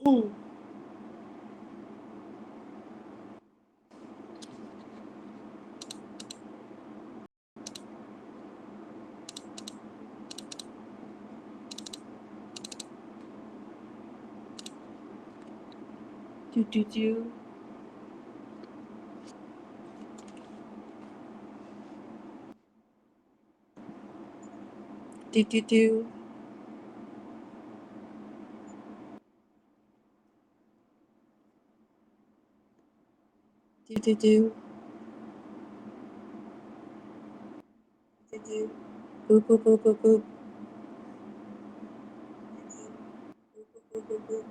Mm. Do do do. Do do do. Do do do. Do do. Boop boop boop boop boop. Boop boop boop boop.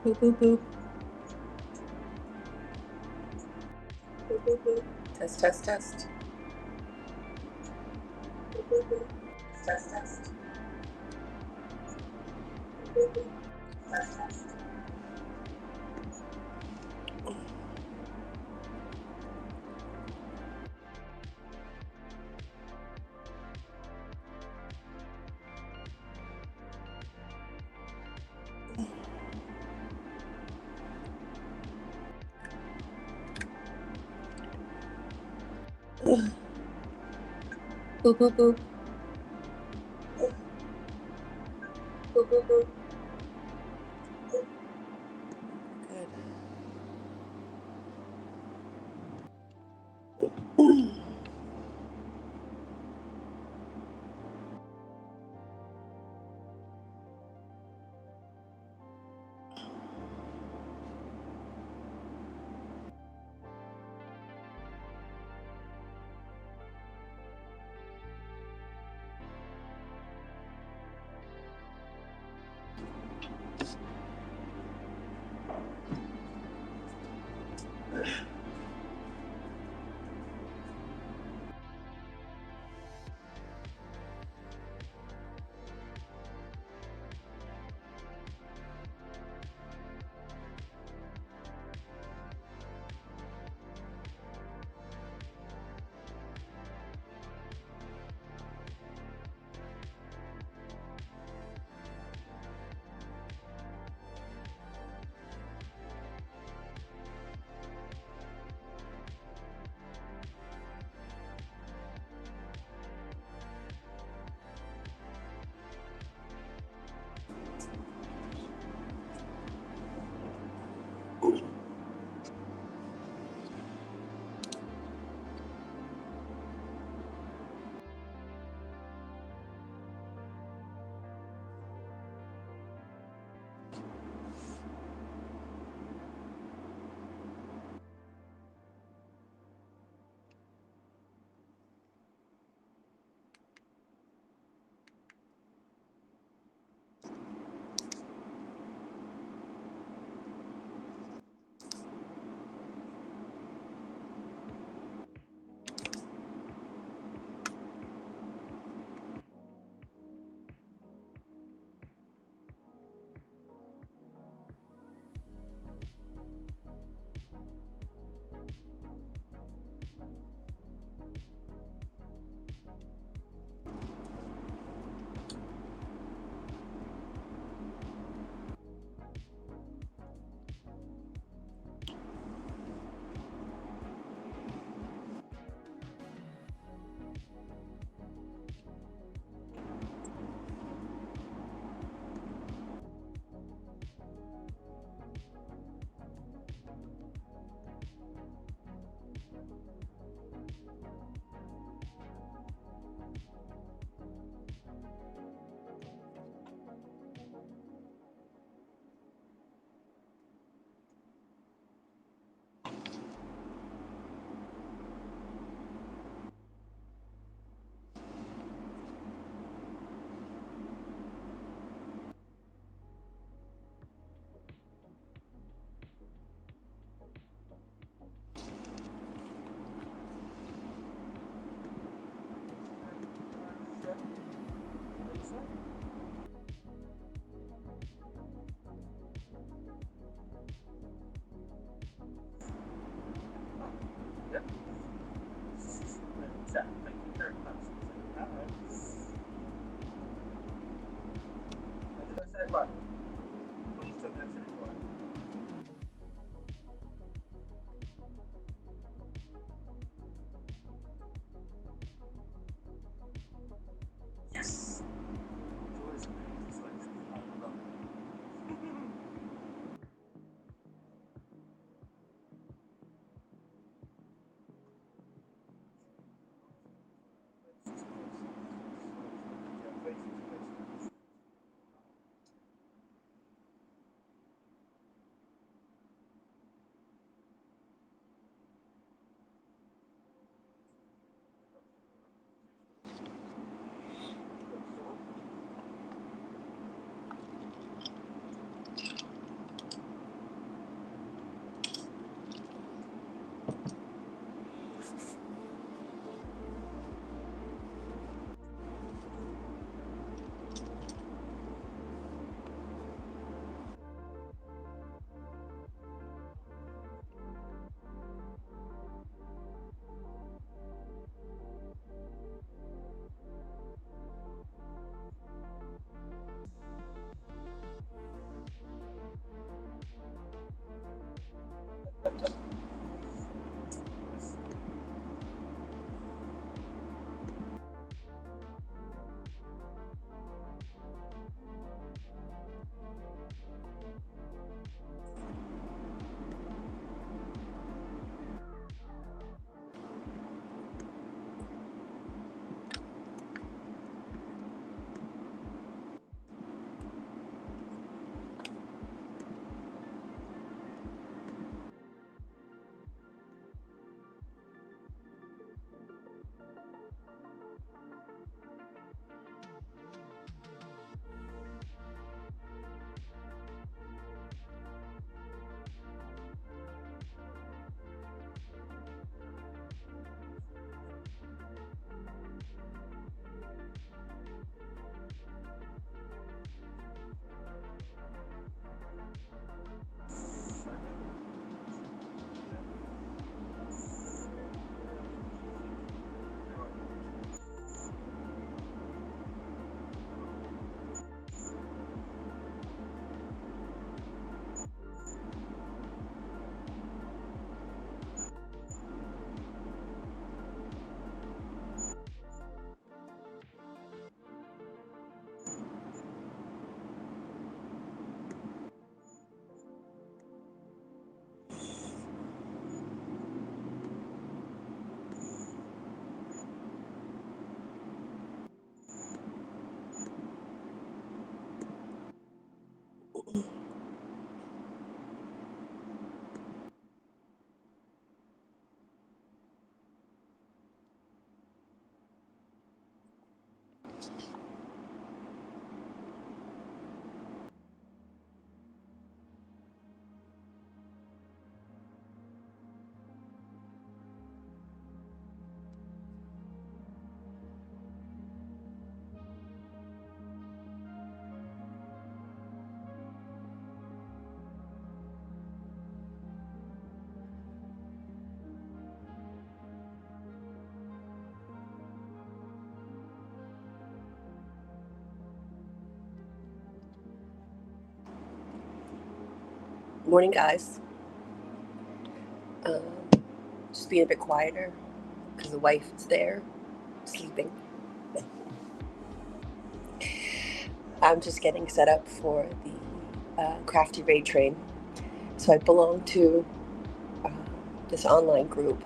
Boop boop boop. Boop boop boop. Test test test. Boop boop boop. Test test. Boop boop. Test test. Boop boop boop. Boop boop boop. Good. Morning, guys. Um, just being a bit quieter because the wife is there sleeping. I'm just getting set up for the Crafty Raid Train. So I belong to uh, this online group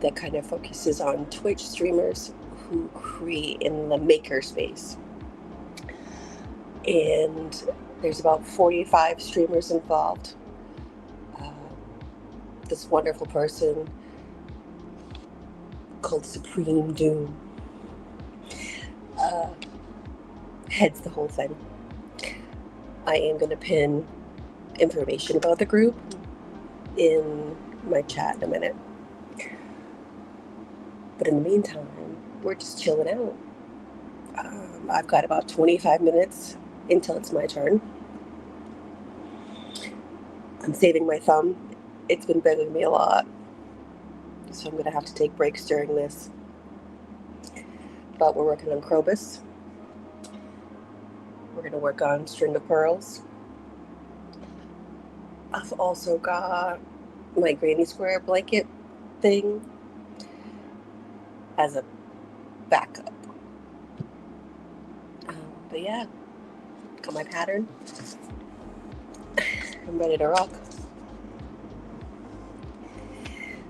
that kind of focuses on Twitch streamers who create in the maker space. And there's about 45 streamers involved. This wonderful person called Supreme Doom heads the whole thing. I am going to pin information about the group in my chat in a minute. But in the meantime, we're just chilling out. I've got about 25 minutes until it's my turn. I'm saving my thumb. It's been bugging me a lot. So I'm going to have to take breaks during this. But we're working on Krobus. We're going to work on string of pearls. I've also got my granny square blanket thing as a backup. But yeah, got my pattern. I'm ready to rock.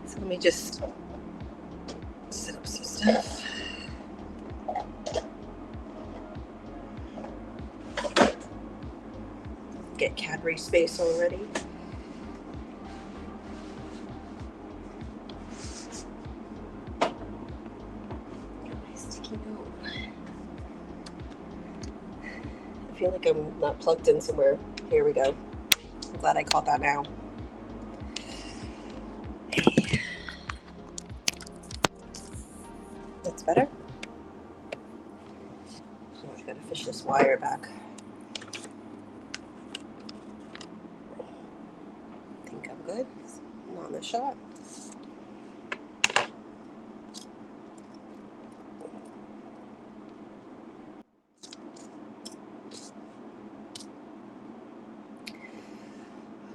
So let me just set up some stuff. Get Cadbury space already. Sticky note. I feel like I'm not plugged in somewhere. Here we go. I'm glad I caught that now. Hey. That's better. So I've got to fish this wire back. I think I'm good. Not in the shot.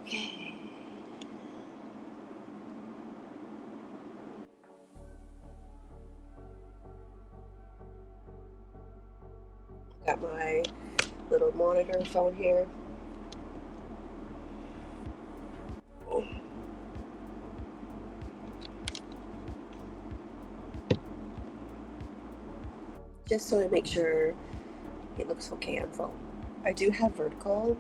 Okay. Got my little monitor phone here. Just so I make sure it looks okay on phone. I do have vertical,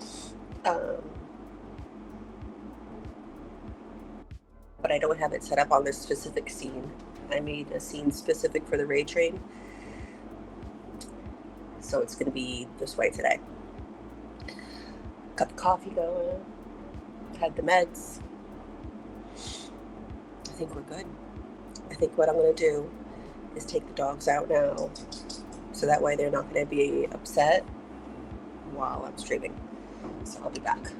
but I don't have it set up on this specific scene. I made a scene specific for the raid train, so it's going to be this way today. Got the coffee going, had the meds. I think we're good. I think what I'm going to do is take the dogs out now, so that way they're not going to be upset while I'm streaming. So I'll be back.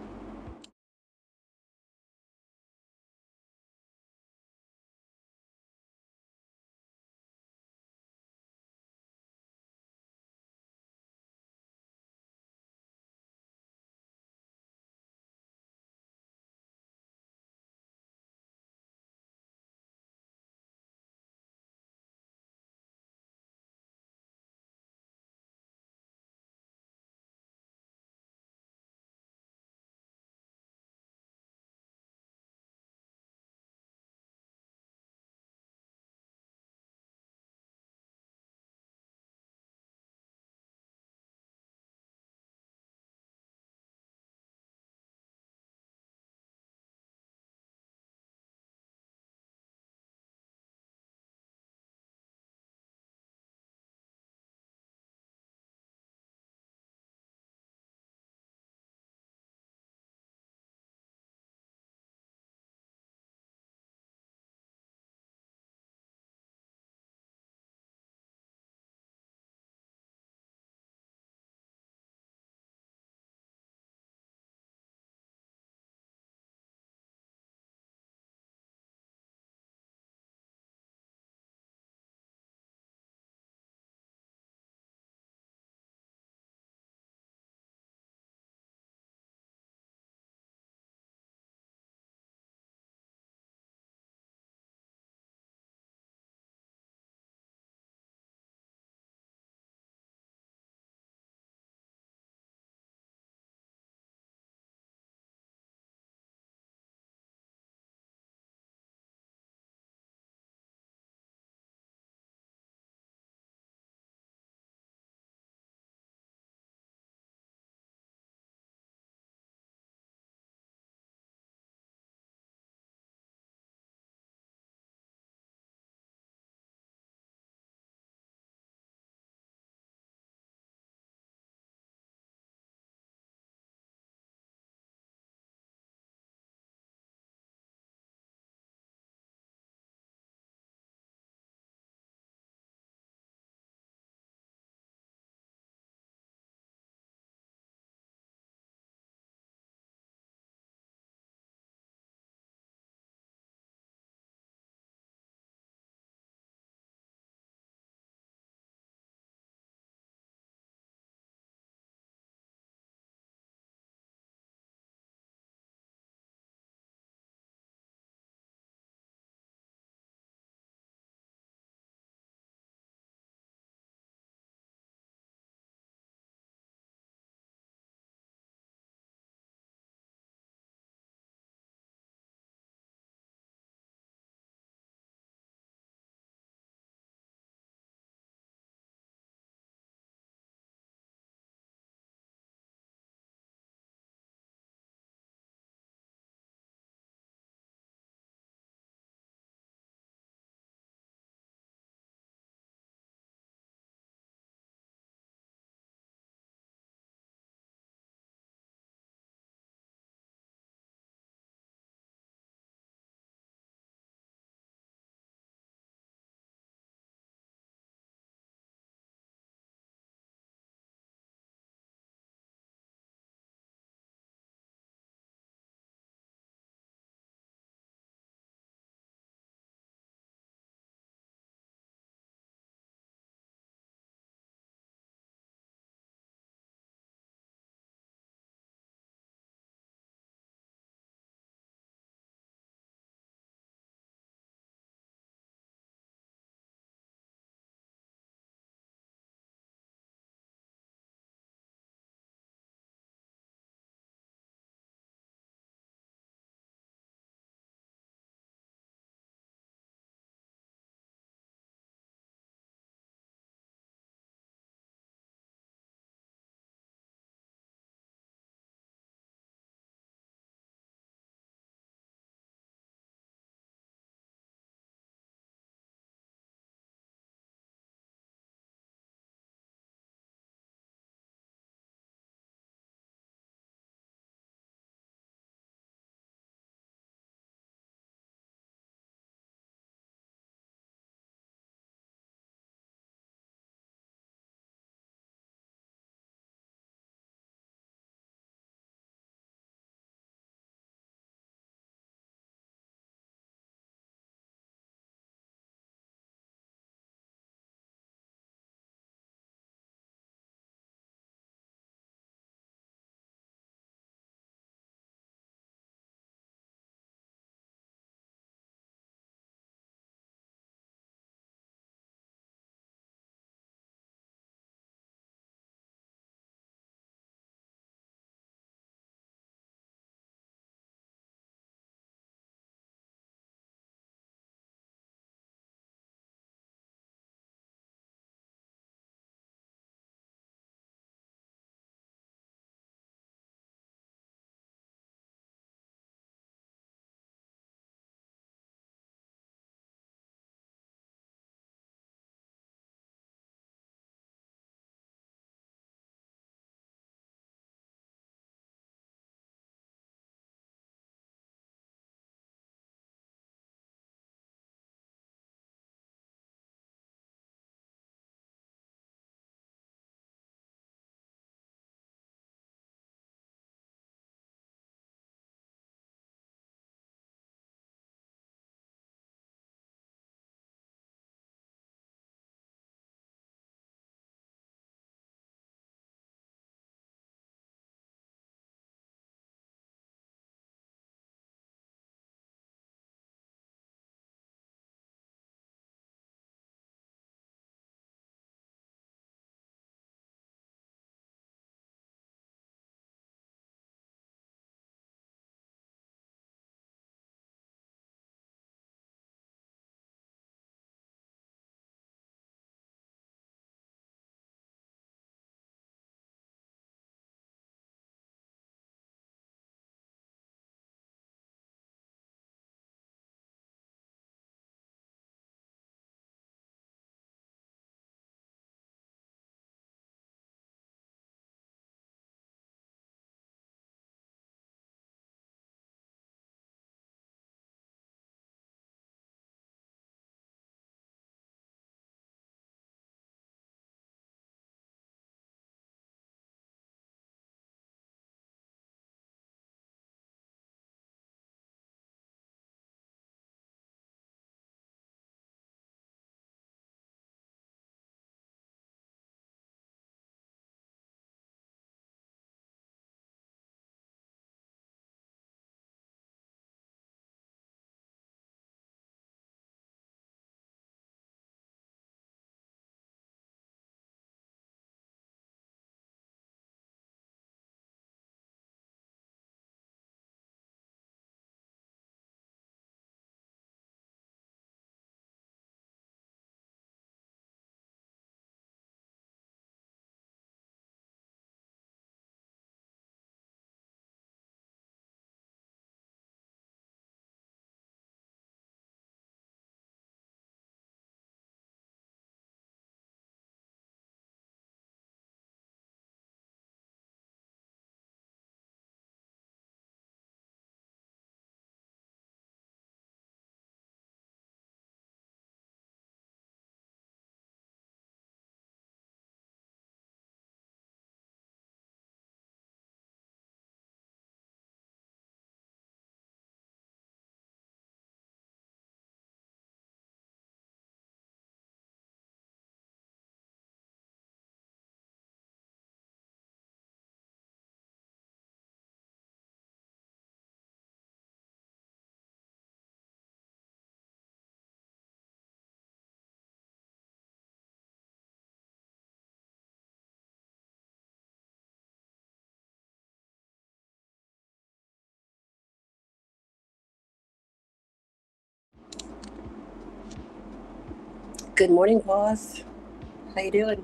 Good morning, boss. How you doing?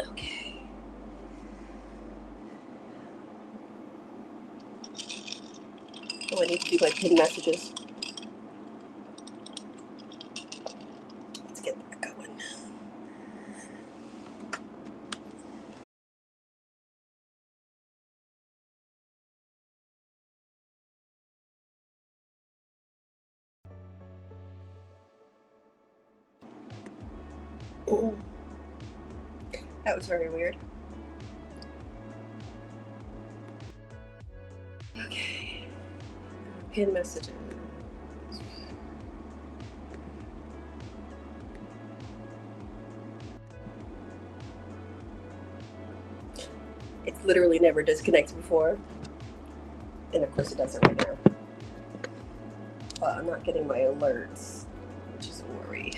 Okay. Oh, I need to do my pin messages. Let's get that going. Ooh, that was very weird. Okay. Pin messages. It's literally never disconnected before. And of course it doesn't right now. But I'm not getting my alerts, which is a worry.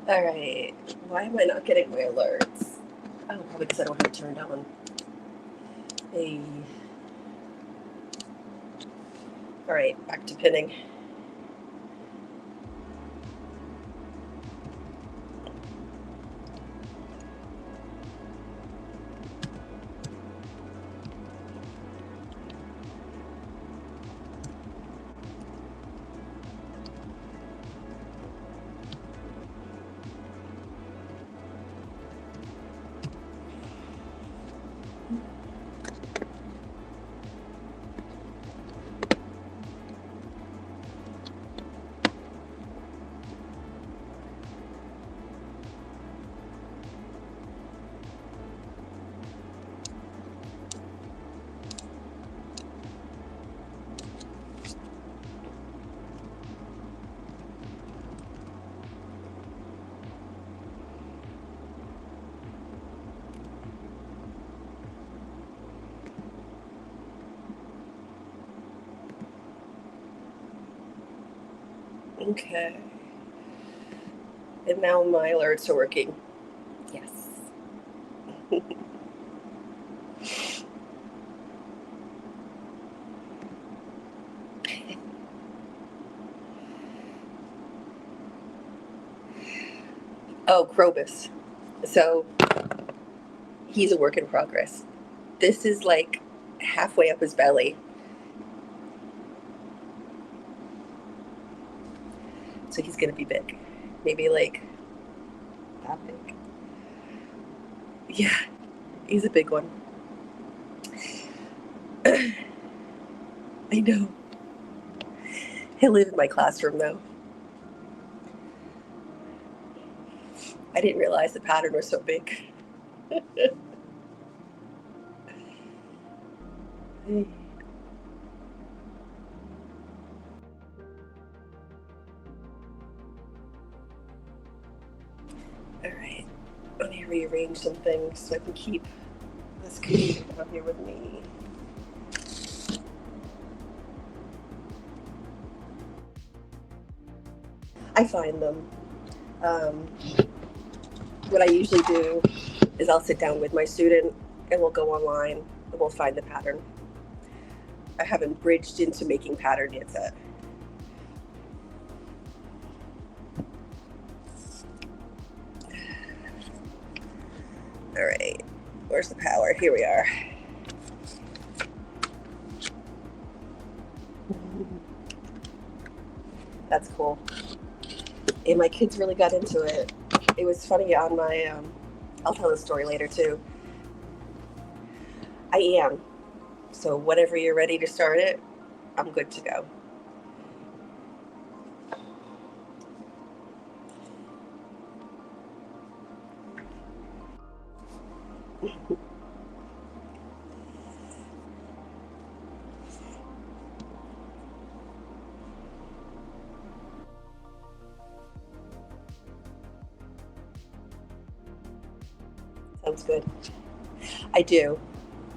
All right. Why am I not getting my alerts? Oh, probably because I don't have it turned on. Hey. All right, back to pinning. Okay. And now my alerts are working. Yes. Oh, Krobus. So he's a work in progress. This is like halfway up his belly. So he's going to be big. Maybe like that big. Yeah, he's a big one. I know. He'll live in my classroom though. I didn't realize the pattern was so big. All right, let me rearrange some things so I can keep this computer down here with me. I find them. What I usually do is I'll sit down with my student and we'll go online and we'll find the pattern. I haven't bridged into making pattern yet. All right, where's the power? Here we are. That's cool. And my kids really got into it. It was funny on my, I'll tell the story later too. I am. So whenever you're ready to start it, I'm good to go. Sounds good. I do.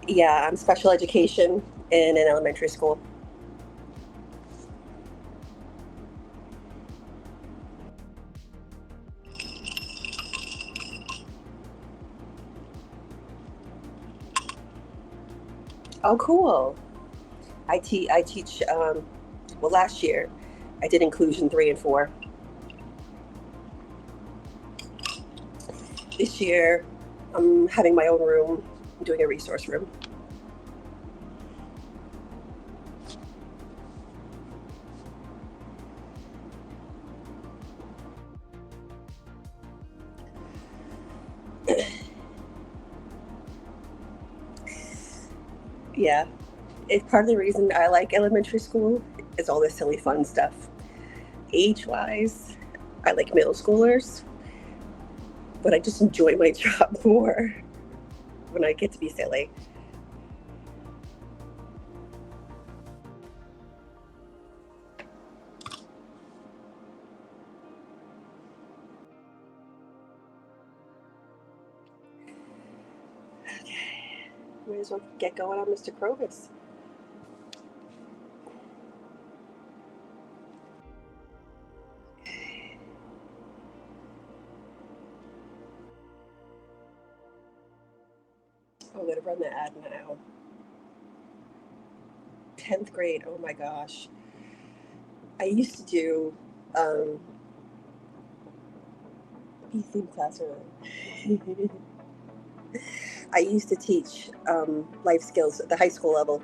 Yeah, I'm special education in an elementary school. Oh, cool. I teach, well, last year I did inclusion 3 and 4. This year I'm having my own room, doing a resource room. Yeah, it's part of the reason I like elementary school is all the silly fun stuff. Age-wise, I like middle schoolers, but I just enjoy my job more when I get to be silly. Okay, might as well get going on Mr. Krobus. I'm gonna run the ad now. 10th grade, oh my gosh. I used to do theme classroom. I used to teach life skills at the high school level.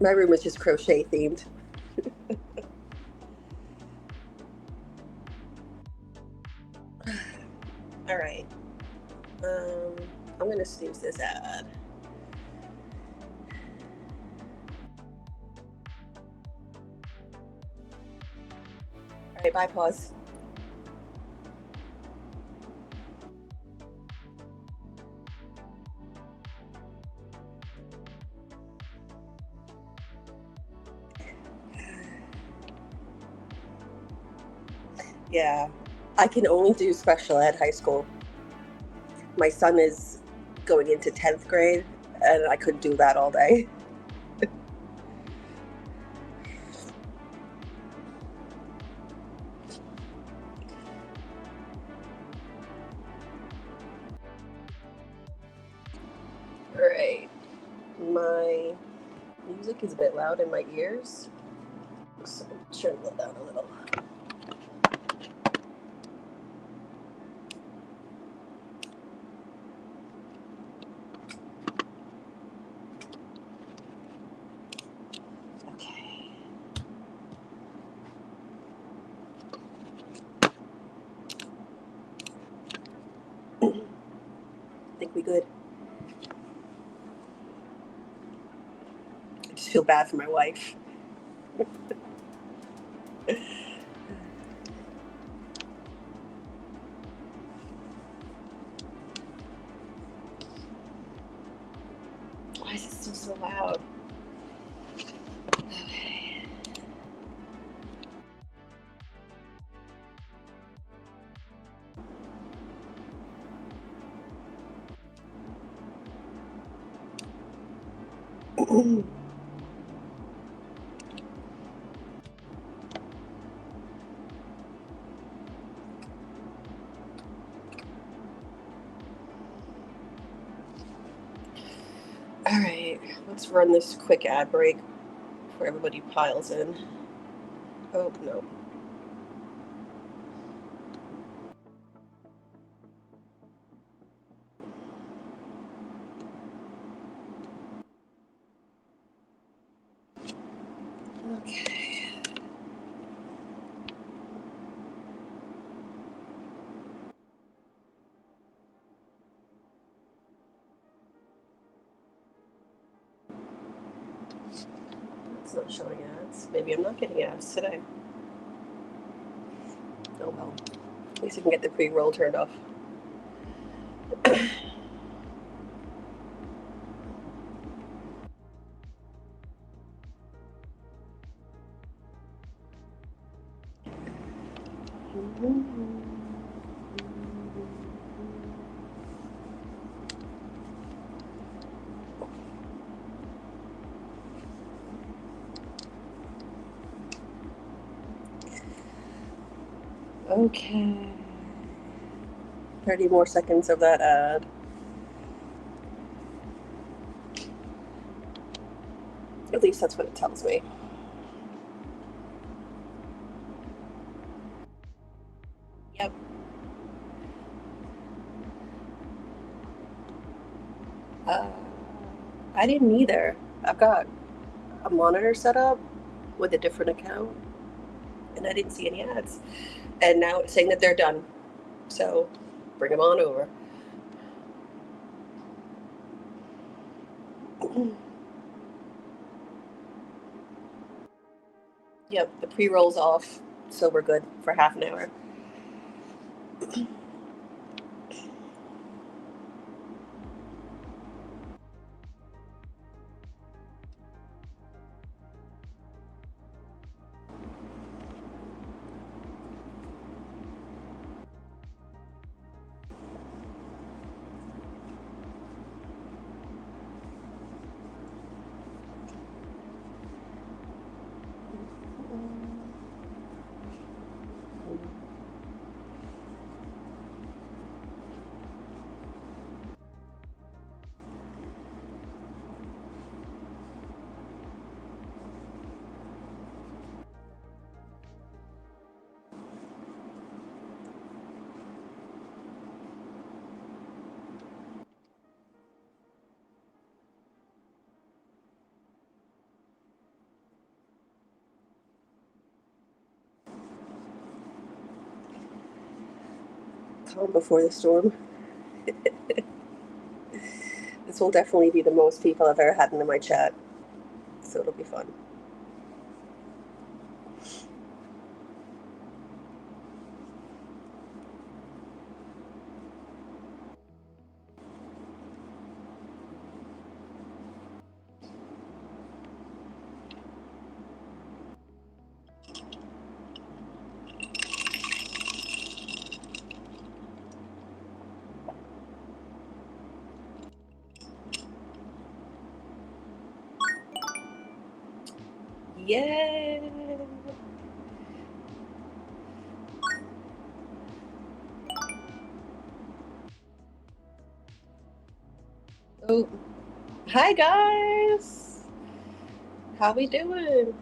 My room was just crochet themed. All right. I'm gonna snooze this ad. All right, bye, pause. Yeah, I can only do special ed high school. My son is going into 10th grade, and I couldn't do that all day. All right, my music is a bit loud in my ears, so turn it down a little. Okay. I think we good. I just feel bad for my wife. Why is it still so loud? Okay. All right, let's run this quick ad break before everybody piles in. Oh, no. Okay. It's not showing ads. Maybe I'm not getting ads today. Oh well. At least I can get the pre-roll turned off. Okay. 30 more seconds of that ad. At least that's what it tells me. Yep. I didn't either. I've got a monitor set up with a different account, and I didn't see any ads. And now it's saying that they're done. So bring them on over. Yep, the pre-roll's off, so we're good for half an hour. Calm before the storm. This will definitely be the most people I've ever had into my chat, so it'll be fun. Yay! Oh, hi guys! How we doing?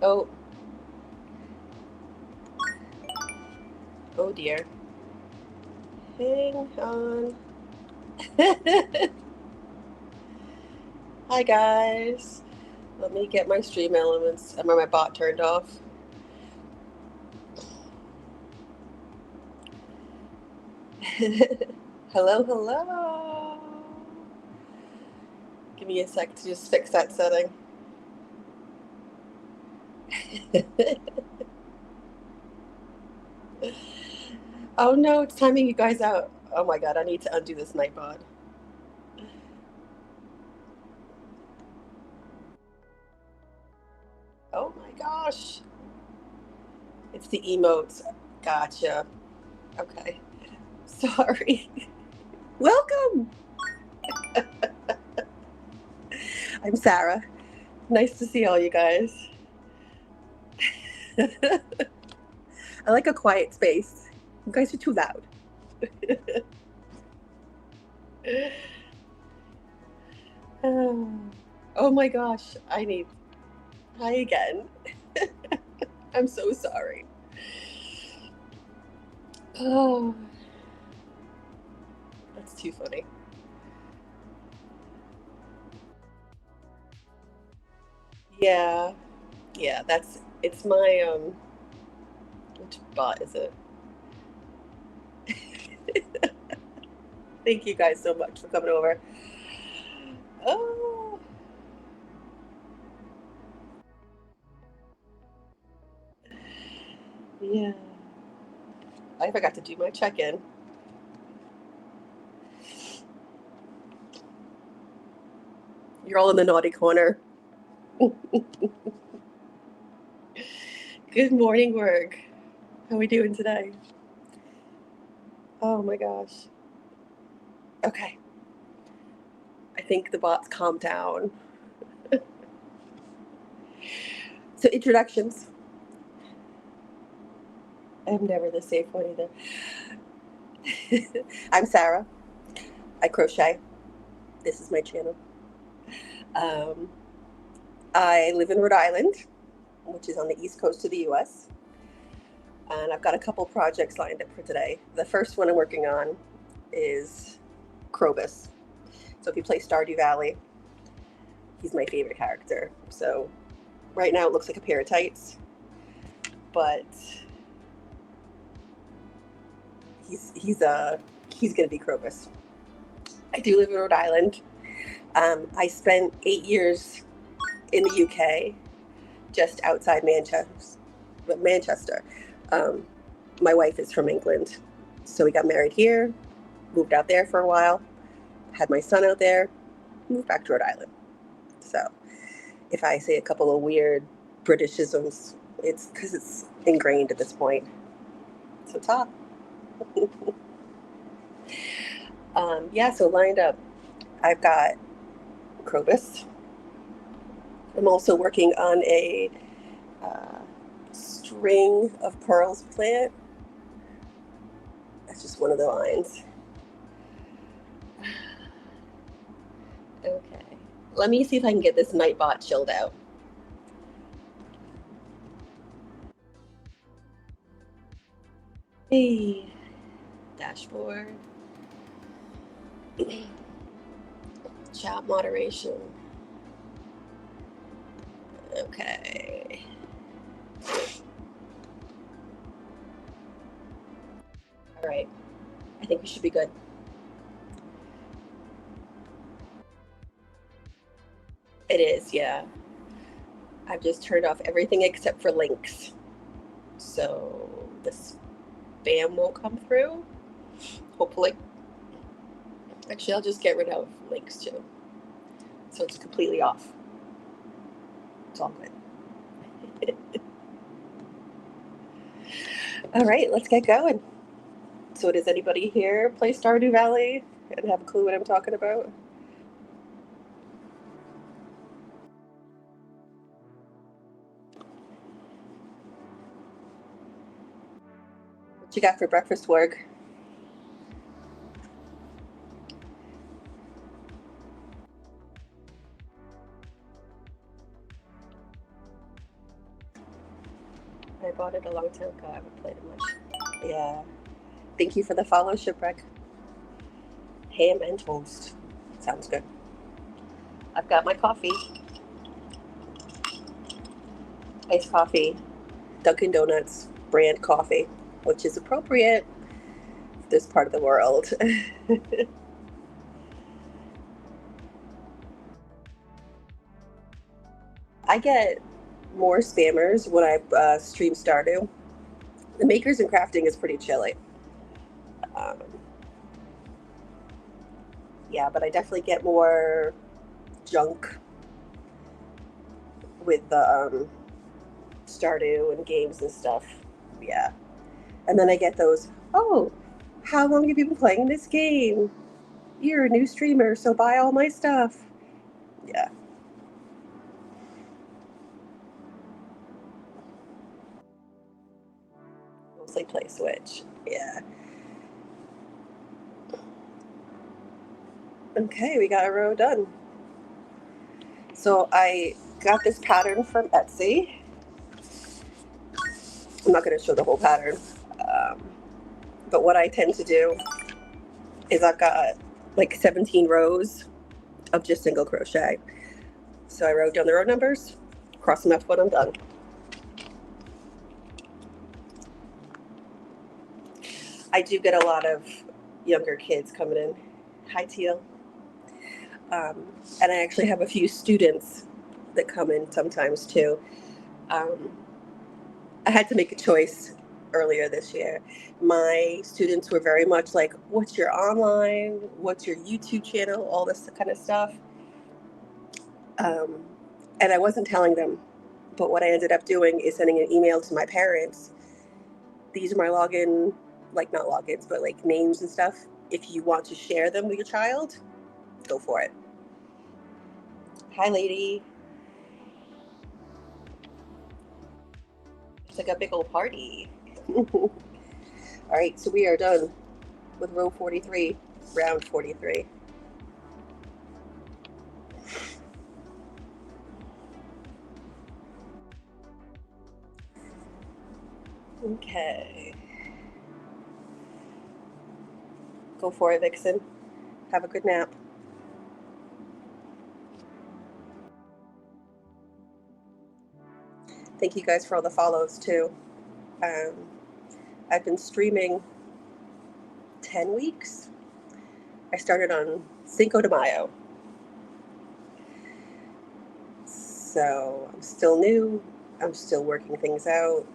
Oh. Oh dear. Hang on. Hi guys. Let me get my stream elements and my bot turned off. Hello, hello. Give me a sec to just fix that setting. Oh no, it's timing you guys out. Oh my god, I need to undo this nightbot. Oh my gosh. It's the emotes. Gotcha. Okay. Sorry. Welcome. I'm Sarah. Nice to see all you guys. I like a quiet space. You guys are too loud. Oh my gosh, hi again. I'm so sorry. Oh, that's too funny. Yeah, it's my, which bot is it? Thank you guys so much for coming over. Oh. Yeah. I I forgot to do my check-in. You're all in the naughty corner. Good morning, work. How are we doing today? Oh my gosh. Okay. I think the bots calmed down. So introductions. I'm never the safe one either. I'm Sarah. I crochet. This is my channel. I live in Rhode Island, which is on the east coast of the US. And I've got a couple projects lined up for today. The first one I'm working on is Krobus. So if you play Stardew Valley, he's my favorite character. So right now it looks like a pair of tights, but he's gonna be Krobus. I do live in Rhode Island. I spent 8 years in the UK, just outside Manchester. My wife is from England, so we got married here, moved out there for a while, had my son out there, moved back to Rhode Island. So if I say a couple of weird Britishisms, it's because it's ingrained at this point. So talk. So lined up, I've got Krobus. I'm also working on a string of pearls plant. That's just one of the lines. Okay, let me see if I can get this Nightbot chilled out. Hey, dashboard. Chat moderation. Okay. All right. I think we should be good. It is, yeah. I've just turned off everything except for links. So the spam won't come through, hopefully. Actually, I'll just get rid of links too. So it's completely off. It's all good. All right, let's get going. So does anybody here play Stardew Valley and have a clue what I'm talking about? What you got for breakfast, work? I bought it a long time ago. I haven't played it much. Yeah. Thank you for the follow, Shipwreck. Ham and toast. Sounds good. I've got my coffee. Iced coffee. Dunkin' Donuts brand coffee, which is appropriate for this part of the world. I get more spammers when I stream Stardew. The makers and crafting is pretty chilly. Yeah, but I definitely get more junk with the Stardew and games and stuff. Yeah. And then I get those, oh, how long have you been playing this game? You're a new streamer, so buy all my stuff. Yeah. Mostly play Switch. Yeah. Okay, we got a row done. So I got this pattern from Etsy. I'm not going to show the whole pattern. But what I tend to do is I've got like 17 rows of just single crochet. So I wrote down the row numbers, cross them out when I'm done. I do get a lot of younger kids coming in. Hi, Teal. And I actually have a few students that come in sometimes too. I had to make a choice earlier this year, my students were very much like, what's your online? What's your YouTube channel? All this kind of stuff. And I wasn't telling them, but what I ended up doing is sending an email to my parents. These are my login, like not logins, but like names and stuff. If you want to share them with your child, go for it. Hi, lady. It's like a big old party. All right, so we are done with row 43, round 43. Okay. Go for it, Vixen. Have a good nap. Thank you guys for all the follows too. I've been streaming 10 weeks. I started on Cinco de Mayo. So I'm still new. I'm still working things out.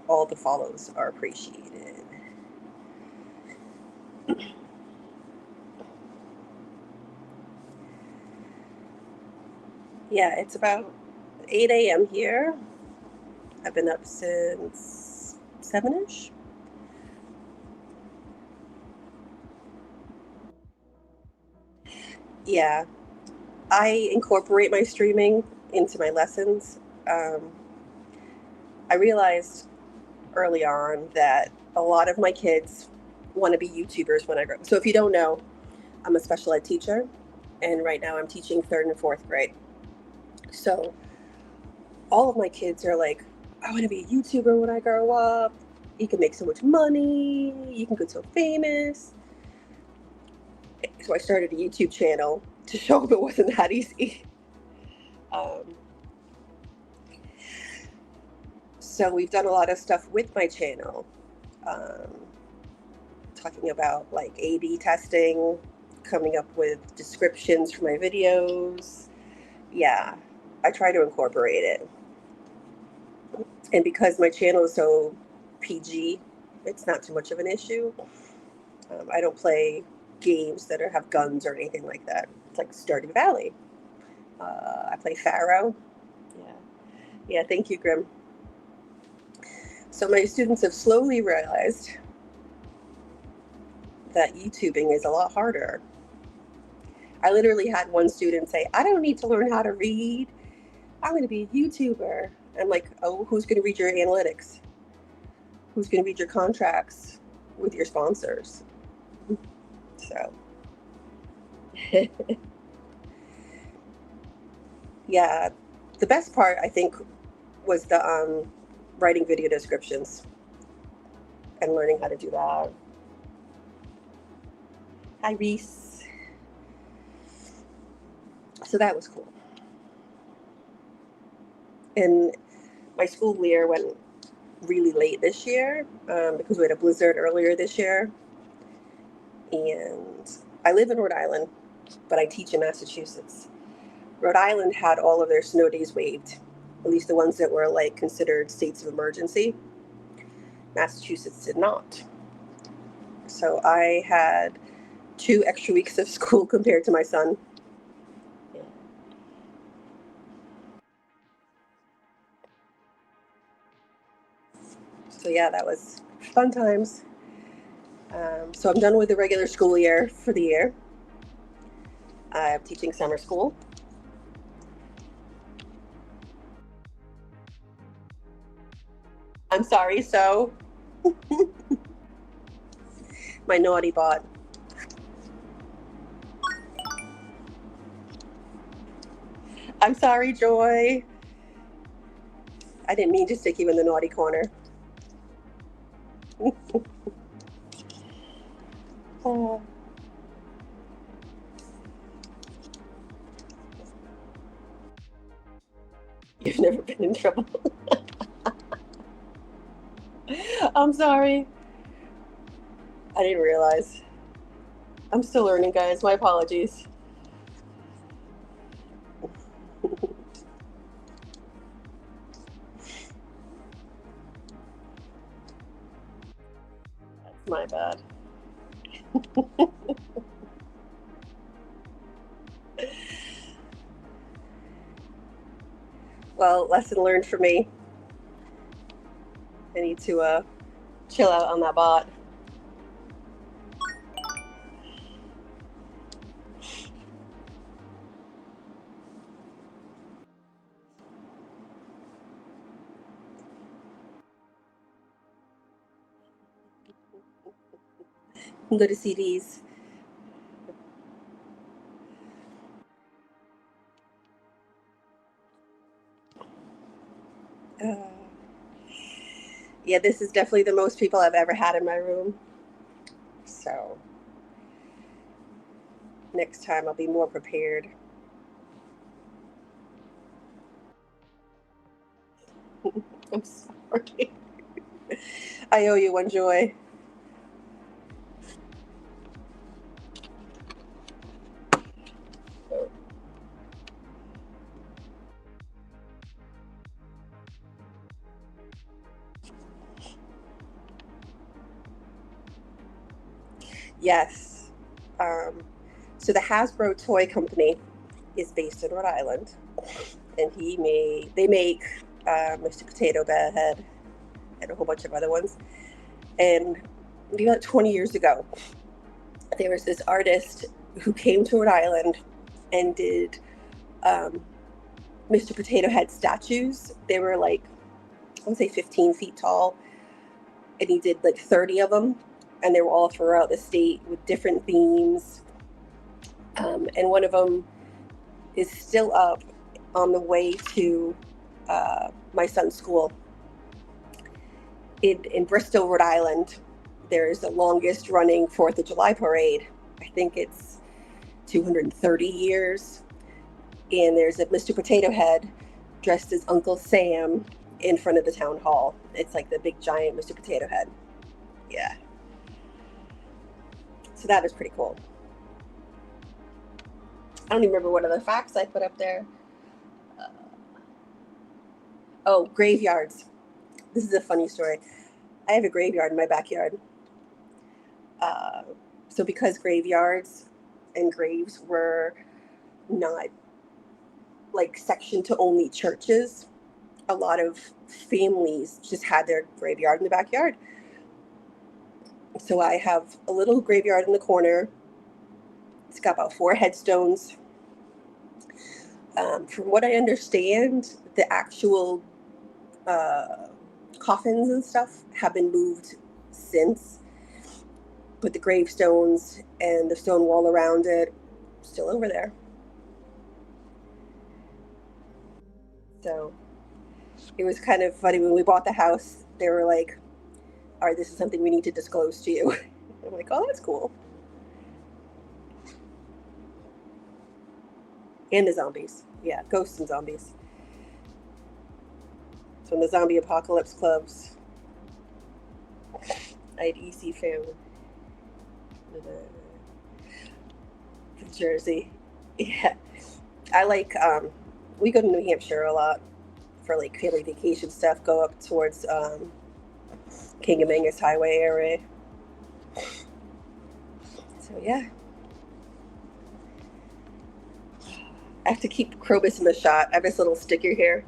All the follows are appreciated. Yeah, it's about 8 a.m. here. I've been up since 7-ish. Yeah, I incorporate my streaming into my lessons. I realized early on that a lot of my kids want to be YouTubers when I grow up. So if you don't know, I'm a special ed teacher, and right now I'm teaching 3rd and 4th grade. So all of my kids are like, I want to be a YouTuber when I grow up. You can make so much money. You can get so famous. So I started a YouTube channel to show them it wasn't that easy. So we've done a lot of stuff with my channel, talking about like A/B testing, coming up with descriptions for my videos. Yeah, I try to incorporate it. And because my channel is so PG, it's not too much of an issue. I don't play games that have guns or anything like that. It's like Stardew Valley. I play Pharaoh. Yeah, thank you, Grim. So my students have slowly realized that YouTubing is a lot harder. I literally had one student say, I don't need to learn how to read. I'm going to be a YouTuber. I'm like, oh, who's going to read your analytics? Who's going to read your contracts with your sponsors? So, yeah, the best part, I think, was the writing video descriptions and learning how to do that. Hi, Reese. So that was cool. And my school year went really late this year because we had a blizzard earlier this year. And I live in Rhode Island, but I teach in Massachusetts. Rhode Island had all of their snow days waived, at least the ones that were like considered states of emergency. Massachusetts did not. So I had 2 extra weeks of school compared to my son. Yeah. So yeah, that was fun times. So I'm done with the regular school year for the year. I'm teaching summer school. I'm sorry, so my naughty bot. I'm sorry, Joy. I didn't mean to stick you in the naughty corner. Oh. You've never been in trouble. I'm sorry. I didn't realize. I'm still learning, guys. My apologies. Well, lesson learned for me. I need to chill out on that bot. Go to CDs. Yeah, this is definitely the most people I've ever had in my room. So next time I'll be more prepared. I'm sorry. I owe you one joy. Yes. So the Hasbro toy company is based in Rhode Island, and they make Mr. Potato Head and a whole bunch of other ones. And maybe about 20 years ago, there was this artist who came to Rhode Island and did Mr. Potato Head statues. They were like, I would say 15 feet tall, and he did like 30 of them, and they were all throughout the state with different themes. And one of them is still up on the way to my son's school. In Bristol, Rhode Island, there's the longest running 4th of July parade. I think it's 230 years. And there's a Mr. Potato Head dressed as Uncle Sam in front of the town hall. It's like the big giant Mr. Potato Head. Yeah. So that is pretty cool. I don't even remember what other facts I put up there. Oh, graveyards. This is a funny story. I have a graveyard in my backyard. So because graveyards and graves were not like sectioned to only churches, a lot of families just had their graveyard in the backyard. So I have a little graveyard in the corner. It's got about 4 headstones. From what I understand, the actual coffins and stuff have been moved since, but the gravestones and the stone wall around it still over there. So it was kind of funny when we bought the house. They were like, all right, this is something we need to disclose to you. I'm like, oh, that's cool. And the zombies. Yeah, ghosts and zombies. So in the zombie apocalypse clubs, I had EC family. From Jersey. Yeah. I like, we go to New Hampshire a lot for like family vacation stuff, go up towards King of Mangus Highway area. So yeah. I have to keep Krobus in the shot. I have this little sticker here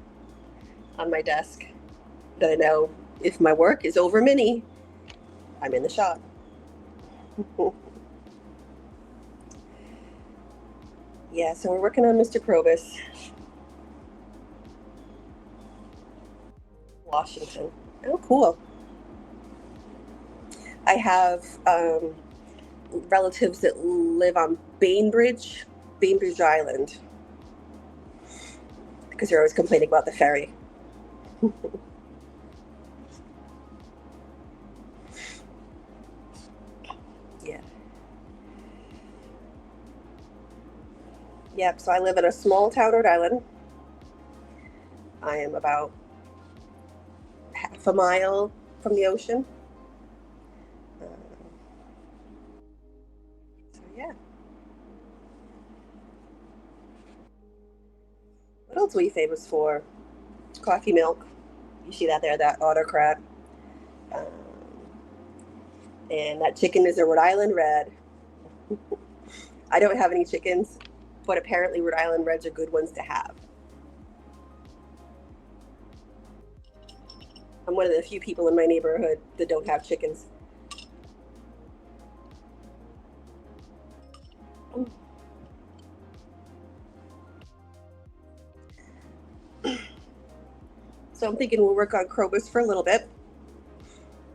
on my desk that I know if my work is over mini, I'm in the shot. Yeah, so we're working on Mr. Krobus. Washington. Oh, cool. I have relatives that live on Bainbridge Island, because they're always complaining about the ferry. Yeah. Yep, so I live in a small town, Rhode Island. I am about half a mile from the ocean. So yeah. What else are we famous for? Coffee milk. You see that there, that autocrat. And that chicken is a Rhode Island red. I don't have any chickens, but apparently Rhode Island Reds are good ones to have. I'm one of the few people in my neighborhood that don't have chickens. So I'm thinking we'll work on Krobus for a little bit,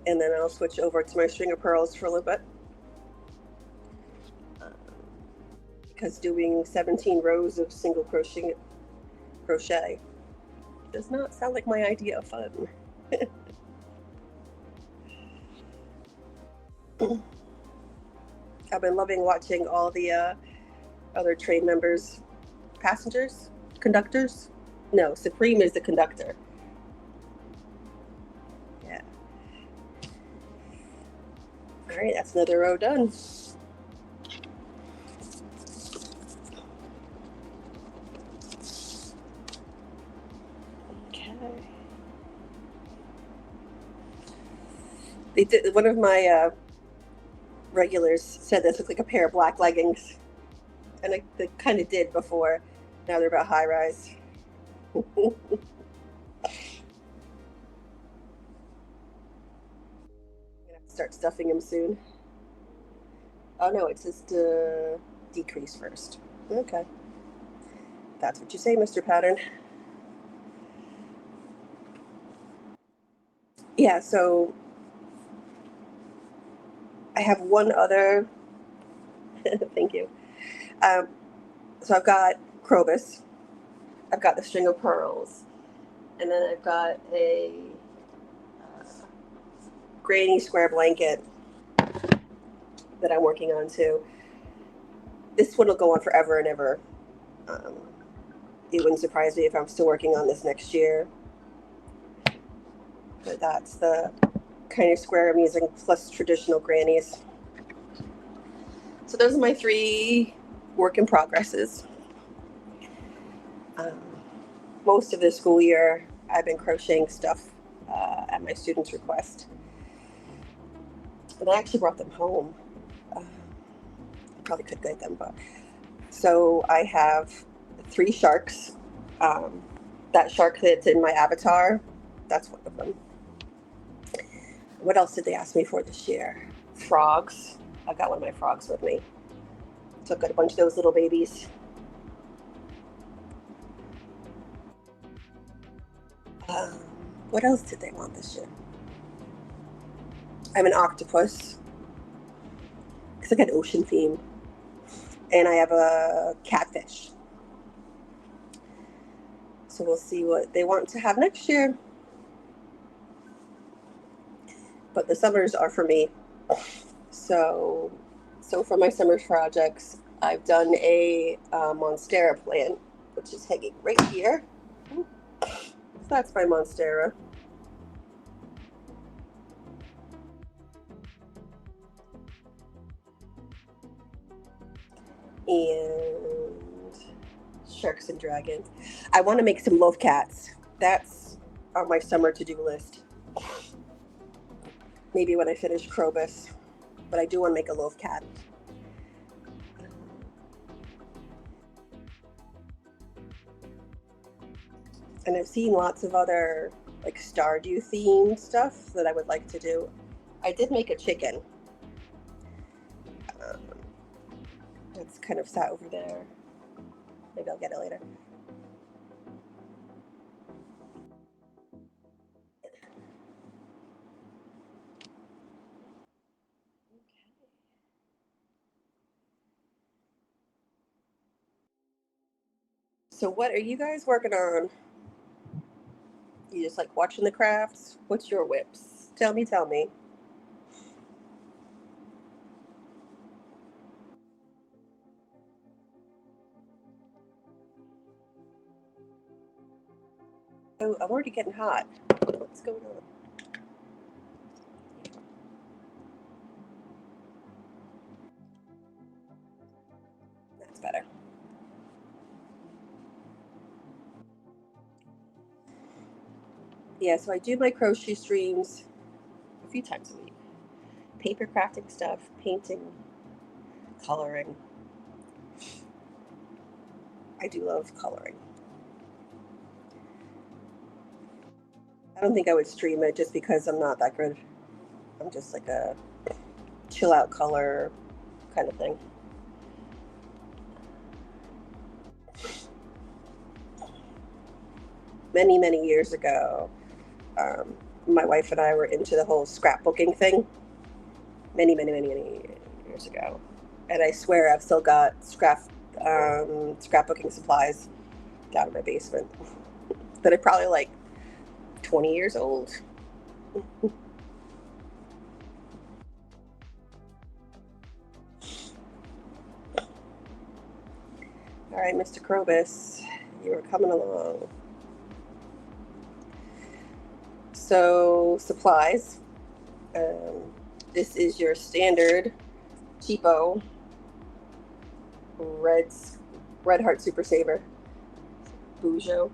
and then I'll switch over to my string of pearls for a little bit. Because doing 17 rows of single crochet does not sound like my idea of fun. I've been loving watching all the other train members, passengers, conductors. No, Supreme is the conductor. Yeah. All right, that's another row done. Okay. They did. One of my regulars said this looked like a pair of black leggings, and they kind of did before. Now they're about high rise. I'm gonna have to start stuffing them soon. Oh no, it says to decrease first. Okay, that's what you say, Mr. Pattern. Yeah, so I have one other. Thank you. So I've got Krobus, I've got the string of pearls, and then I've got a granny square blanket that I'm working on too. This one will go on forever and ever. It wouldn't surprise me if I'm still working on this next year. But that's the kind of square I'm using, plus traditional grannies. So those are my 3 work in progresses. Most of the school year, I've been crocheting stuff at my students' request. And I actually brought them home. I probably could get them, but so I have 3 sharks. That shark that's in my avatar, that's one of them. What else did they ask me for this year? Frogs. I've got one of my frogs with me. So I've got a bunch of those little babies. What else did they want this year? I have an octopus, because I got an ocean theme. And I have a catfish. So we'll see what they want to have next year. But the summers are for me. So for my summer projects, I've done a Monstera plant, which is hanging right here. So that's my Monstera. And sharks and dragons. I want to make some love cats. That's on my summer to-do list. Maybe when I finish Krobus. But I do want to make a love cat. And I've seen lots of other like Stardew themed stuff that I would like to do. I did make a chicken. It's kind of sat over there. Maybe I'll get it later. So what are you guys working on? You just like watching the crafts? What's your whips? Tell me. Oh, I'm already getting hot. What's going on? That's better. Yeah, so I do my crochet streams a few times a week. Paper crafting stuff, painting, coloring. I do love coloring. I don't think I would stream it just because I'm not that good. I'm just like a chill out color kind of thing. Many, many years ago, my wife and I were into the whole scrapbooking thing. Many, many, many, many years ago. And I swear I've still got scrapbooking supplies down in my basement that are probably like 20 years old. All right, Mr. Krobus, you are coming along. So, supplies. This is your standard cheapo Red Heart Super Saver Bujo.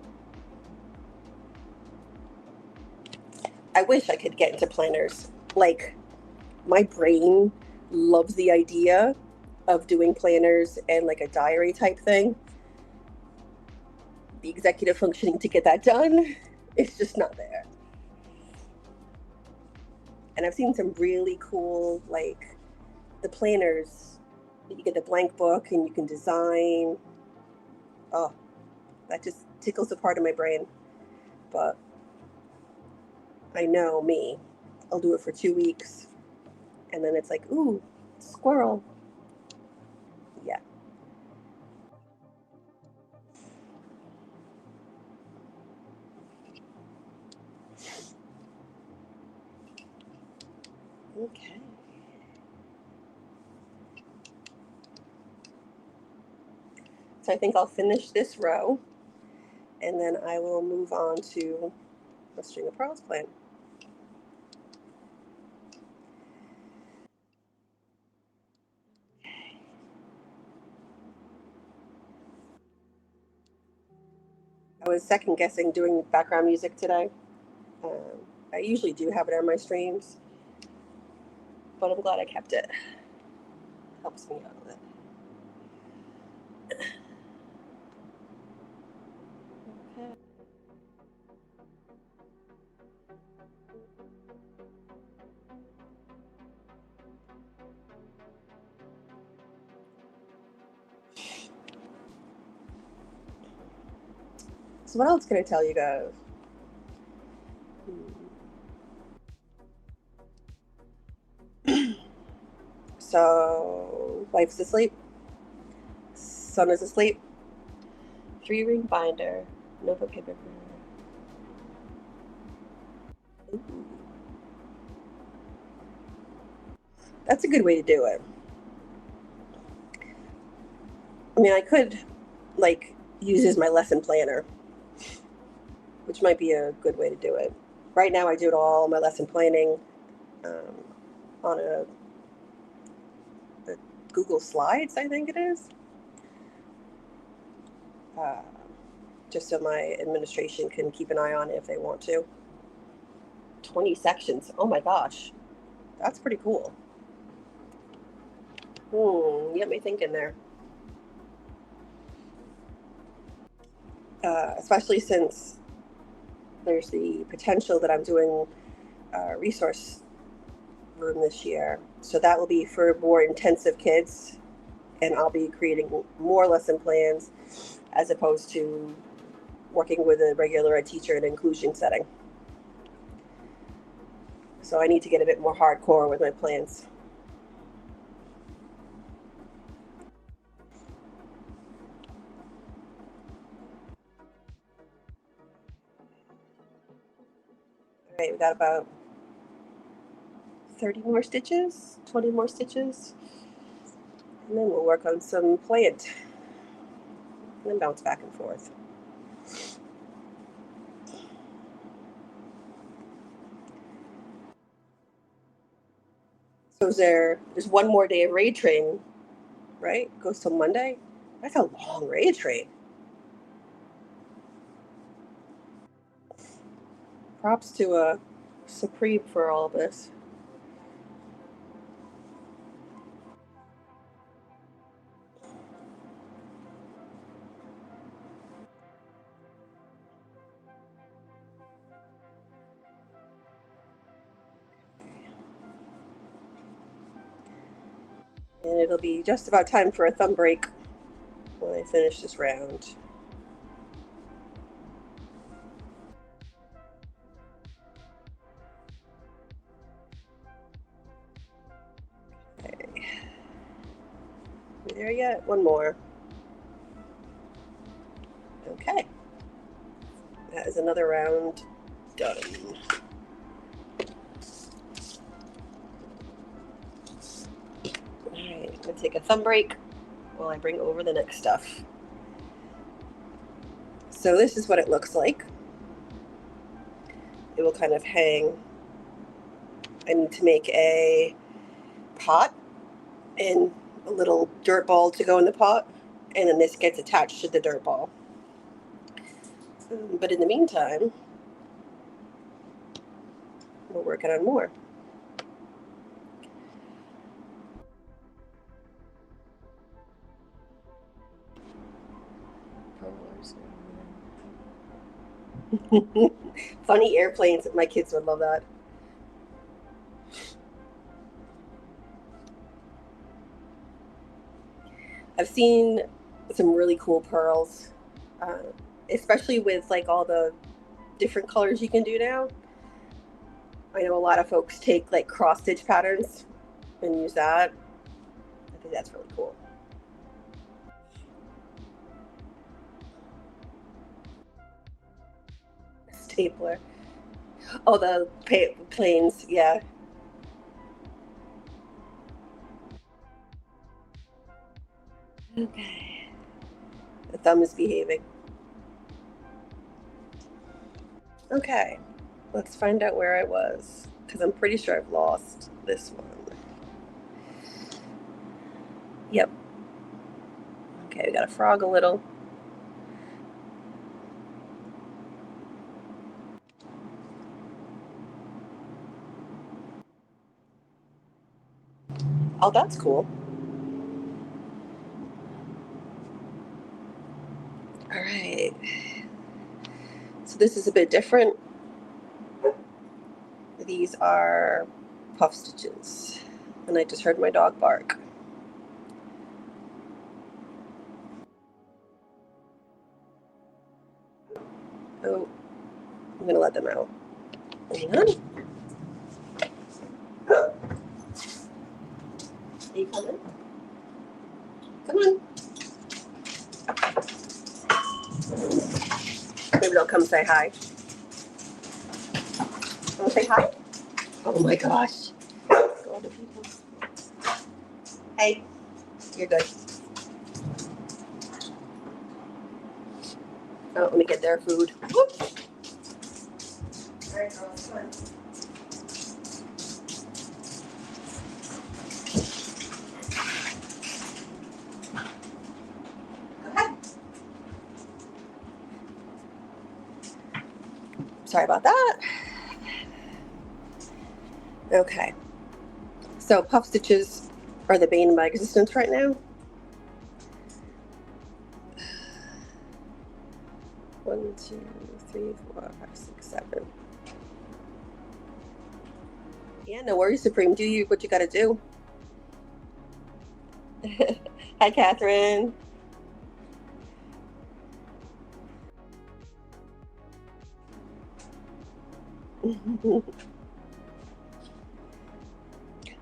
I wish I could get into planners. Like, my brain loves the idea of doing planners and like a diary type thing. The executive functioning to get that done is just not there. And I've seen some really cool, like, the planners. You get the blank book and you can design. Oh, that just tickles a part of my brain. But I know me. I'll do it for 2 weeks. And then it's like, ooh, squirrel. Yeah. Okay. So I think I'll finish this row. And then I will move on to a string of pearls plan. I was second guessing doing background music today. I usually do have it on my streams, but I'm glad I kept it. Helps me out a little. Okay. So what else can I tell you guys? So wife's asleep. Son is asleep. 3-ring binder. Notebook paper. Ooh. That's a good way to do it. I mean, I could like use it as my lesson planner, which might be a good way to do it. Right now I do it all my lesson planning on a Google Slides, I think it is. Just so my administration can keep an eye on it if they want to. 20 sections. Oh my gosh. That's pretty cool. You got me thinking there. Especially since there's the potential that I'm doing a resource room this year. So that will be for more intensive kids, and I'll be creating more lesson plans as opposed to working with a regular ed teacher in an inclusion setting. So I need to get a bit more hardcore with my plans. All right, we got about 30 more stitches, 20 more stitches, and then we'll work on some plant and then bounce back and forth. So there's one more day of Raid Train, right? Goes till Monday. That's a long Raid Train. Props to Supreme for all of this. And it'll be just about time for a thumb break when I finish this round. Okay. We there yet? One more. Okay. That is another round done. Alright, I'm gonna take a thumb break while I bring over the next stuff. So this is what it looks like. It will kind of hang. I need to make a pot and a little dirt ball to go in the pot, and then this gets attached to the dirt ball. But in the meantime, we're working on more. Funny airplanes. My kids would love that. I've seen some really cool pearls, especially with like all the different colors you can do now. I know a lot of folks take like cross stitch patterns and use that. I think that's really cool. Stapler. Oh, the planes, yeah. Okay. The thumb is behaving. Okay. Let's find out where I was, because I'm pretty sure I've lost this one. Yep. Okay, we got to frog a little. Oh, that's cool. All right. So this is a bit different. These are puff stitches. And I just heard my dog bark. Oh, I'm going to let them out. Hang on. Are you coming? Come on. Maybe they'll come say hi. Want to say hi? Oh my gosh. All the people. Hey, you're good. Oh, let me get their food. Whoop. All right, girls, come on. Go ahead. Sorry about that. Okay. So puff stitches are the bane of my existence right now. 1, 2, 3, 4, 5, 6, 7. Yeah, no worries, Supreme. Do you what you gotta do. Hi, Catherine.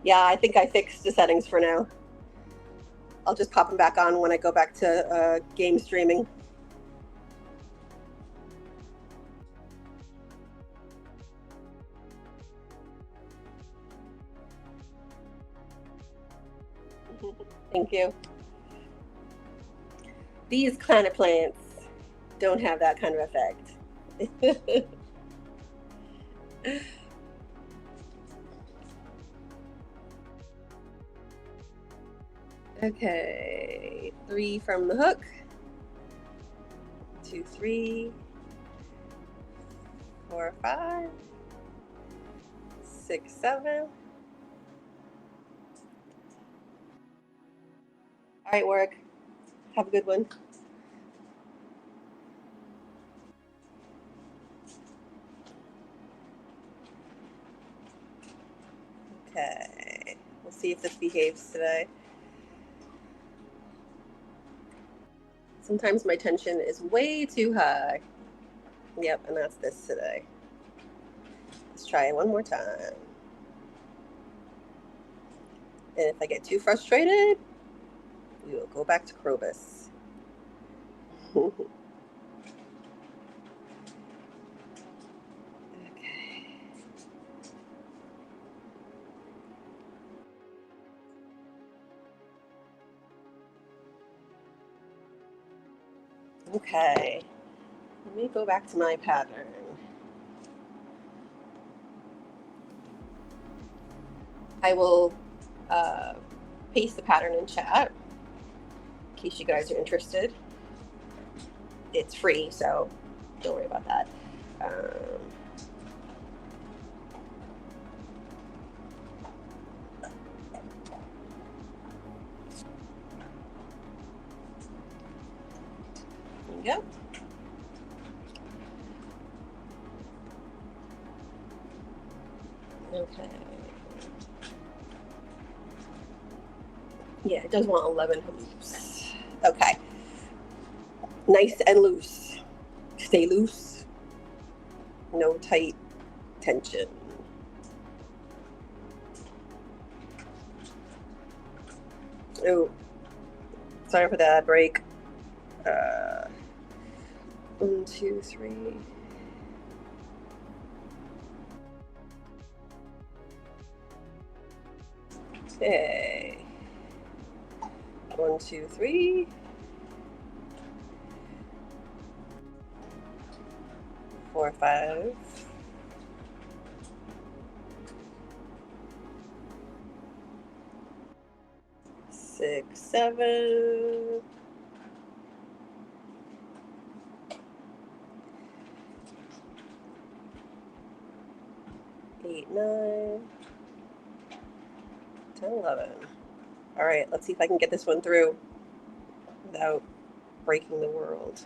Yeah, I think I fixed the settings for now. I'll just pop them back on when I go back to game streaming. Thank you. These kind of plants don't have that kind of effect. Okay, 3 from the hook. 2, 3, 4, 5, 6, 7. All right, work. Have a good one. Okay, we'll see if this behaves today. Sometimes my tension is way too high. Yep, and that's this today. Let's try it one more time. And if I get too frustrated, we will go back to Krobus. Okay. Okay. Let me go back to my pattern. I will paste the pattern in chat in case you guys are interested. It's free, so don't worry about that. There you go. Okay. Yeah, it does want 11 hoops. Okay. Nice and loose. Stay loose. No tight tension. Oh, sorry for that break. 1, 2, 3. Okay. 1, 2, 3. 4, 5. 6, 7. 8, 9. 10, 11. All right, let's see if I can get this one through without breaking the world.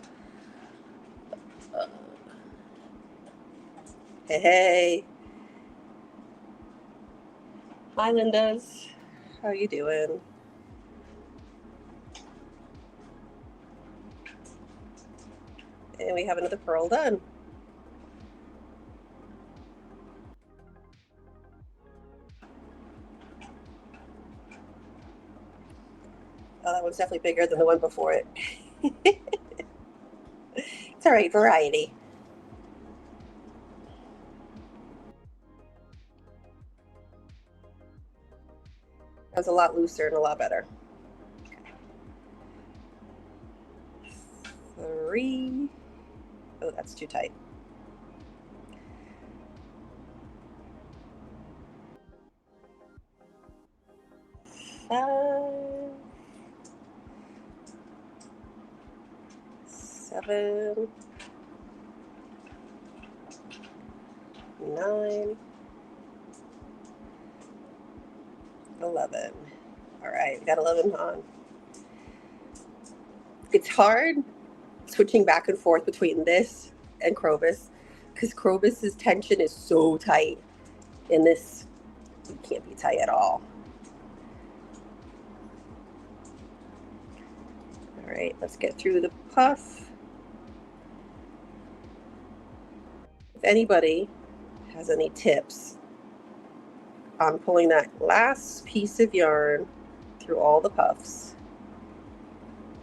Hey. Hi, Lindas. How you doing? And we have another purl done. Oh, that one's definitely bigger than the one before it. It's all right, variety. That was a lot looser and a lot better. 3. Oh, that's too tight. 5. 7. 9. 11. All right, we got 11 on. It's hard switching back and forth between this and Krobus because Krobus's tension is so tight. In this, it can't be tight at all. All right, let's get through the puff. If anybody has any tips on pulling that last piece of yarn through all the puffs,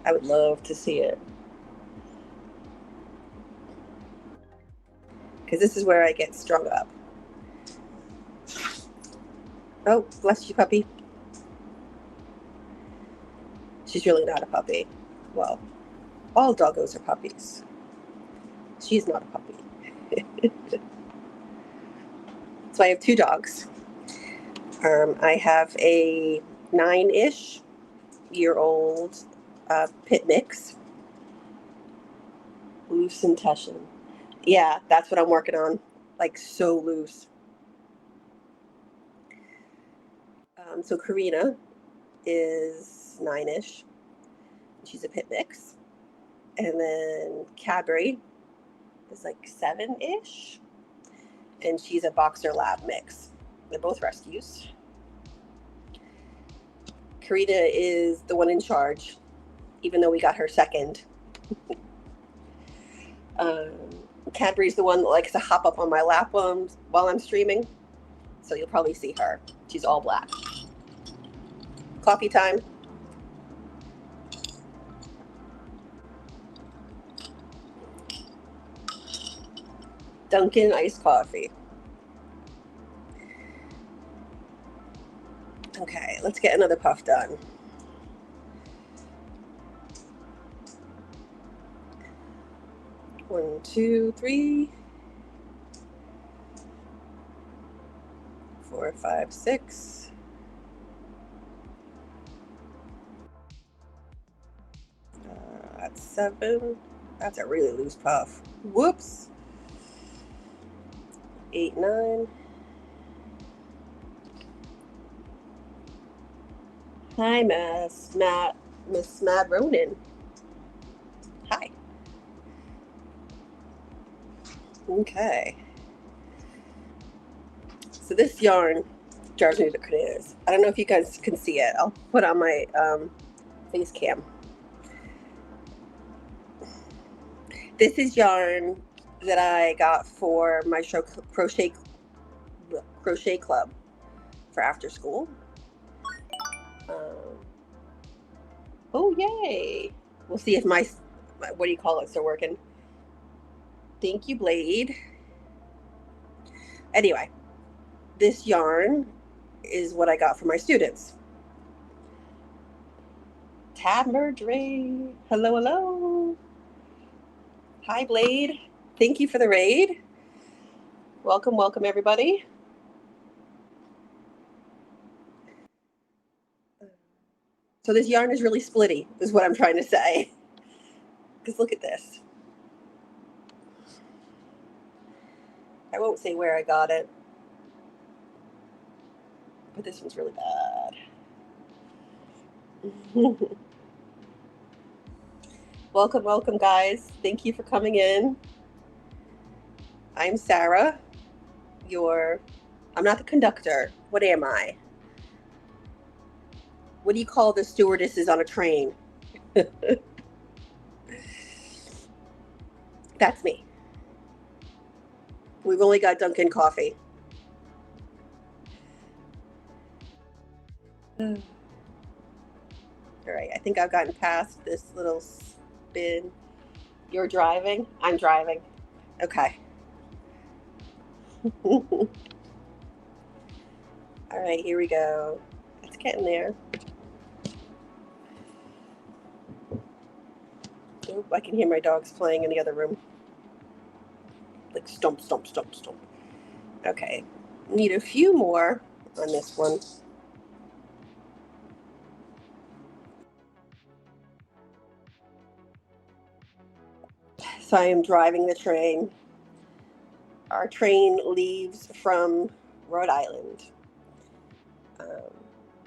I would love to see it. Because this is where I get strung up. Oh, bless you, puppy. She's really not a puppy. Well, all doggos are puppies. She's not a puppy. So I have 2 dogs. I have a 9-ish year old pit mix. Loose and tension. Yeah, that's what I'm working on. Like so loose. So Karina is 9-ish. She's a pit mix. And then Cadbury is like 7-ish. And she's a boxer lab mix. They're both rescues. Karina is the one in charge, even though we got her second Cadbury's the one that likes to hop up on my lap while I'm streaming. So you'll probably see her. She's all black. Coffee time. Dunkin' iced coffee. Okay, let's get another puff done. One, two, three, 4, 5, 6. That's 7. That's a really loose puff. Whoops. 8, 9. Hi, Miss Matt Ronan. Hi. Okay. So this yarn drives me to bananas. I don't know if you guys can see it. I'll put on my face cam. This is yarn that I got for my crochet club for after school. Oh, yay. We'll see if my what do you call it, still working. Thank you, Blade. Anyway, this yarn is what I got for my students. Tabmerdre. Hello, hello. Hi, Blade. Thank you for the raid. Welcome, welcome, everybody. So this yarn is really splitty, is what I'm trying to say. Because look at this. I won't say where I got it, but this one's really bad. Welcome, welcome, guys. Thank you for coming in. I'm Sarah. I'm not the conductor. What am I? What do you call the stewardesses on a train? That's me. We've only got Dunkin' coffee. All right, I think I've gotten past this little spin. You're driving? I'm driving. Okay. All right, here we go. It's getting there. Oop, I can hear my dogs playing in the other room. Like stomp, stomp, stomp, stomp. Okay, need a few more on this one. So I am driving the train. Our train leaves from Rhode Island.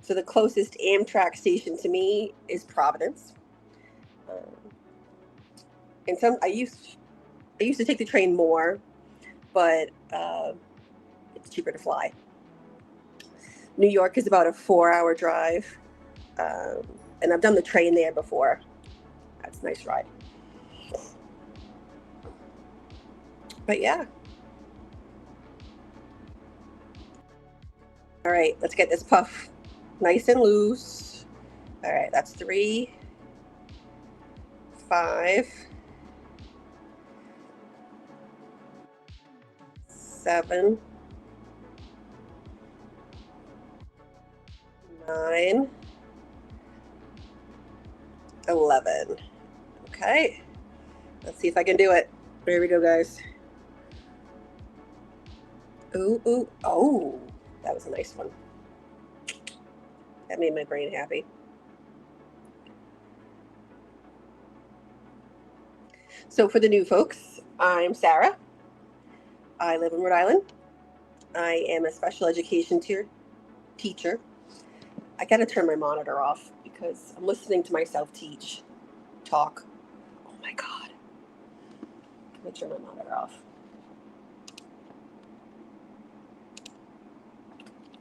So the closest Amtrak station to me is Providence. And I used to take the train more, but it's cheaper to fly. New York is about a 4-hour drive, and I've done the train there before. That's a nice ride. But yeah. All right, let's get this puff nice and loose. All right, that's 3, 5, 7, 9, 11. Okay, let's see if I can do it. There we go, guys. Ooh, ooh, oh, that was a nice one. That made my brain happy. So for the new folks, I'm Sarah. I live in Rhode Island. I am a special education teacher. I gotta turn my monitor off because I'm listening to myself talk. Oh my God. Let me turn my monitor off.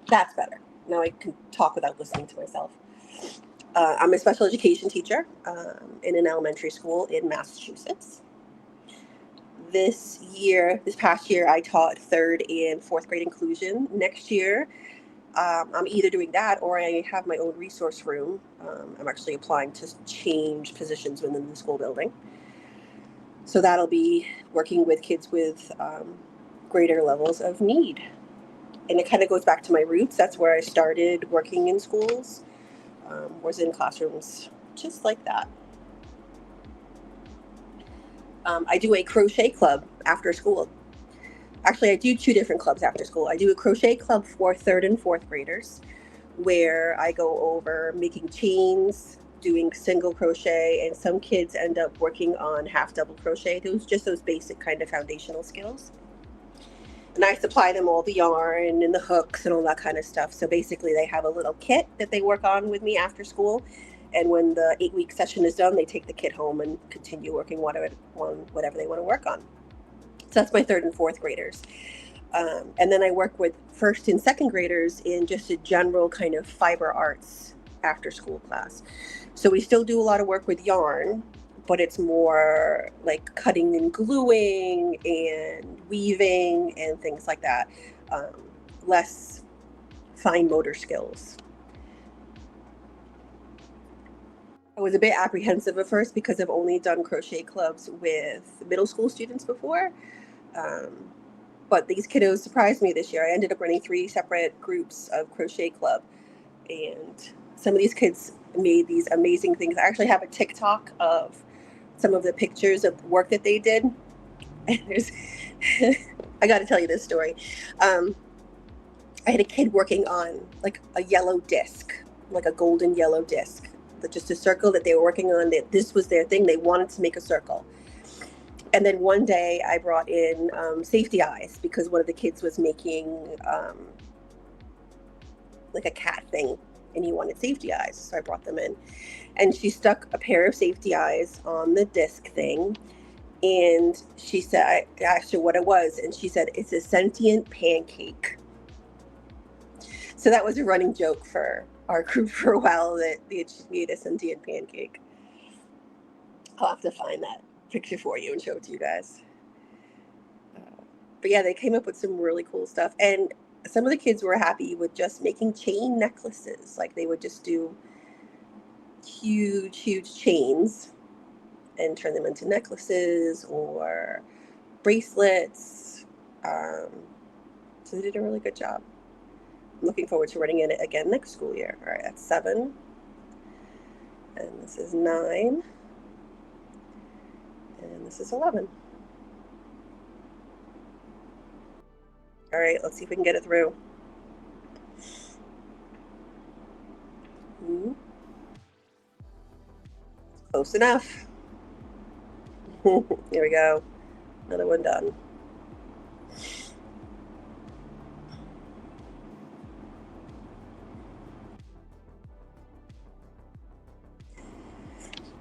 That's better. Now I can talk without listening to myself. I'm a special education teacher in an elementary school in Massachusetts. This past year, I taught third and fourth grade inclusion. Next year, I'm either doing that or I have my own resource room. I'm actually applying to change positions within the school building. So that'll be working with kids with greater levels of need. And it kind of goes back to my roots. That's where I started working in schools, was in classrooms just like that. I do a crochet club after school. Actually, I do two different clubs after school. I do a crochet club for third and fourth graders, where I go over making chains, doing single crochet, and some kids end up working on half double crochet. Those basic kind of foundational skills. And I supply them all the yarn and the hooks and all that kind of stuff. So basically, they have a little kit that they work on with me after school. And when the 8-week session is done, they take the kit home and continue working whatever they want to work on. So that's my third and fourth graders. And then I work with first and second graders in just a general kind of fiber arts after school class. So we still do a lot of work with yarn, but it's more like cutting and gluing and weaving and things like that. Less fine motor skills. I was a bit apprehensive at first because I've only done crochet clubs with middle school students before. But these kiddos surprised me this year. I ended up running 3 separate groups of crochet club, and some of these kids made these amazing things. I actually have a TikTok of some of the pictures of the work that they did. And there's, I got to tell you this story. I had a kid working on like a yellow disc, like a golden yellow disc, just a circle that they were working on. That this was their thing. They wanted to make a circle. And then one day I brought in safety eyes because one of the kids was making like a cat thing and he wanted safety eyes. So I brought them in. And she stuck a pair of safety eyes on the disc thing. And she said, I asked her what it was. And she said, it's a sentient pancake. So that was a running joke for our group for a while, that she made a sentient pancake. I'll have to find that picture for you and show it to you guys. But yeah, they came up with some really cool stuff. And some of the kids were happy with just making chain necklaces. Like they would just do huge chains and turn them into necklaces or bracelets. So they did a really good job. I'm looking forward to running it again next school year. All right, that's 7. And this is 9. And this is 11. All right, let's see if we can get it through. Close enough. Here we go. Another one done.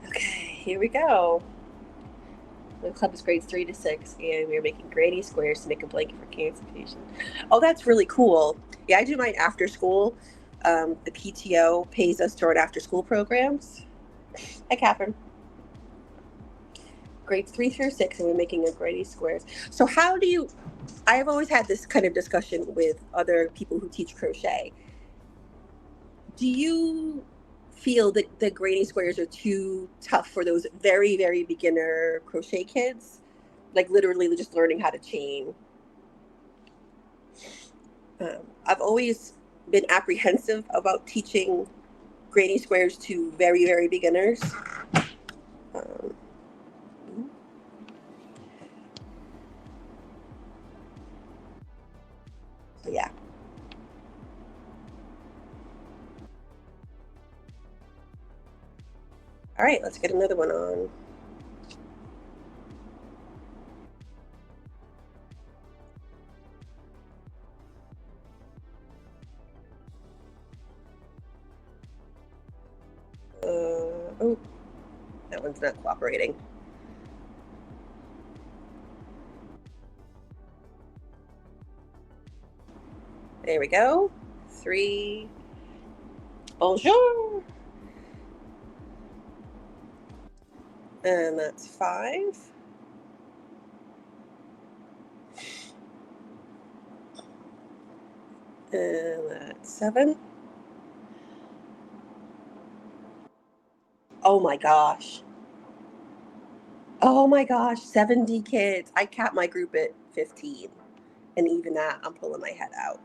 Okay, here we go. The club is grades 3 to 6, and we are making granny squares to make a blanket for cancer patients. Oh, that's really cool. Yeah, I do mine after school. The PTO pays us to run after school programs. Hi, Catherine. Grades 3 through 6, and we're making a granny squares. So how do you, I've always had this kind of discussion with other people who teach crochet. Do you feel that the granny squares are too tough for those very, very beginner crochet kids? Like literally just learning how to chain. I've always been apprehensive about teaching granny squares to very, very beginners. So yeah. All right, let's get another one on. Oh, that one's not cooperating. There we go. 3. Bonjour. And that's 5. And that's 7. Oh my gosh. Oh my gosh, 70 kids. I capped my group at 15. And even that, I'm pulling my head out.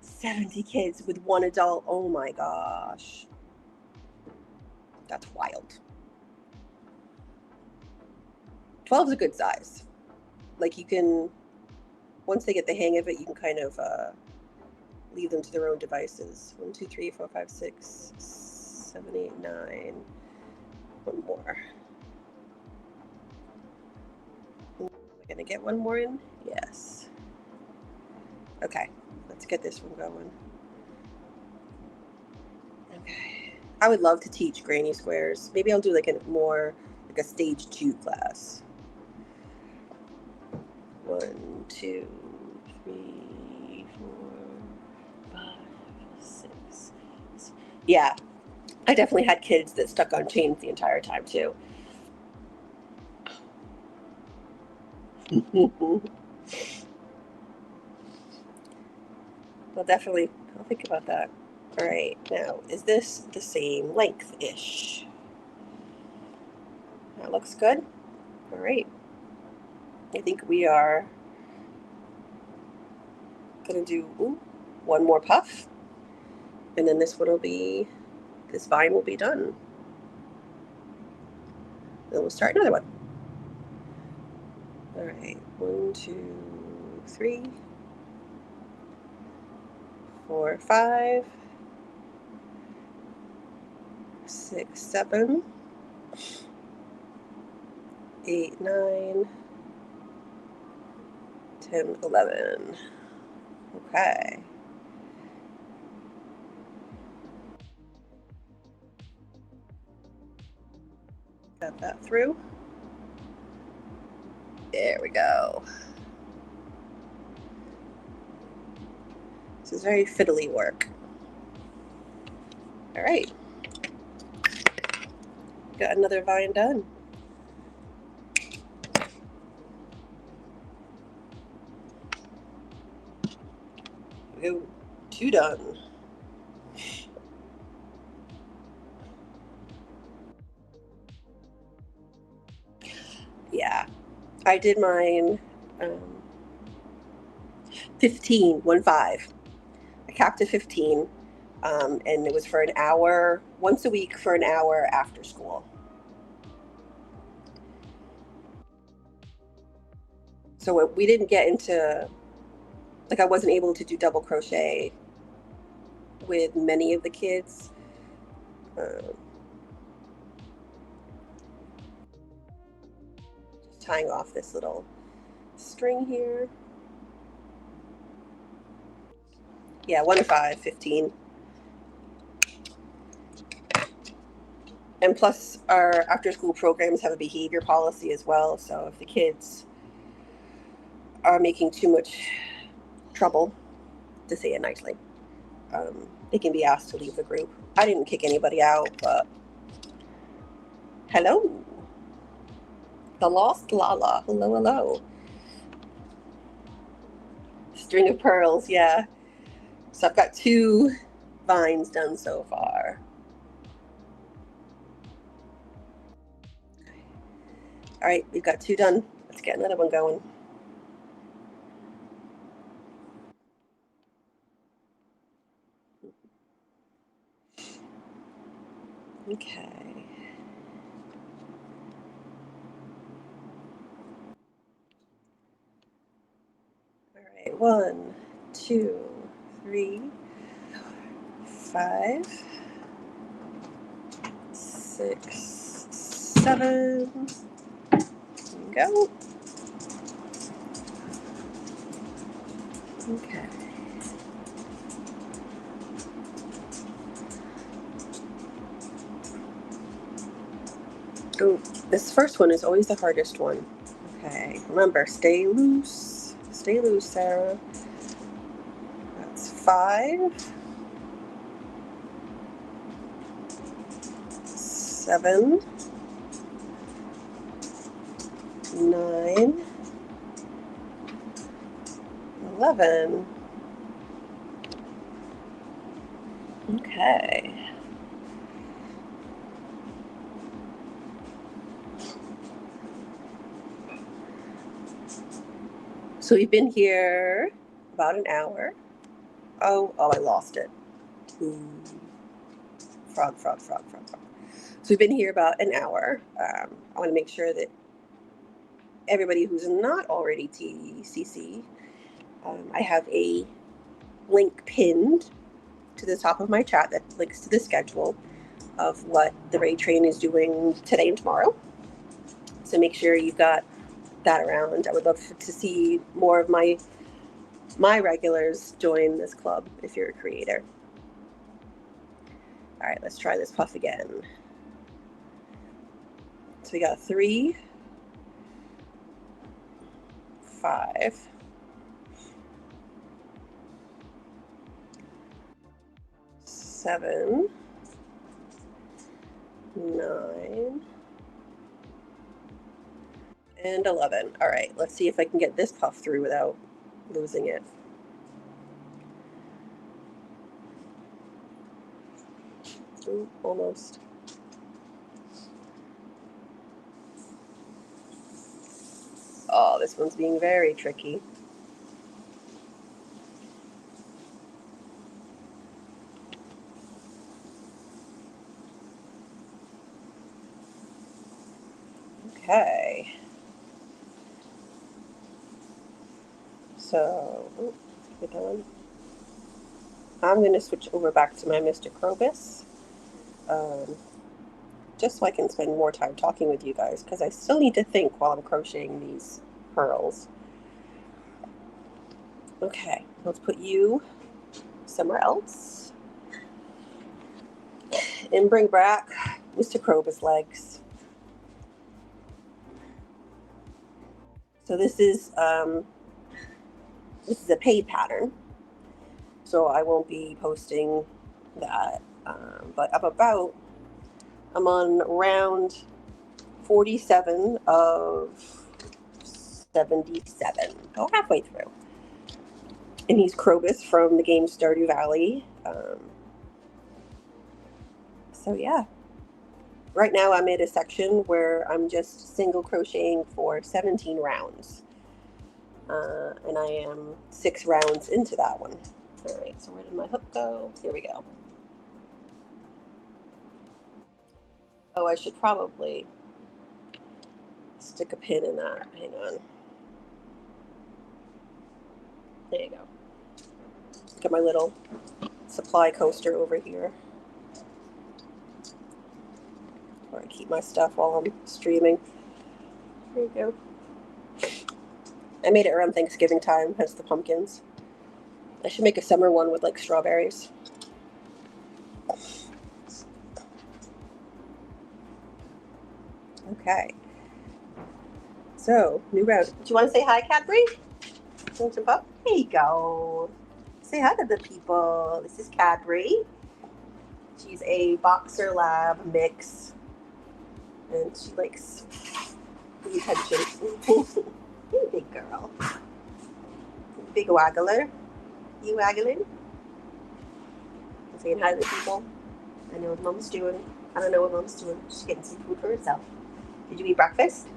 70 kids with 1 adult. Oh my gosh. That's wild. 12 is a good size. Like you can, once they get the hang of it, you can kind of leave them to their own devices. 1, 2, 3, 4, 5, 6, 7, 8, 9. One more. Am I gonna get one more in? Yes. Okay, let's get this one going. Okay. I would love to teach granny squares. Maybe I'll do like a stage 2 class. 1, 2, 3, 4, 5, 6. Yeah, I definitely had kids that stuck on chains the entire time too. Well, definitely, I'll think about that. All right, now, is this the same length-ish? That looks good. All right. I think we are going to do one more puff. And then this vine will be done. Then we'll start another one. All right, 1, 2, 3, 4, 5, 6, 7, 8, 9, 10, 11. Okay. Got that through. There we go. This is very fiddly work. All right. Got another vine done. We go 2 done. Yeah, I did mine 15, 1, 5. I capped at 15, and it was for an hour, once a week for an hour after school. So we didn't get into, like I wasn't able to do double crochet with many of the kids. Just tying off this little string here. Yeah, 1 to 5, 15. And plus our after school programs have a behavior policy as well. So if the kids are making too much trouble, to say it nicely, they can be asked to leave the group. I didn't kick anybody out, but hello. The lost Lala. Hello, hello. String of pearls, yeah. So I've got 2 vines done so far. All right, we've got 2 done. Let's get another one going. Okay. All right, 1, 2, 3, 5, 6, 7. There we go. Okay. Oh, this first one is always the hardest one. Okay, remember, stay loose. Stay loose, Sarah. That's 5, 6, 7, 9, 11. Okay. So we've been here about an hour. Oh, I lost it. Ooh. Frog. So we've been here about an hour. I want to make sure that everybody who's not already TCC, I have a link pinned to the top of my chat that links to the schedule of what the raid train is doing today and tomorrow. So make sure you've got that around. I would love to see more of my regulars join this club if you're a creator. All right, let's try this puff again. So we got 3, 5, 7, 9, and 11. All right, let's see if I can get this puff through without losing it. Ooh, almost. Oh, this one's being very tricky. Okay. So, get on. I'm going to switch over back to my Mr. Krobus, just so I can spend more time talking with you guys, because I still need to think while I'm crocheting these pearls. Okay, let's put you somewhere else. And bring back Mr. Krobus legs. So this is a paid pattern, so I won't be posting that. But I'm on round 47 of 77. Oh, halfway through. And he's Krobus from the game Stardew Valley. So yeah. Right now I'm at a section where I'm just single crocheting for 17 rounds. And I am 6 rounds into that one. All right, so where did my hook go? Here we go. Oh, I should probably stick a pin in that. Hang on. There you go. Get my little supply coaster over here, where I keep my stuff while I'm streaming. There you go. I made it around Thanksgiving time, hence the pumpkins. I should make a summer one with like strawberries. Okay. So, new round. Do you want to say hi, Cadbury? Want some pup? There you go. Say hi to the people. This is Cadbury. She's a boxer lab mix, and she likes the attention. You're a big girl. Big waggler. You waggling? I'm saying hi to the people. I know what Mom's doing. I don't know what Mom's doing. She's getting some food for herself. Did you eat breakfast?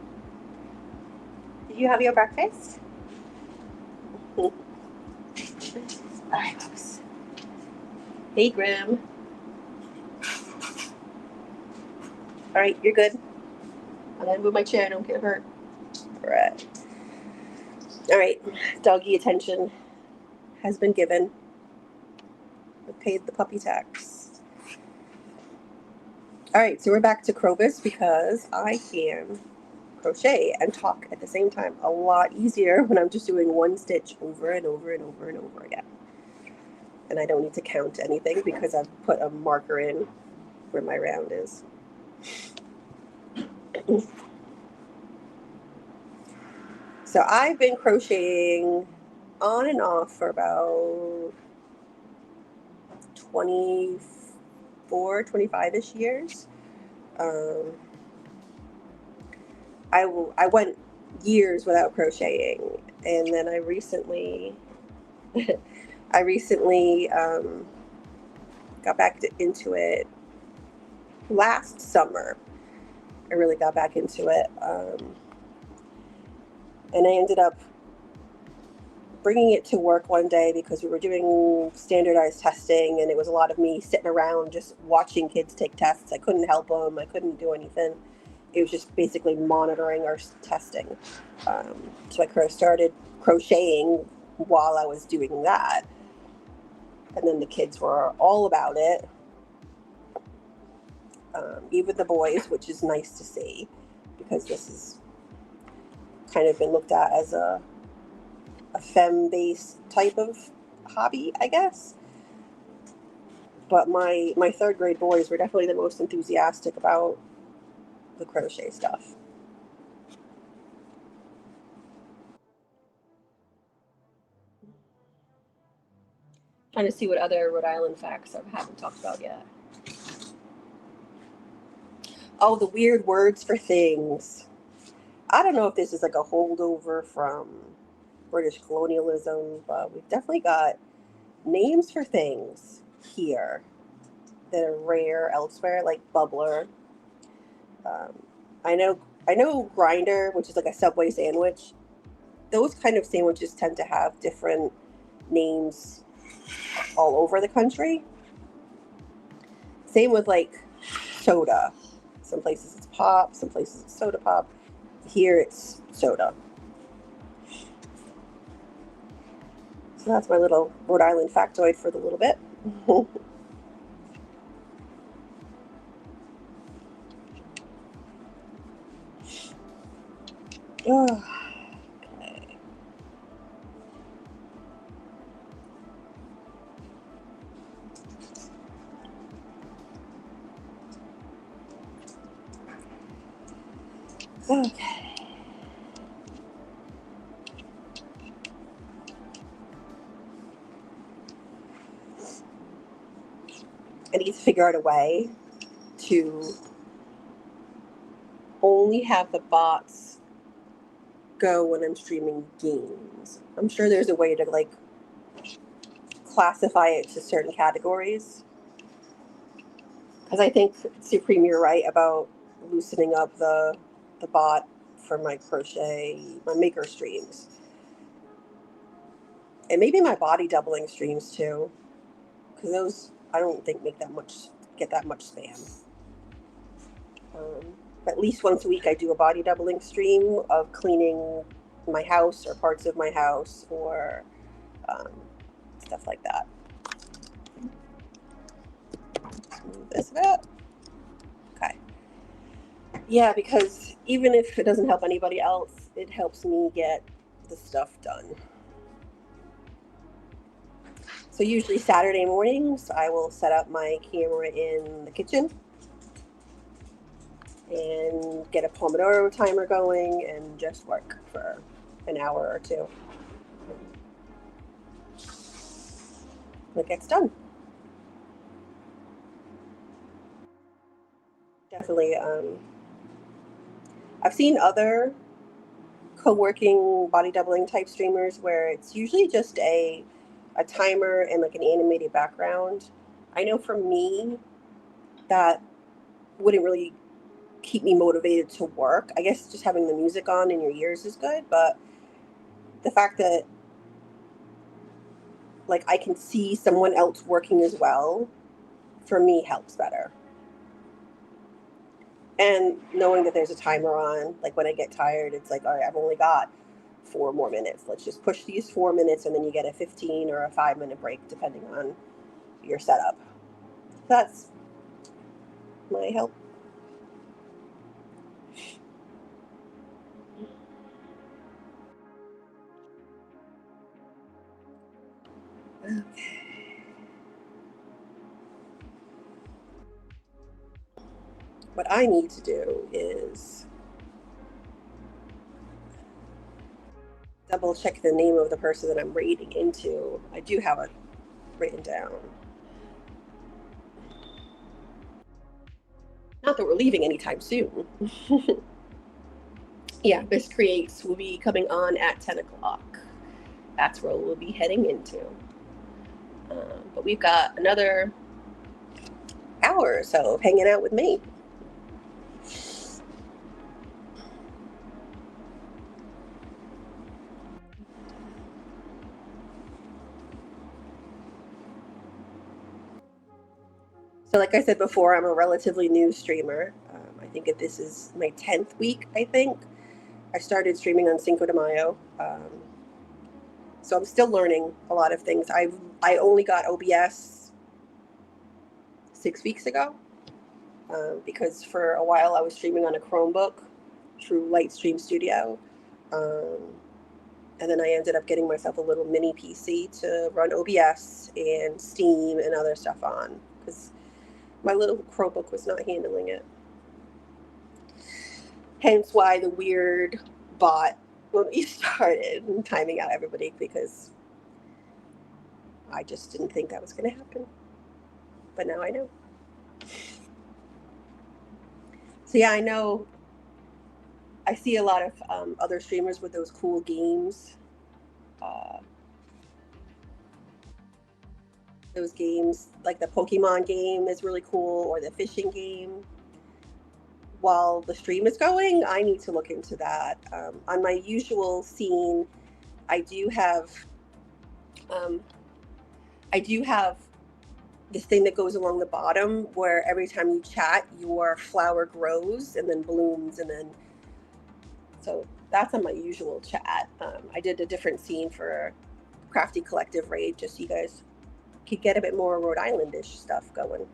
Did you have your breakfast? All right, folks. Hey, Grim. All right, you're good. I'm gonna move my chair. Don't get hurt. All right. Doggy attention has been given. I paid the puppy tax. All right, so we're back to Krobus because I can crochet and talk at the same time a lot easier when I'm just doing one stitch over and over and over and over again. And I don't need to count anything because I've put a marker in where my round is. So I've been crocheting on and off for about 24, 25-ish years. Um, I went years without crocheting, and then I recently got back into it last summer. I really got back into it, and I ended up bringing it to work one day because we were doing standardized testing, and it was a lot of me sitting around just watching kids take tests. I couldn't help them. I couldn't do anything. It was just basically monitoring our testing. So I started crocheting while I was doing that. And then the kids were all about it, even the boys, which is nice to see, because this has kind of been looked at as a femme-based type of hobby, I guess. But my third grade boys were definitely the most enthusiastic about the crochet stuff. Trying to see what other Rhode Island facts I haven't talked about yet. Oh, the weird words for things. I don't know if this is like a holdover from British colonialism, but we've definitely got names for things here that are rare elsewhere, like bubbler. Um, I know grinder, which is like a Subway sandwich. Those kind of sandwiches tend to have different names all over the country. Same with like soda. Some places it's pop, some places it's soda pop. Here it's soda. So that's my little Rhode Island factoid for the little bit. Oh, okay. Okay. I need to figure out a way to only have the bots go when I'm streaming games. I'm sure there's a way to like classify it to certain categories. Because I think Supreme, you're right about loosening up the bot for my my maker streams, and maybe my body doubling streams too, because those I don't think get that much spam. At least once a week, I do a body doubling stream of cleaning my house or parts of my house or stuff like that. Move this a bit. Okay. Yeah, because even if it doesn't help anybody else, it helps me get the stuff done. So usually Saturday mornings, I will set up my camera in the kitchen and get a Pomodoro timer going and just work for an hour or two. It gets done. Definitely. I've seen other co-working body doubling type streamers where it's usually just a timer and like an animated background. I know for me that wouldn't really keep me motivated to work. I guess just having the music on in your ears is good, but the fact that like I can see someone else working as well, for me helps better. And knowing that there's a timer on, like when I get tired, it's like, all right, I've only got 4 more minutes. Let's just push these 4 minutes, and then you get a 15 or a 5-minute break depending on your setup. That's my help. Okay. What I need to do is double check the name of the person that I'm raiding into. I do have it written down. Not that we're leaving anytime soon. Yeah, Miss Creates will be coming on at 10 o'clock. That's where we'll be heading into. But we've got another hour or so of hanging out with me. So like I said before, I'm a relatively new streamer. I think that this is my 10th week, I think. I started streaming on Cinco de Mayo. So I'm still learning a lot of things. I only got OBS 6 weeks ago because for a while I was streaming on a Chromebook through Lightstream Studio. And then I ended up getting myself a little mini PC to run OBS and Steam and other stuff on because my little Chromebook was not handling it. Hence why the weird bot when we started and timing out everybody, because I just didn't think that was going to happen. But now I know. So yeah, I know I see a lot of other streamers with those cool games. Those games, like the Pokemon game is really cool, or the fishing game. While the stream is going, I need to look into that. On my usual scene, I do have this thing that goes along the bottom where every time you chat, your flower grows and then blooms, and then so that's on my usual chat. I did a different scene for Crafty Collective Raid just so you guys could get a bit more Rhode Islandish stuff going.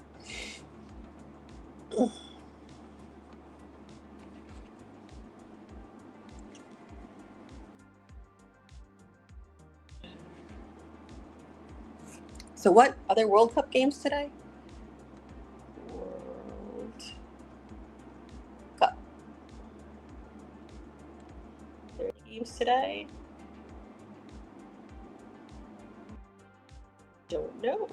So what other World Cup games today? World Cup. 30 games today? Don't know.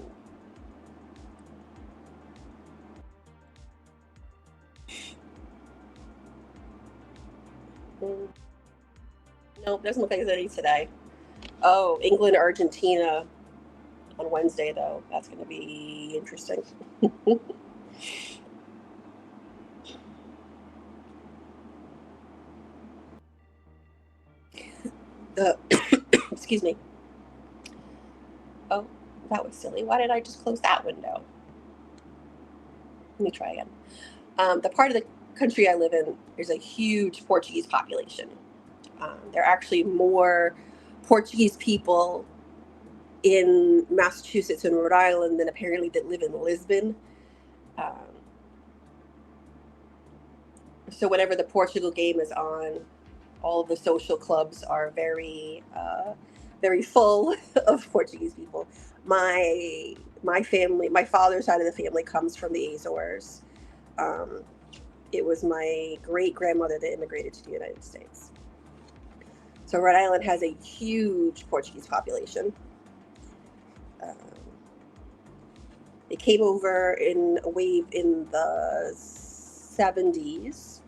Nope, doesn't look like there's any today. Oh, England, Argentina on Wednesday, though. That's going to be interesting. Excuse me. Oh, that was silly. Why did I just close that window? Let me try again. The part of the country I live in, there's a huge Portuguese population. There are actually more Portuguese people in Massachusetts and Rhode Island than apparently that live in Lisbon. So whenever the Portugal game is on, all of the social clubs are very, very full of Portuguese people. My family, my father's side of the family comes from the Azores. It was my great-grandmother that immigrated to the United States. So Rhode Island has a huge Portuguese population. They came over in a wave in the 70s,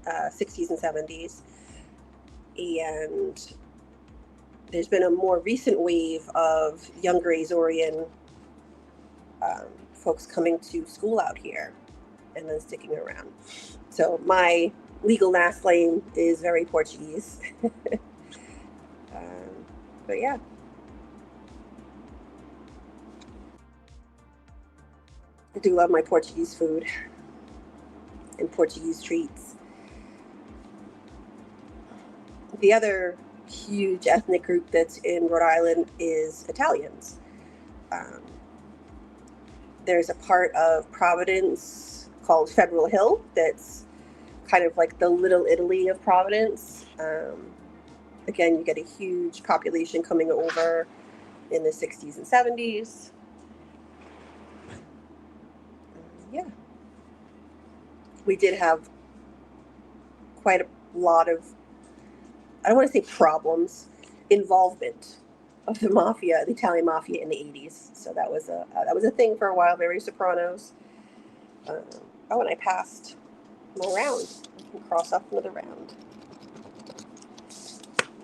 60s and 70s. And there's been a more recent wave of younger Azorean folks coming to school out here and then sticking around. So my legal last name is very Portuguese. But yeah. I do love my Portuguese food and Portuguese treats. The other huge ethnic group that's in Rhode Island is Italians. There's a part of Providence called Federal Hill that's kind of like the Little Italy of Providence. Again, you get a huge population coming over in the 60s and 70s. Yeah. We did have quite a lot of, I don't want to say problems, involvement of the mafia, the Italian mafia in the 80s. So that was a thing for a while, very Sopranos. Oh, and I passed my round. I can cross off another round.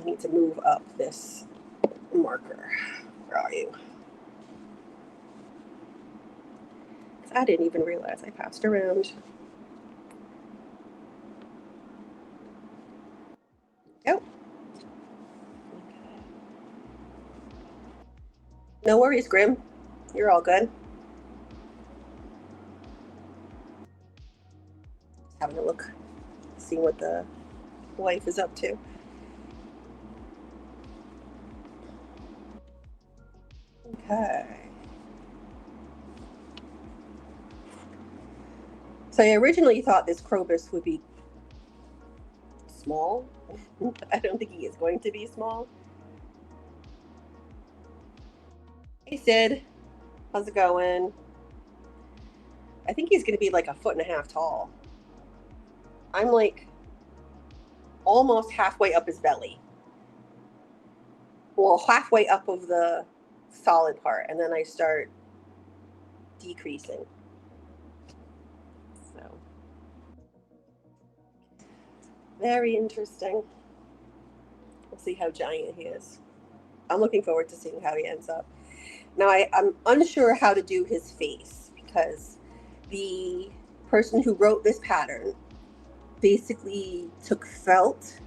I need to move up this marker. Where are you? I didn't even realize I passed around. Oh. No worries, Grim. You're all good. Just having a look, see what the wife is up to. Okay. So I originally thought this Krobus would be small. I don't think he is going to be small. Hey Sid, how's it going? I think he's going to be like 1.5 feet tall. I'm like almost halfway up his belly. Well, halfway up of the solid part, and then I start decreasing. So, very interesting. We'll see how giant he is. I'm looking forward to seeing how he ends up. Now, I'm unsure how to do his face because the person who wrote this pattern basically took felt.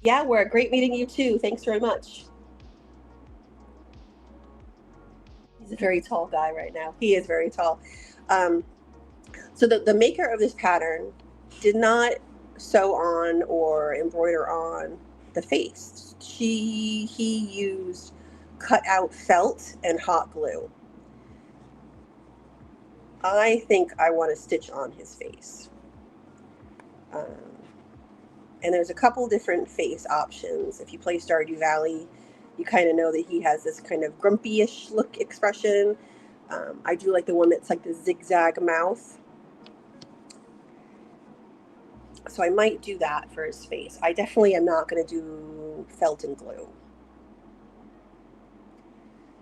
Yeah, we're great meeting you too. Thanks very much. He's a very tall guy right now. He is very tall. So the maker of this pattern did not sew on or embroider on the face. He used cut out felt and hot glue. I think I want to stitch on his face. And there's a couple different face options. If you play Stardew Valley, you kind of know that he has this kind of grumpy-ish look expression. I do like the one that's like the zigzag mouth. So I might do that for his face. I definitely am not going to do felt and glue.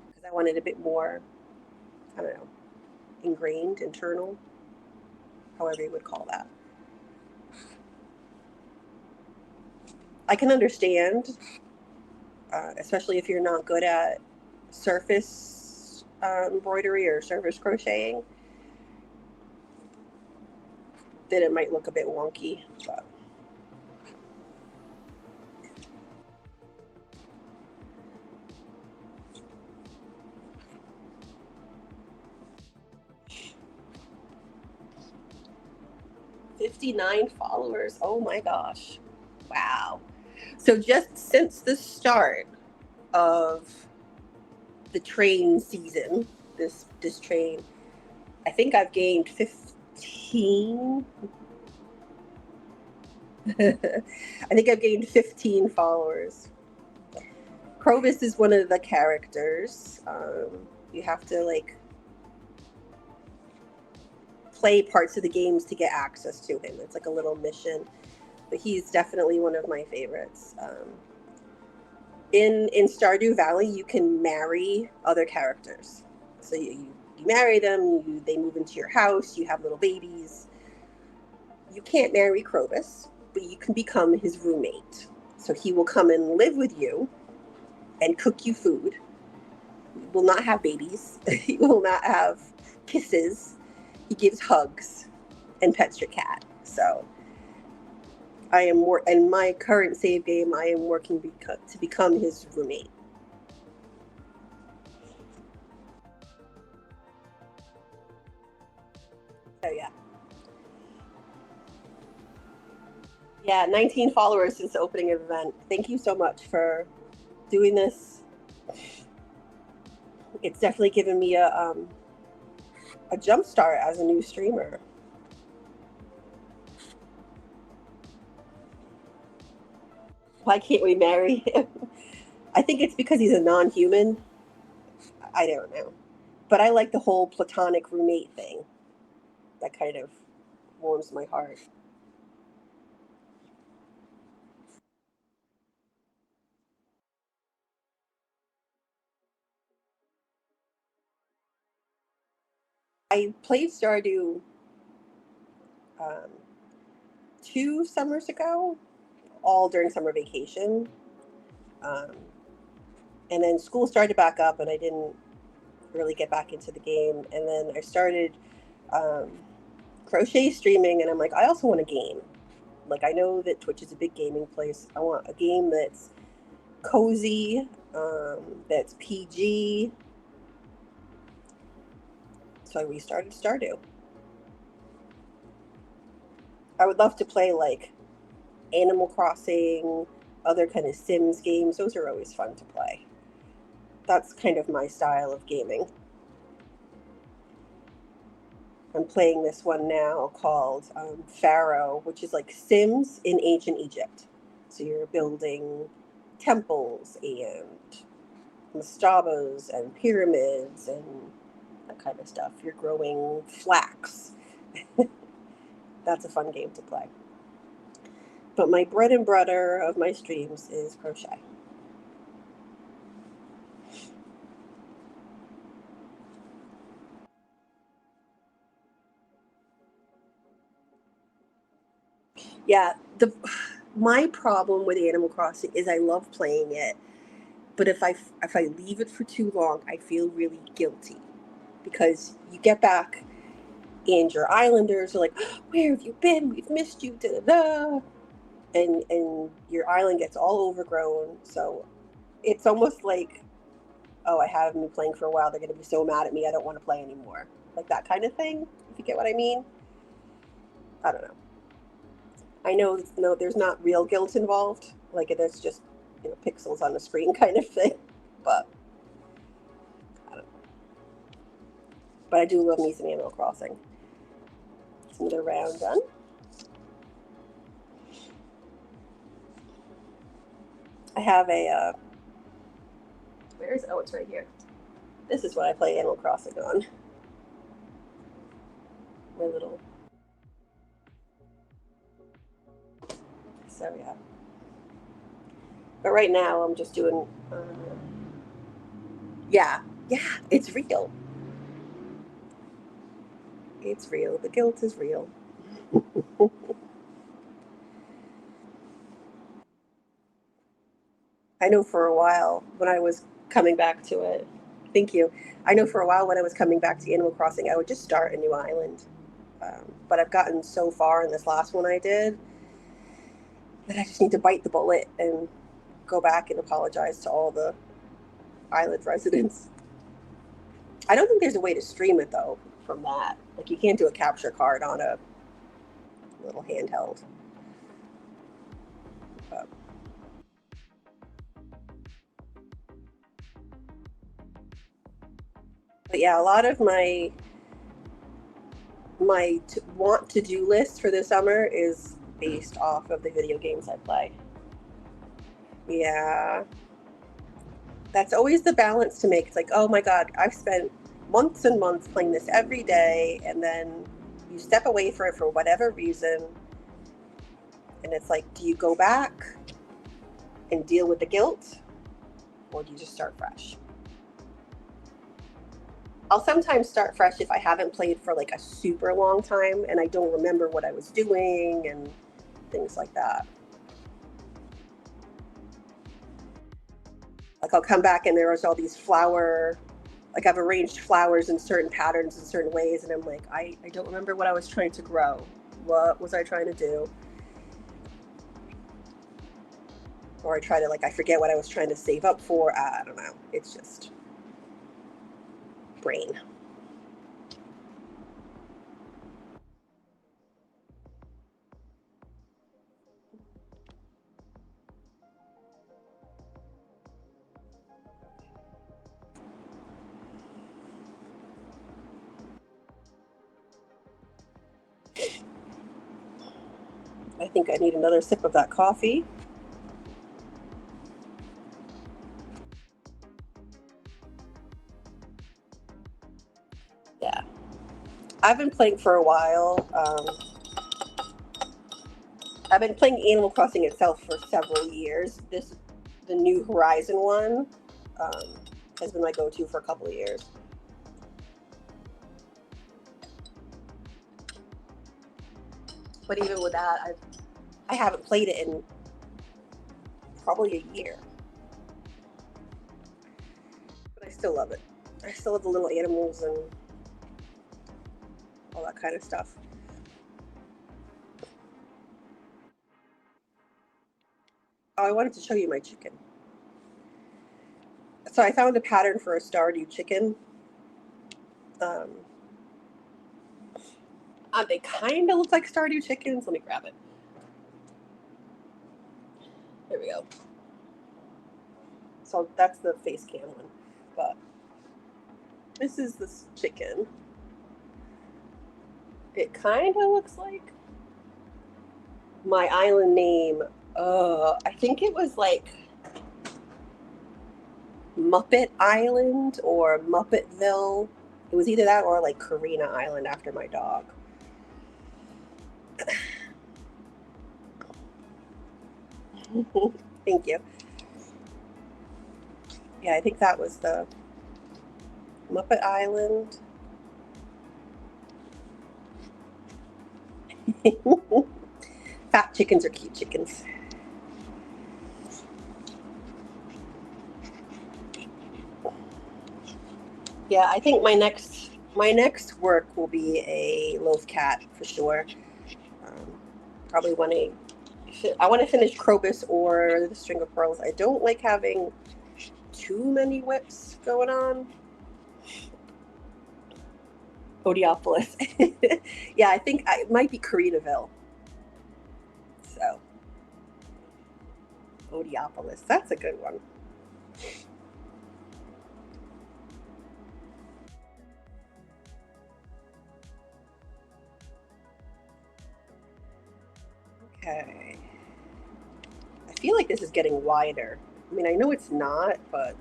Because I want it a bit more, I don't know, ingrained, internal, however you would call that. I can understand, especially if you're not good at surface embroidery or surface crocheting, that it might look a bit wonky. But $59 followers. Oh my gosh. Wow. So just since the start of the train season, this train, I think I've gained 15. I think I've gained 15 followers. Krobus is one of the characters. You have to like play parts of the games to get access to him. It's like a little mission, but he's definitely one of my favorites. In Stardew Valley, you can marry other characters. So you marry them, they move into your house, you have little babies. You can't marry Krobus, but you can become his roommate. So he will come and live with you and cook you food. He will not have babies. He will not have kisses. He gives hugs and pets your cat. So I am in my current save game, I am working to become his roommate. So yeah. Yeah, 19 followers since the opening event. Thank you so much for doing this. It's definitely given me a jump start as a new streamer. Why can't we marry him? I think it's because he's a non-human. I don't know. But I like the whole platonic roommate thing. That kind of warms my heart. I played Stardew 2 summers ago, all during summer vacation. Um, and then school started back up, and I didn't really get back into the game. And then I started um, crochet streaming, and I'm like, I also want a game. Like, I know that Twitch is a big gaming place. I want a game that's cozy, that's PG. So I restarted Stardew. I would love to play like Animal Crossing, other kind of Sims games. Those are always fun to play. That's kind of my style of gaming. I'm playing this one now called Pharaoh, which is like Sims in ancient Egypt. So you're building temples and mastabas and pyramids and that kind of stuff. You're growing flax. That's a fun game to play. But my bread and butter of my streams is crochet. Yeah, my problem with Animal Crossing is I love playing it, but if I leave it for too long, I feel really guilty because you get back and your islanders are like, oh, "Where have you been? We've missed you." Da, da, da. And your island gets all overgrown, so it's almost like, oh, I haven't been playing for a while. They're going to be so mad at me. I don't want to play anymore. Like that kind of thing. If you get what I mean. I don't know. I know no, there's not real guilt involved. Like it is just pixels on the screen kind of thing. But I don't know. But I do love me some Animal Crossing. It's another round done. I have a. Where is? Oh, it's right here. This is what I play Animal Crossing on. My little. So yeah. But right now I'm just doing. Yeah, it's real. It's real. The guilt is real. I know for a while when I was coming back to it. Thank you. I know for a while when I was coming back to Animal Crossing, I would just start a new island. But I've gotten so far in this last one I did that I just need to bite the bullet and go back and apologize to all the island residents. I don't think there's a way to stream it though from that. Like you can't do a capture card on a little handheld. But yeah, a lot of my want to do list for this summer is based off of the video games I play. Yeah, that's always the balance to make. It's like, oh my God, I've spent months and months playing this every day, and then you step away from it for whatever reason, and it's like, do you go back and deal with the guilt, or do you just start fresh? I'll sometimes start fresh if I haven't played for like a super long time and I don't remember what I was doing and things like that. Like I'll come back and there was all these like I've arranged flowers in certain patterns in certain ways, and I'm like, I don't remember what I was trying to grow. What was I trying to do? Or I try to I forget what I was trying to save up for. I don't know. It's just brain. I think I need another sip of that coffee. Yeah. I've been playing for a while. I've been playing Animal Crossing itself for several years. The New Horizon one, has been my go-to for a couple of years. But even with that, I haven't played it in probably a year. But I still love it. I still love the little animals and all that kind of stuff. Oh, I wanted to show you my chicken. So I found a pattern for a Stardew chicken. They kind of look like Stardew chickens. Let me grab it. There we go. So that's the face cam one. But this is this chicken. It kind of looks like my island name. I think it was like Muppet Island or Muppetville. It was either that or like Karina Island after my dog. Thank you. Yeah, I think that was the Muppet Island. Fat chickens are cute chickens. Yeah, I think my next work will be a loaf cat for sure. Probably I want to finish Krobus or the string of pearls. I don't like having too many whips going on. Odiopolis. Yeah, I think it might be Carinaville. So, Odiopolis. That's a good one. Okay. I feel like this is getting wider. I mean, I know it's not, but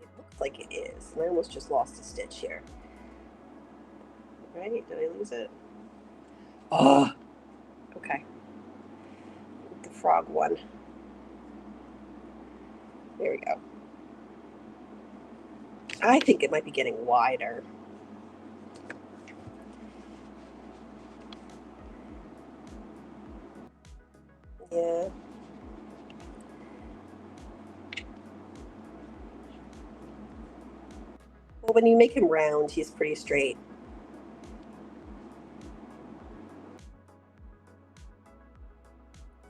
it looks like it is. And I almost just lost a stitch here. Right? Did I lose it? Oh, okay. The frog one. There we go. I think it might be getting wider. Yeah. Well, when you make him round, he's pretty straight.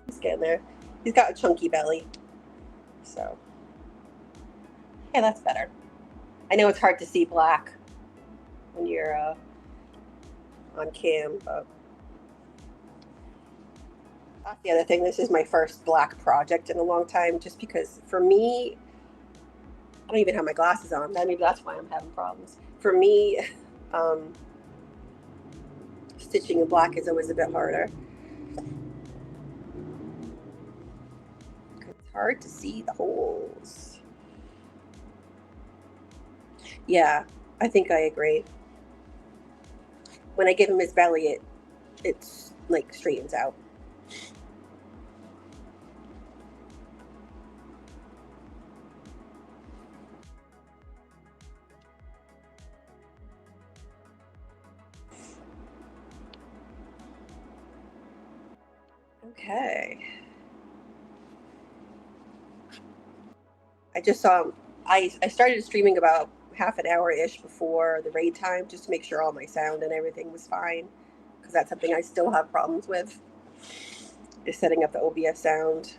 He's getting there. He's got a chunky belly. So, yeah, that's better. I know it's hard to see black when you're on cam, but that's the other thing. This is my first black project in a long time, just because for me, I don't even have my glasses on. Maybe that's why I'm having problems. For me, stitching in black is always a bit harder. It's hard to see the holes. Yeah, I think I agree. When I give him his belly, it's like straightens out. Okay. I just saw, I started streaming about half an hour-ish before the raid time, just to make sure all my sound and everything was fine, because that's something I still have problems with, is setting up the OBS sound.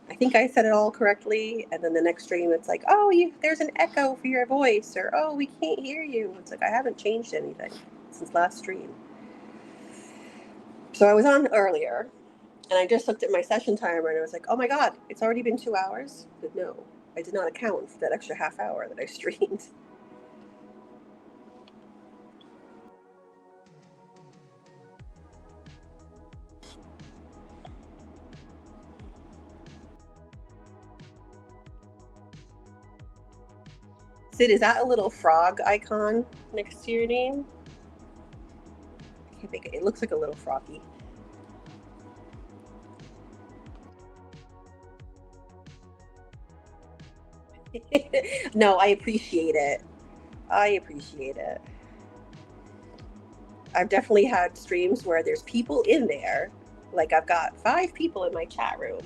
I think I said it all correctly, and then the next stream it's like, oh, there's an echo for your voice, or oh, we can't hear you. It's like I haven't changed anything since last stream. So I was on earlier, and I just looked at my session timer, and I was like, oh my god, it's already been 2 hours? But no, I did not account for that extra half hour that I streamed. Sid, is that a little frog icon next to your name? I can't make it. It looks like a little froggy. No, I appreciate it. I appreciate it. I've definitely had streams where there's people in there. Like I've got 5 people in my chat room.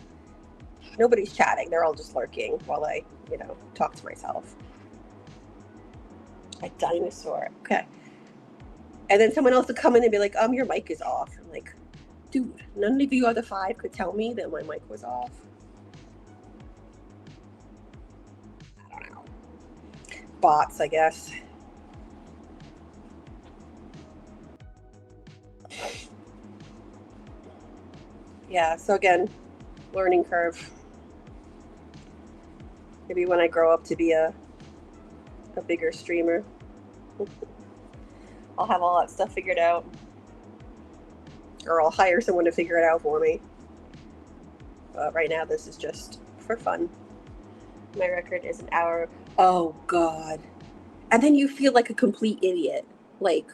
Nobody's chatting. They're all just lurking while I, talk to myself. A dinosaur. Okay. And then someone else would come in and be like, your mic is off. I'm like, dude, none of you other 5 could tell me that my mic was off. I don't know. Bots, I guess. Yeah, so again, learning curve. Maybe when I grow up to be a bigger streamer, I'll have all that stuff figured out. Or I'll hire someone to figure it out for me. But right now, this is just for fun. My record is an hour. Oh, God. And then you feel like a complete idiot. Like,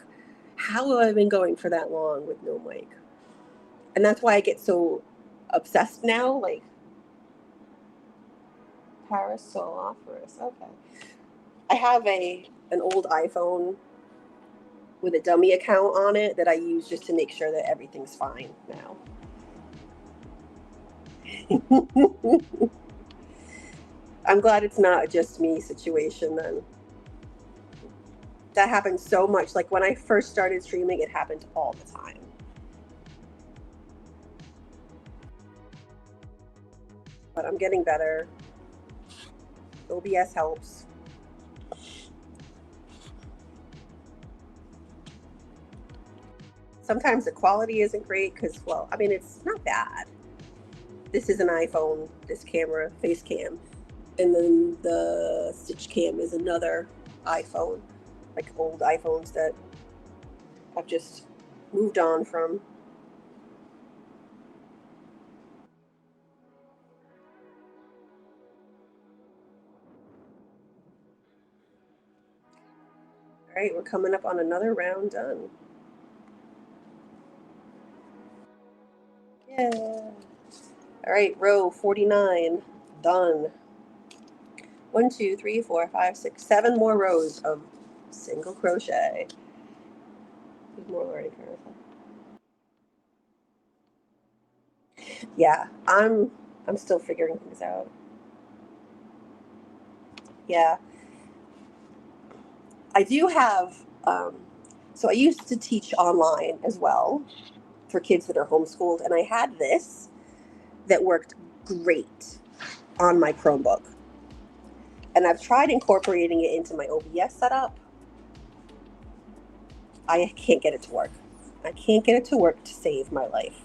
how have I been going for that long with no mic? And that's why I get so obsessed now. Like, Parasaurolophus. Okay. I have an old iPhone with a dummy account on it that I use just to make sure that everything's fine now. I'm glad it's not a just me situation then. That happens so much. Like when I first started streaming, it happened all the time. But I'm getting better. OBS helps. Sometimes the quality isn't great because, well, I mean, it's not bad. This is an iPhone, this camera, face cam. And then the stitch cam is another iPhone, like old iPhones that I've just moved on from. All right, we're coming up on another round done. Yeah. All right, row 49 done. 1, 2, 3, 4, 5, 6, 7 more rows of single crochet. There's more learning curve. Yeah, I'm still figuring things out. Yeah, I do have. So I used to teach online as well for kids that are homeschooled, and I had this that worked great on my Chromebook. And I've tried incorporating it into my OBS setup. I can't get it to work. I can't get it to work to save my life.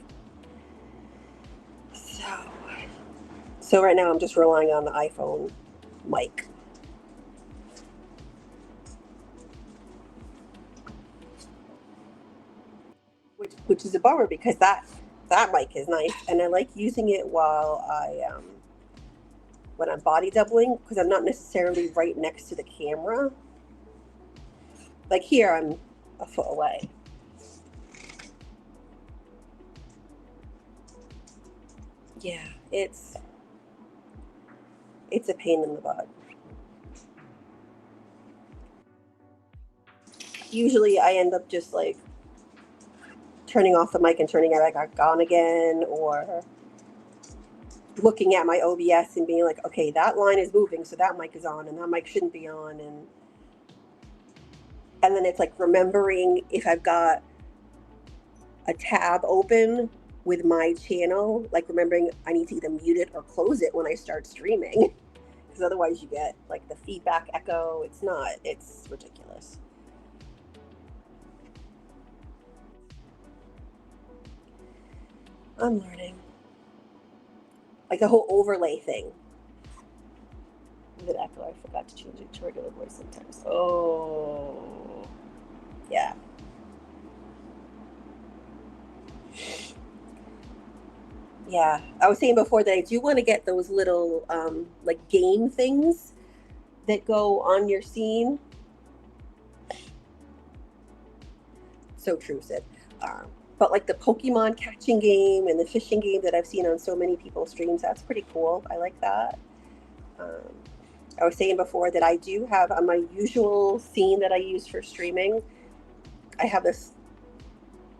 So right now I'm just relying on the iPhone mic. Which is a bummer because that mic is nice, and I like using it while when I'm body doubling, because I'm not necessarily right next to the camera. Like here, I'm a foot away. Yeah, it's a pain in the butt. Usually I end up just like turning off the mic and turning it back on again, or looking at my OBS and being like, okay, that line is moving, so that mic is on, and that mic shouldn't be on, and then it's like remembering if I've got a tab open with my channel, like remembering I need to either mute it or close it when I start streaming, because otherwise you get like the feedback echo. It's ridiculous. I'm learning. Like the whole overlay thing. With echo, I forgot to change it to regular voice sometimes. Oh, yeah. Yeah, I was saying before that I do want to get those little like game things that go on your scene. So true, Sid. But like the Pokemon catching game and the fishing game that I've seen on so many people's streams, that's pretty cool. I like that. I was saying before that I do have on my usual scene that I use for streaming, I have this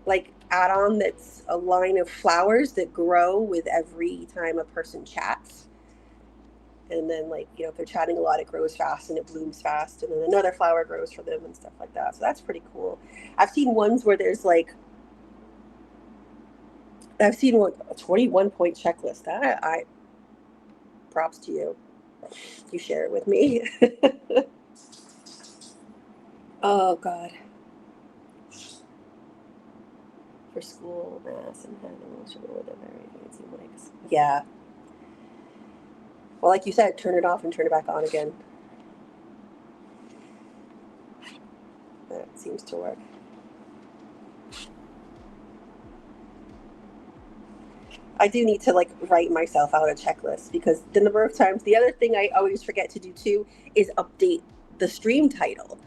like add-on that's a line of flowers that grow with every time a person chats. And then, like, you know, if they're chatting a lot, it grows fast and it blooms fast, and then another flower grows for them and stuff like that. So that's pretty cool. I've seen ones where there's like, I've seen what a 21-point checklist. That I props to you. You share it with me. Oh God. For school, mass, and having sugar with a very fancy mics. Yeah. Well, like you said, turn it off and turn it back on again. That seems to work. I do need to like write myself out a checklist, because the number of times, the other thing I always forget to do too is update the stream title.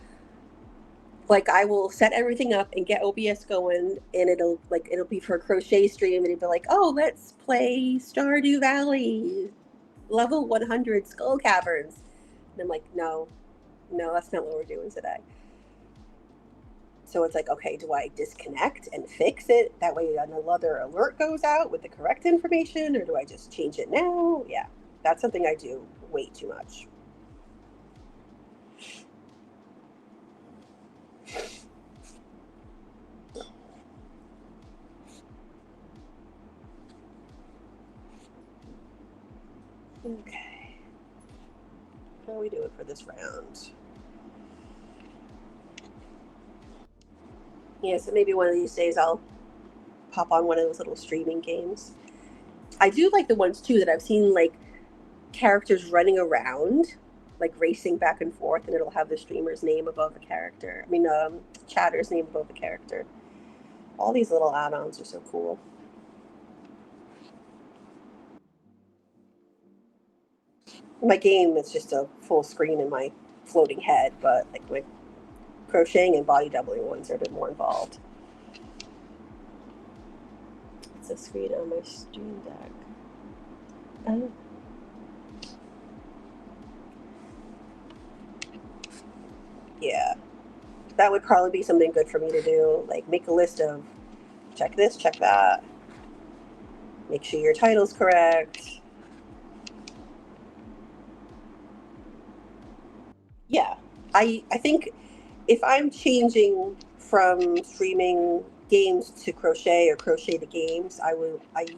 Like, I will set everything up and get OBS going, and it'll be for a crochet stream, and it'll be like, oh, let's play Stardew Valley level 100 Skull Caverns. And I'm like, no, that's not what we're doing today. So it's like, okay, do I disconnect and fix it? That way another alert goes out with the correct information, or do I just change it now? Yeah, that's something I do way too much. Okay. How are we doing for this round? Yeah, so maybe one of these days I'll pop on one of those little streaming games. I do like the ones too that I've seen, like characters running around, like racing back and forth, and it'll have the streamer's name above the character. I mean, chatter's name above the character. All these little add-ons are so cool. My game is just a full screen in my floating head, but like my crocheting and body doubling ones are a bit more involved. It's a screen on my Stream Deck. Oh. Yeah, that would probably be something good for me to do. Like, make a list of check this, check that. Make sure your title's correct. Yeah, I think if I'm changing from streaming games to crochet or crochet to games, I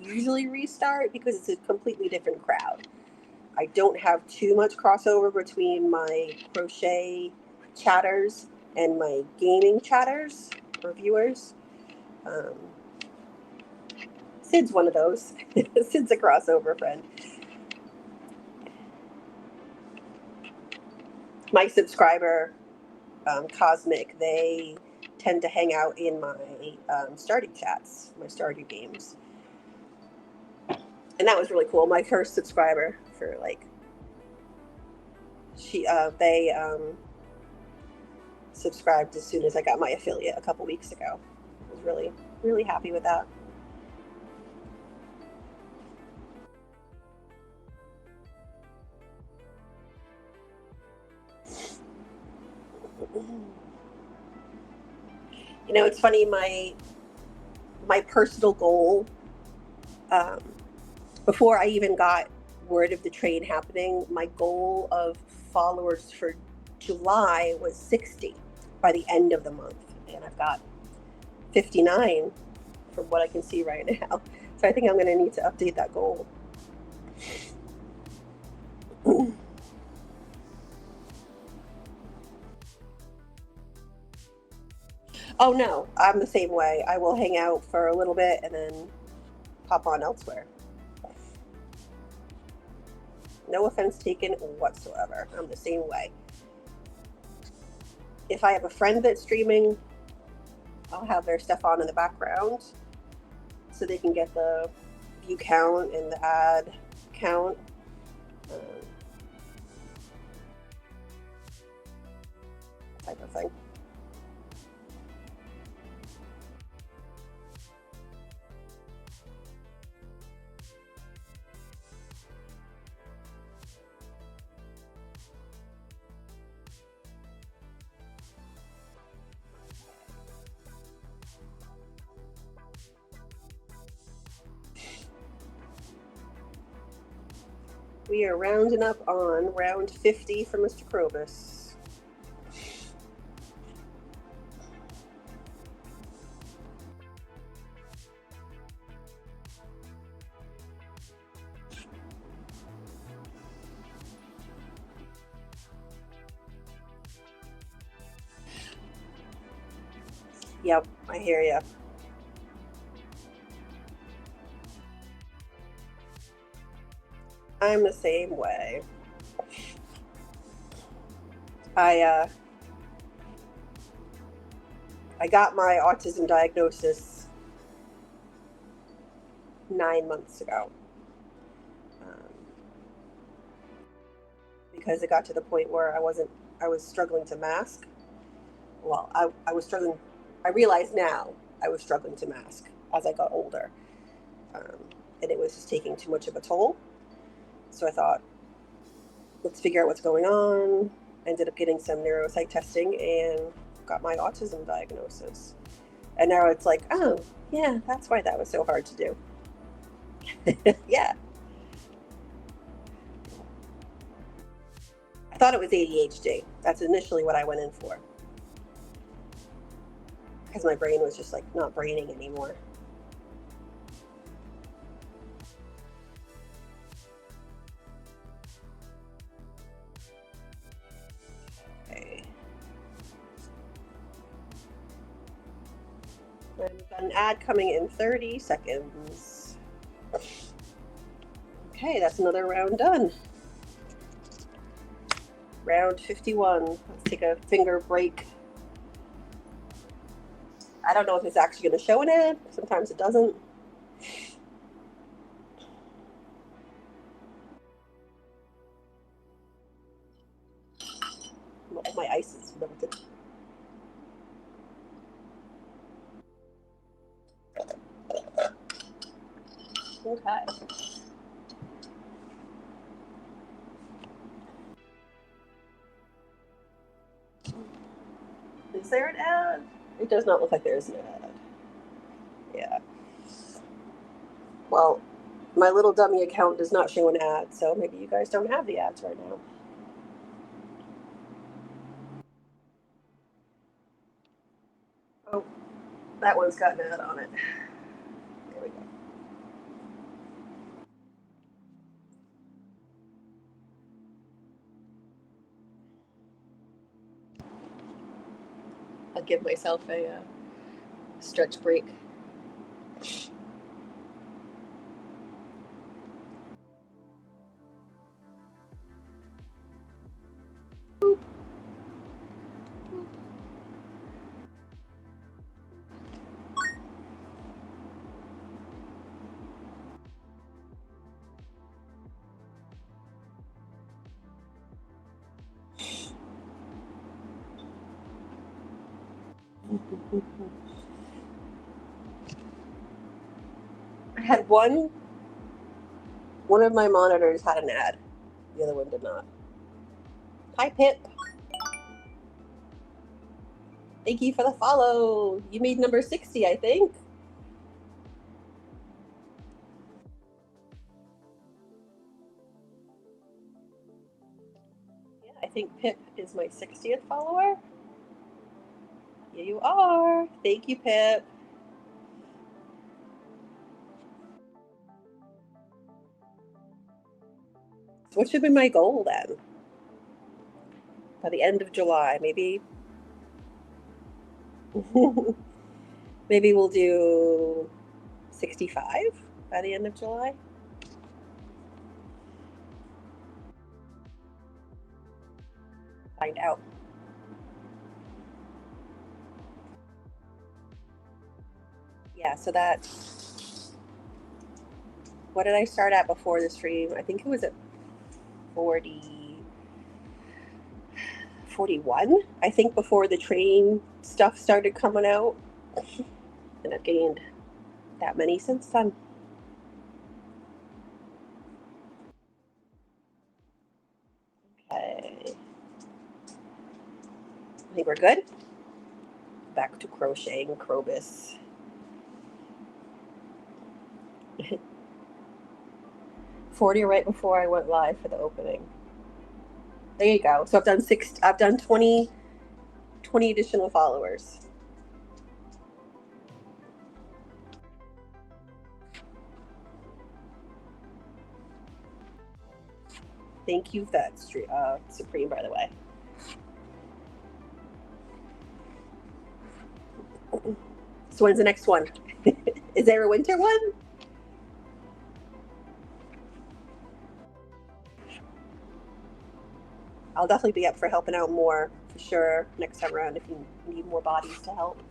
usually restart, because it's a completely different crowd. I don't have too much crossover between my crochet chatters and my gaming chatters or viewers. Sid's one of those. Sid's a crossover friend. My subscriber, Cosmic, they tend to hang out in my Stardew chats, my Stardew games. And that was really cool. My first subscriber for like, they subscribed as soon as I got my affiliate a couple weeks ago. I was really, really happy with that. You know, it's funny, my personal goal, before I even got word of the train happening, my goal of followers for July was 60 by the end of the month, and I've got 59 from what I can see right now. So I think I'm going to need to update that goal. Oh no, I'm the same way. I will hang out for a little bit and then pop on elsewhere. No offense taken whatsoever. I'm the same way. If I have a friend that's streaming, I'll have their stuff on in the background so they can get the view count and the ad count. Type of thing. We are rounding up on round 50 for Mr. Krobus. Yep, I hear ya. I'm the same way. I got my autism diagnosis 9 months ago. Because it got to the point where I was struggling to mask. Well, I was struggling. I realize now I was struggling to mask as I got older. And it was just taking too much of a toll. So I thought, let's figure out what's going on. Ended up getting some neuropsych testing and got my autism diagnosis. And now it's like, oh, yeah, that's why that was so hard to do. Yeah. I thought it was ADHD. That's initially what I went in for. Because my brain was just like not braining anymore. Okay. And we've got an ad coming in 30 seconds. Okay, that's another round done. Round 51. Let's take a finger break. I don't know if it's actually going to show an ad. Sometimes it doesn't. My ice is melted. Okay. Is there an ad? It does not look like there's an ad. Yeah. Well, my little dummy account does not show an ad, so maybe you guys don't have the ads right now. Oh, that one's got an ad on it. There we go. I'll give myself a stretch break. I had one of my monitors had an ad. The other one did not. Hi, Pip. Thank you for the follow. You made number 60, I think. Yeah, I think Pip is my 60th follower. Yeah, you are. Thank you, Pip. So what should be my goal then? By the end of July, maybe. Maybe we'll do 65 by the end of July. Find out. Yeah, so that. What did I start at before the stream? I think it was at 41, I think, before the train stuff started coming out. And I've gained that many since then. Okay. I think we're good. Back to crocheting Krobus. 40 right before I went live for the opening. There you go. So I've done 20 additional followers. Thank you, that's Supreme, by the way. So when's the next one? Is there a winter one? I'll definitely be up for helping out more, for sure, next time around if you need more bodies to help.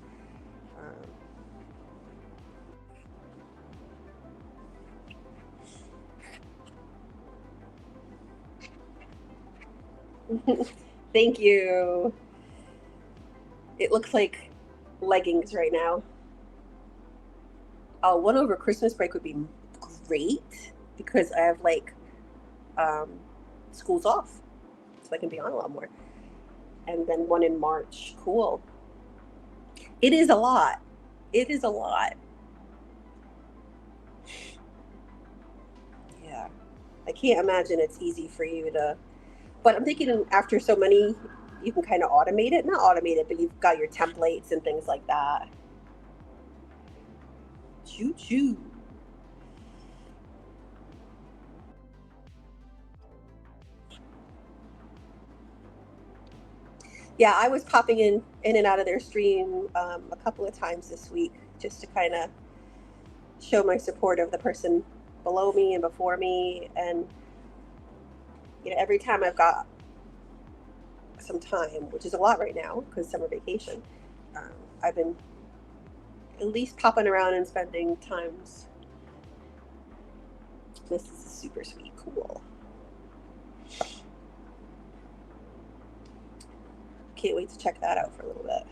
Thank you. It looks like leggings right now. One over Christmas break would be great because I have like schools off, so I can be on a lot more. And then one in March. Cool. It is a lot. It is a lot. Yeah. I can't imagine it's easy for you to, but I'm thinking after so many, you can kind of automate it. Not automate it, but you've got your templates and things like that. Choo choo. Yeah, I was popping in and out of their stream a couple of times this week just to kind of show my support of the person below me and before me. And you know, every time I've got some time, which is a lot right now because summer vacation, I've been at least popping around and spending times. This is super sweet. Cool. Can't wait to check that out for a little bit.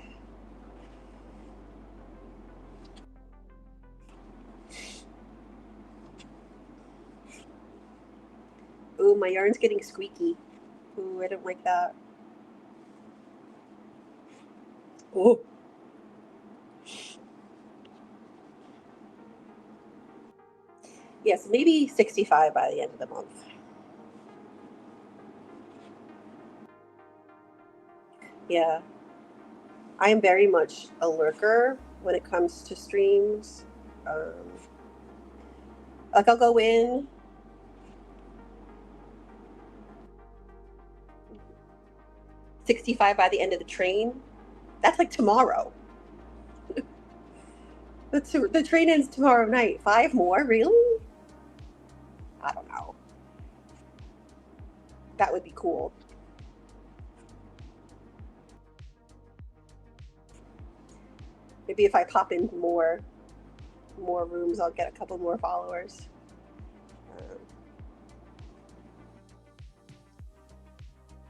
Ooh, my yarn's getting squeaky. Ooh, I don't like that. Oh. Yes, maybe 65 by the end of the month. Yeah. I am very much a lurker when it comes to streams. Like I'll go in, 65 by the end of the train. That's like tomorrow. The train ends tomorrow night. 5 more? Really? I don't know. That would be cool. Maybe if I pop in more rooms, I'll get a couple more followers.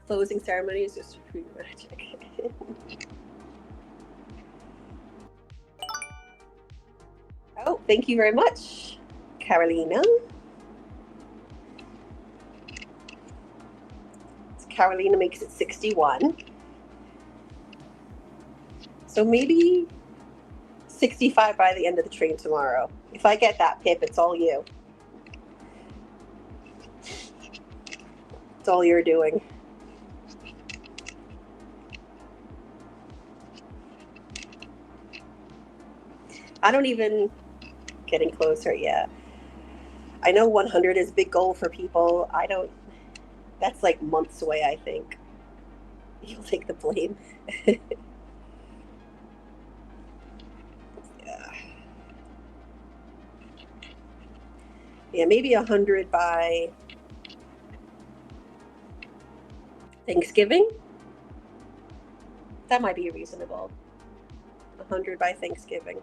Closing ceremonies is pretty magic. Oh, thank you very much, Carolina. So Carolina makes it 61. So maybe 65 by the end of the train tomorrow. If I get that, Pip, it's all you. It's all you're doing. I don't even getting closer. Yeah. I know 100 is a big goal for people. That's like months away, I think. You'll take the blame. Yeah, maybe 100 by Thanksgiving. That might be reasonable. 100 by Thanksgiving.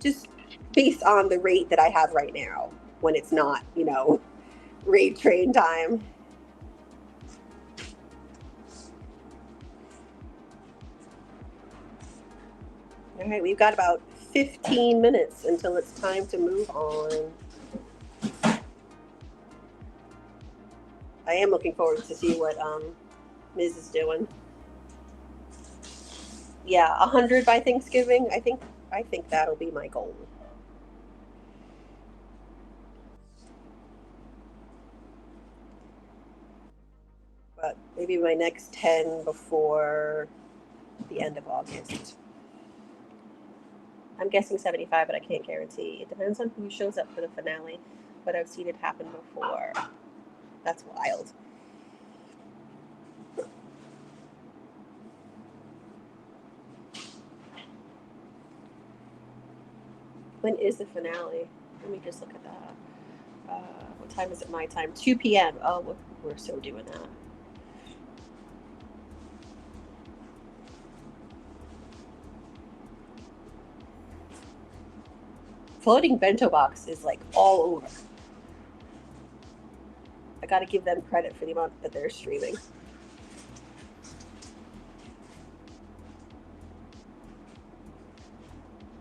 Just based on the rate that I have right now when it's not, you know, raid train time. All right, we've got about 15 minutes until it's time to move on. I am looking forward to see what Ms. is doing. Yeah, 100 by Thanksgiving. I think that'll be my goal. maybe my next 10 before the end of August. I'm guessing 75, but I can't guarantee. It depends on who shows up for the finale, but I've seen it happen before. That's wild. When is the finale? Let me just look at that. What time is it my time? 2 p.m. Oh, we're so doing that. Floating bento box is like all over. I got to give them credit for the amount that they're streaming.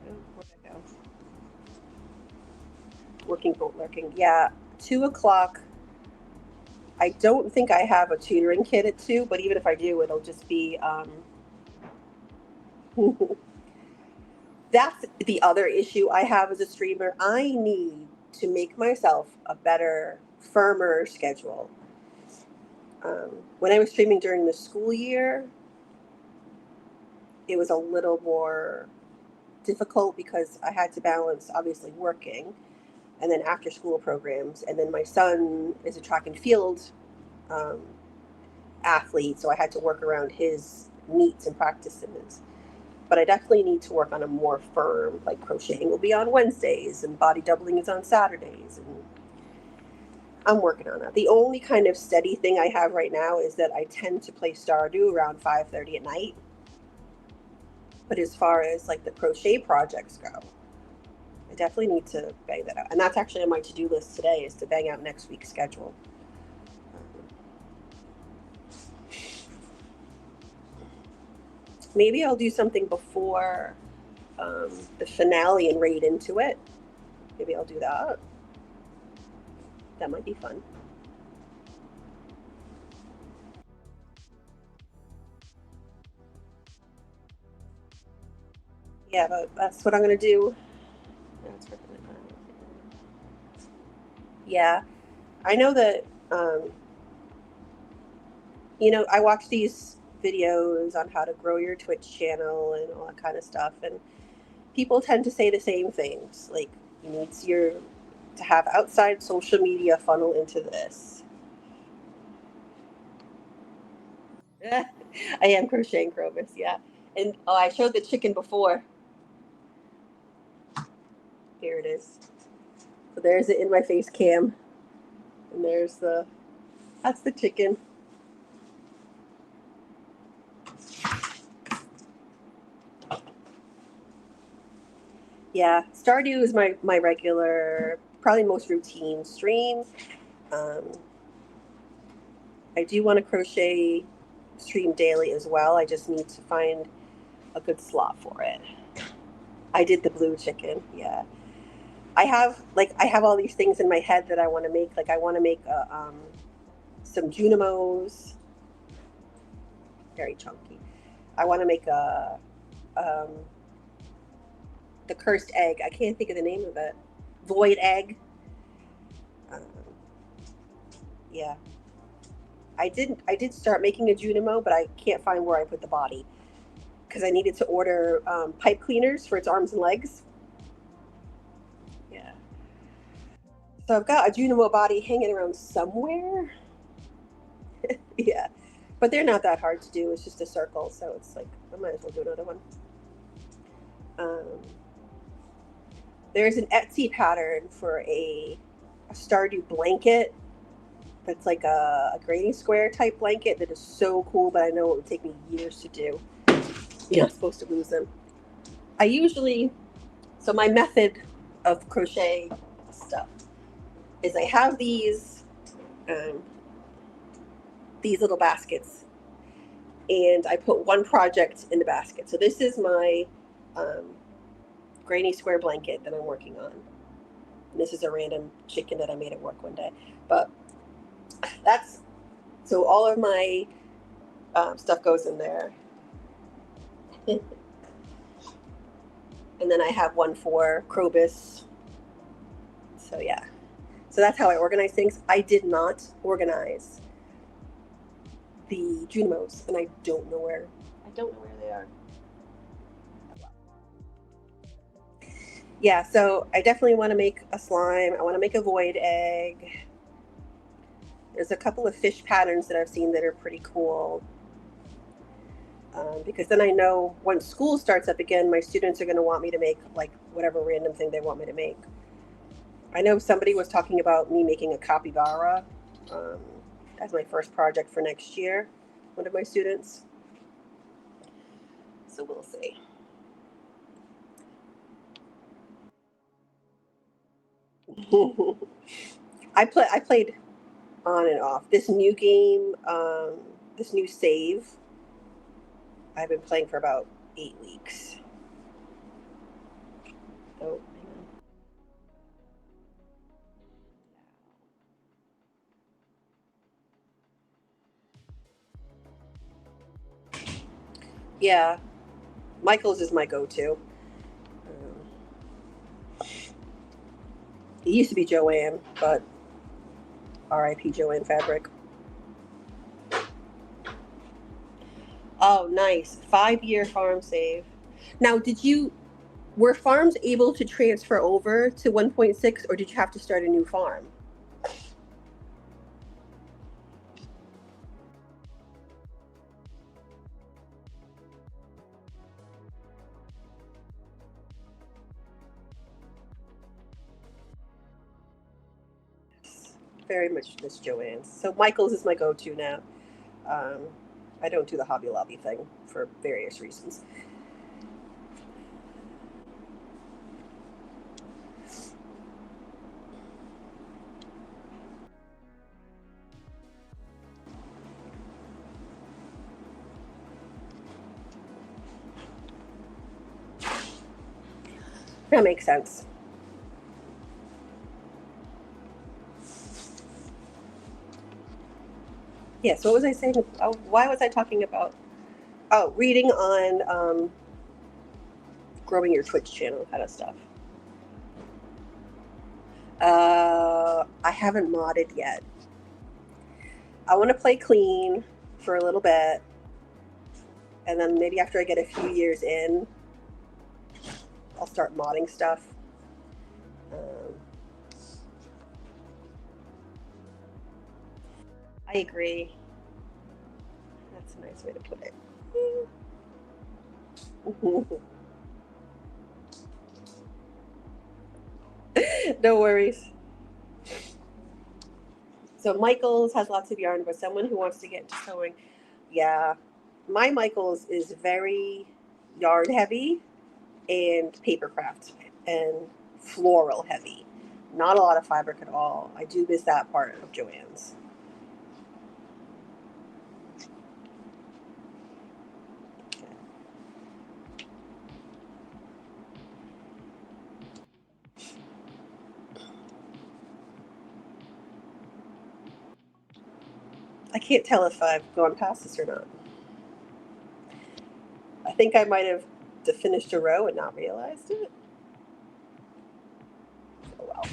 Oh, where'd I go? Working boat lurking. Yeah, 2 o'clock. I don't think I have a tutoring kit at 2, but even if I do, it'll just be that's the other issue I have as a streamer. I need to make myself a better, firmer schedule. When I was streaming during the school year, it was a little more difficult because I had to balance obviously working and then after school programs. And then my son is a track and field athlete, so I had to work around his meets and practices. But I definitely need to work on a more firm, like crocheting will be on Wednesdays and body doubling is on Saturdays. And I'm working on that. The only kind of steady thing I have right now is that I tend to play Stardew around 5:30 at night. But as far as like the crochet projects go, I definitely need to bang that out. And that's actually on my to-do list today, is to bang out next week's schedule. Maybe I'll do something before the finale and raid into it. Maybe I'll do that. That might be fun. Yeah, but that's what I'm going to do. Yeah, I know that, I watch these videos on how to grow your Twitch channel and all that kind of stuff. And people tend to say the same things. Like, you need to have outside social media funnel into this. I am crocheting Krobus, yeah. And I showed the chicken before. Here it is. So there's it in my face cam. And that's the chicken. Yeah, Stardew is my regular, probably most routine stream. I do want to crochet stream daily as well. I just need to find a good slot for it. I did the blue chicken, yeah. I have all these things in my head that I want to make. Like, I want to make some Junimos, very chunky. I want to make the cursed egg. I can't think of the name of it. Void egg. Yeah. I did start making a Junimo, but I can't find where I put the body because I needed to order pipe cleaners for its arms and legs. Yeah. So I've got a Junimo body hanging around somewhere. Yeah. But they're not that hard to do. It's just a circle, so it's like I might as well do another one. There's an Etsy pattern for a Stardew blanket that's like a granny square type blanket that is so cool, but I know it would take me years to do. You're not supposed to lose them. So my method of crochet stuff is I have these little baskets, and I put one project in the basket. So this is my granny square blanket that I'm working on. And this is a random chicken that I made at work one day. But so all of my stuff goes in there. And then I have one for Krobus. So yeah. So that's how I organize things. I did not organize the Junimos, and I don't know where they are. Yeah, so I definitely want to make a slime. I want to make a void egg. There's a couple of fish patterns that I've seen that are pretty cool. Because then I know once school starts up again, my students are going to want me to make like whatever random thing they want me to make. I know somebody was talking about me making a capybara as my first project for next year, one of my students. So we'll see. I played on and off. This new game, this new save, I've been playing for about 8 weeks. Oh, hang on. Yeah, Michael's is my go-to. It used to be Joanne, but R.I.P. Joanne Fabric. Oh, nice. 5-year farm save. Now, were farms able to transfer over to 1.6, or did you have to start a new farm? Very much miss Joanne's. So Michael's is my go-to now. I don't do the Hobby Lobby thing for various reasons. That makes sense. Yes, what was I saying? Oh, why was I talking about? Oh, reading on growing your Twitch channel kind of stuff. I haven't modded yet. I want to play clean for a little bit, and then maybe after I get a few years in, I'll start modding stuff. I agree. That's a nice way to put it. No worries. So Michael's has lots of yarn, but someone who wants to get into sewing, yeah, my Michael's is very yarn heavy and paper craft and floral heavy. Not a lot of fabric at all. I do miss that part of Joanne's. I can't tell if I've gone past this or not. I think I might have finished a row and not realized it. Oh well.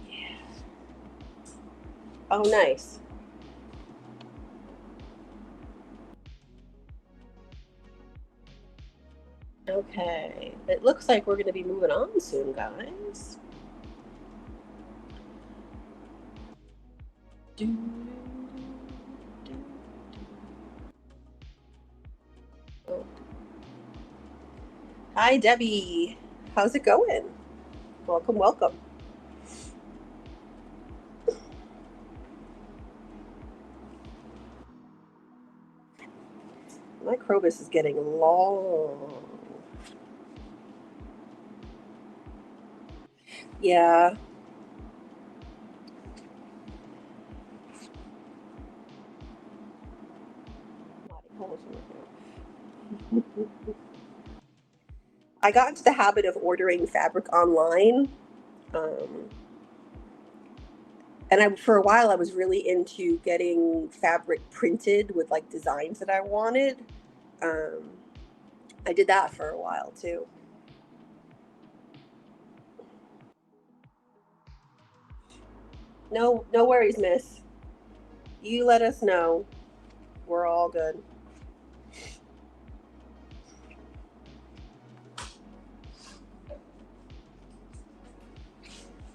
Yeah. Oh, nice. Okay. It looks like we're going to be moving on soon, guys. Oh. Hi, Debbie. How's it going? Welcome, welcome. My Krobus is getting long. Yeah. I got into the habit of ordering fabric online. And for a while, I was really into getting fabric printed with like designs that I wanted. I did that for a while too. No, no worries, miss. You let us know. We're all good.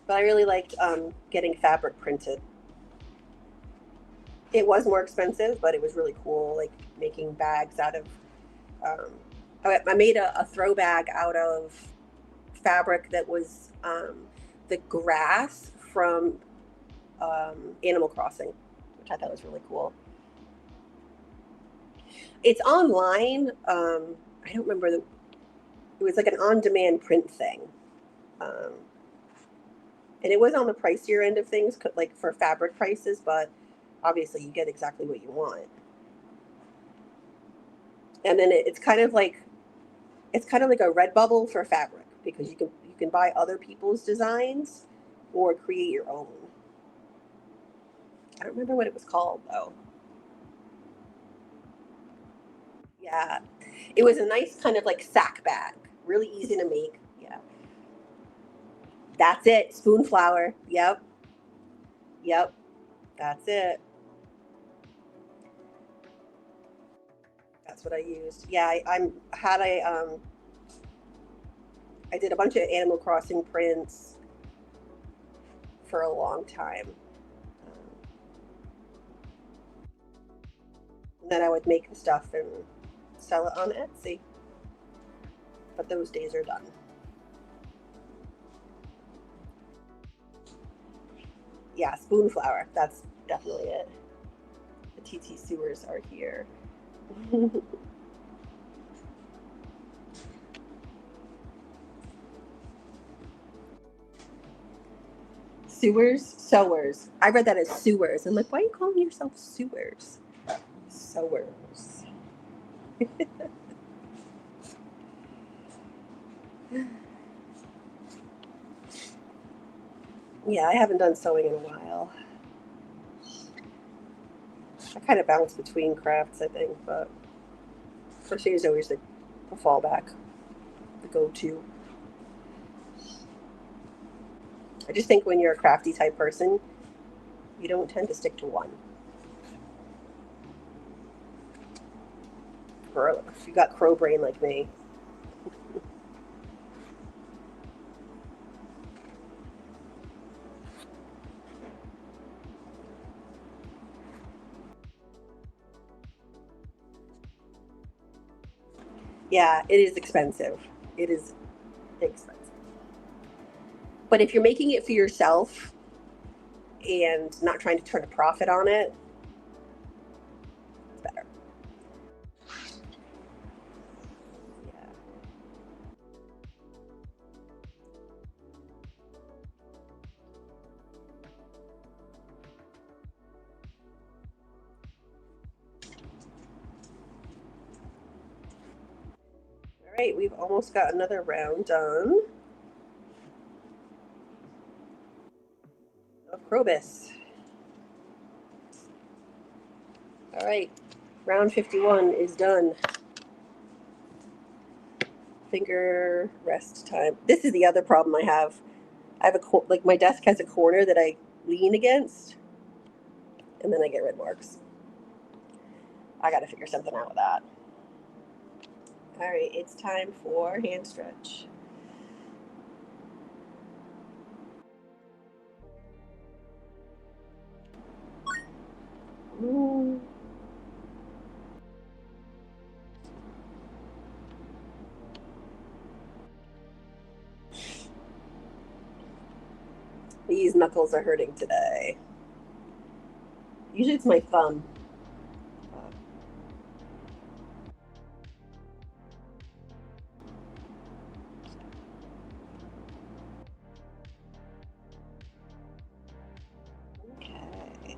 But I really liked getting fabric printed. It was more expensive, but it was really cool, like making bags out of. Um, I made a throw bag out of fabric that was the grass from Animal Crossing, which I thought was really cool. It's online. I don't remember it was like an on-demand print thing, um, and it was on the pricier end of things, like for fabric prices. But obviously, you get exactly what you want. And then it's kind of like a Redbubble for fabric because you can buy other people's designs or create your own. I don't remember what it was called though. Yeah, it was a nice kind of like sack bag, really easy to make. Yeah, that's it. Spoon flour. Yep, yep, that's it. That's what I used. Yeah, I did a bunch of Animal Crossing prints for a long time. And then I would make the stuff and sell it on Etsy. But those days are done. Yeah, spoon flour. That's definitely it. The TT sewers are here. Sewers? Sewers. I read that as sewers. I'm like, why are you calling yourself sewers? Sewers. Yeah, I haven't done sewing in a while. I kind of bounce between crafts, I think, but crochet is always the fallback, the go-to. I just think when you're a crafty type person, you don't tend to stick to one. Or if you got crow brain like me. Yeah, it is expensive. It is expensive. But if you're making it for yourself and not trying to turn a profit on it, it's better. Yeah. All right, we've almost got another round done of Krobus. All right, round 51 is done. Finger rest time. This is the other problem I have. I have like my desk has a corner that I lean against, and then I get red marks. I got to figure something out with that. All right, it's time for hand stretch. Ooh. These knuckles are hurting today. Usually it's my thumb. Okay.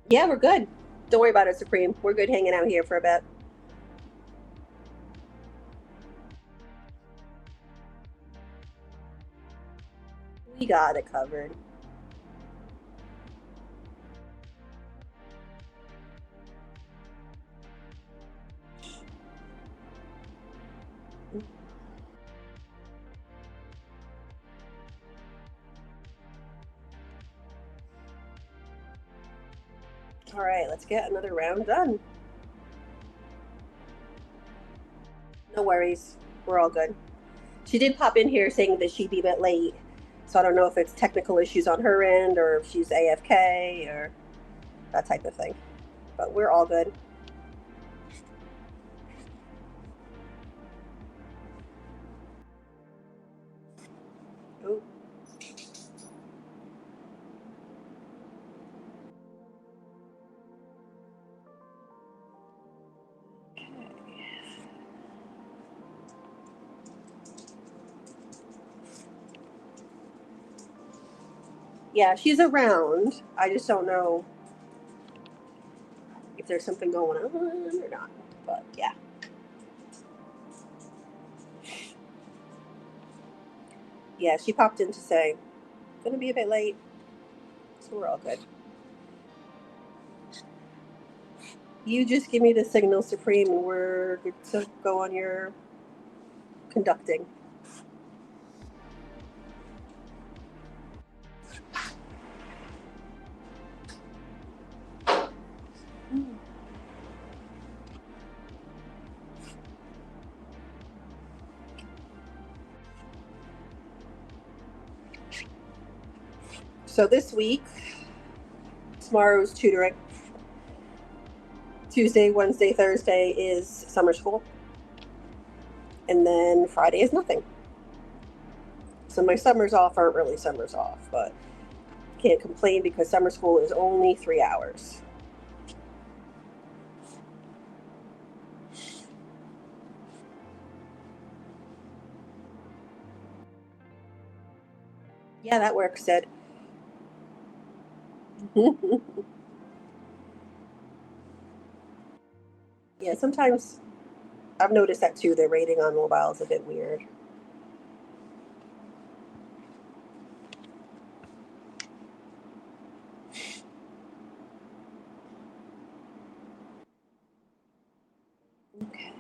Yeah, we're good. Don't worry about it, Supreme. We're good hanging out here for a bit. We got it covered. All right, let's get another round done. No worries. We're all good. She did pop in here saying that she'd be a bit late. So I don't know if it's technical issues on her end or if she's AFK or that type of thing. But we're all good. Ooh. Yeah, she's around. I just don't know if there's something going on or not. But yeah. Yeah, she popped in to say, gonna be a bit late. So we're all good. You just give me the signal, Supreme, and we're good to go on your conducting. So this week, tomorrow's tutoring. Tuesday, Wednesday, Thursday is summer school. And then Friday is nothing. So my summers off aren't really summers off, but can't complain because summer school is only 3 hours. Yeah, that works, Sid. Yeah, sometimes I've noticed that too. Their rating on mobile is a bit weird. Okay.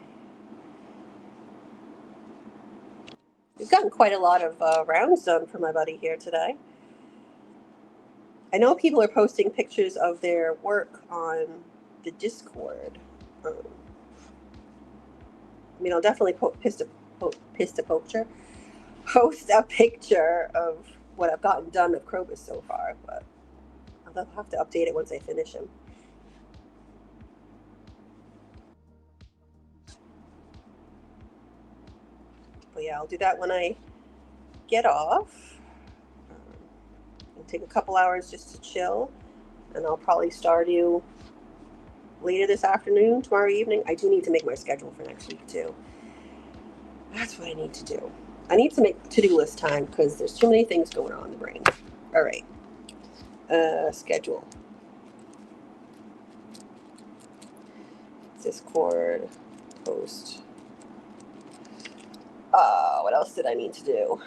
We've gotten quite a lot of rounds done for my buddy here today. I know people are posting pictures of their work on the Discord. I mean, I'll definitely post a picture of what I've gotten done of Krobus so far, but I'll have to update it once I finish him. But yeah, I'll do that when I get off. It'll take a couple hours just to chill, and I'll probably Stardew later this afternoon, tomorrow evening. I do need to make my schedule for next week too. That's what I need to do. I need to make to-do list time because there's too many things going on in the brain. All right. Schedule. Discord. Post. What else did I need to do?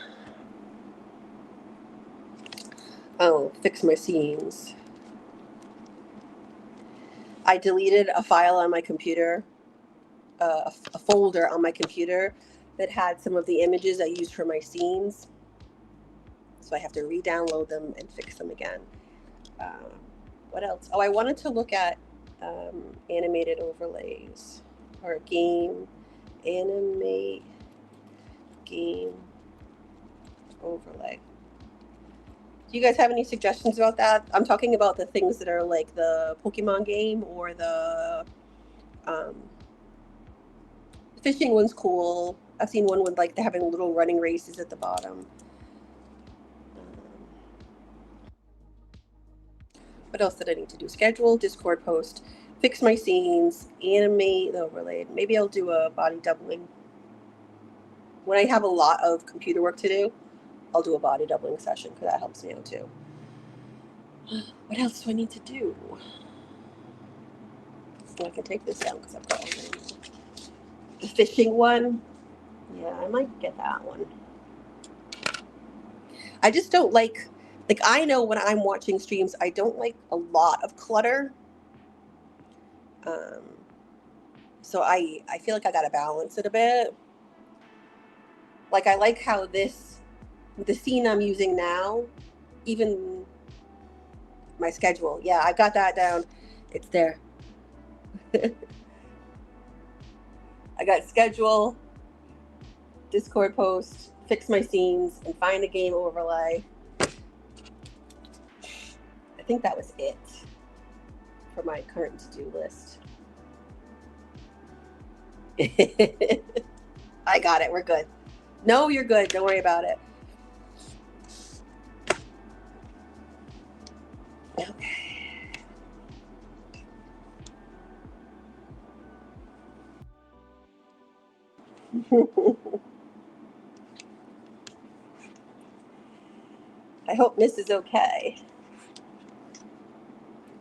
Oh, fix my scenes. I deleted a file on my computer, a folder on my computer that had some of the images I used for my scenes. So I have to re-download them and fix them again. What else? Oh, I wanted to look at animated overlays or animate game overlay. Do you guys have any suggestions about that? I'm talking about the things that are like the Pokemon game or the fishing one's cool. I've seen one with like having little running races at the bottom. What else did I need to do? Schedule, Discord post, fix my scenes, animate the overlay. Maybe I'll do a body doubling. When I have a lot of computer work to do, I'll do a body doubling session because that helps me out too. What else do I need to do? So I can take this down because I've got the fishing one. Yeah, I might get that one. I just don't like I know when I'm watching streams, I don't like a lot of clutter. So I feel like I gotta balance it a bit. Like I like how the scene I'm using now, even my schedule. Yeah, I got that down. It's there. I got schedule, Discord post, fix my scenes, and find a game overlay. I think that was it for my current to-do list. I got it. We're good. No, you're good. Don't worry about it. Okay. I hope Miss is okay.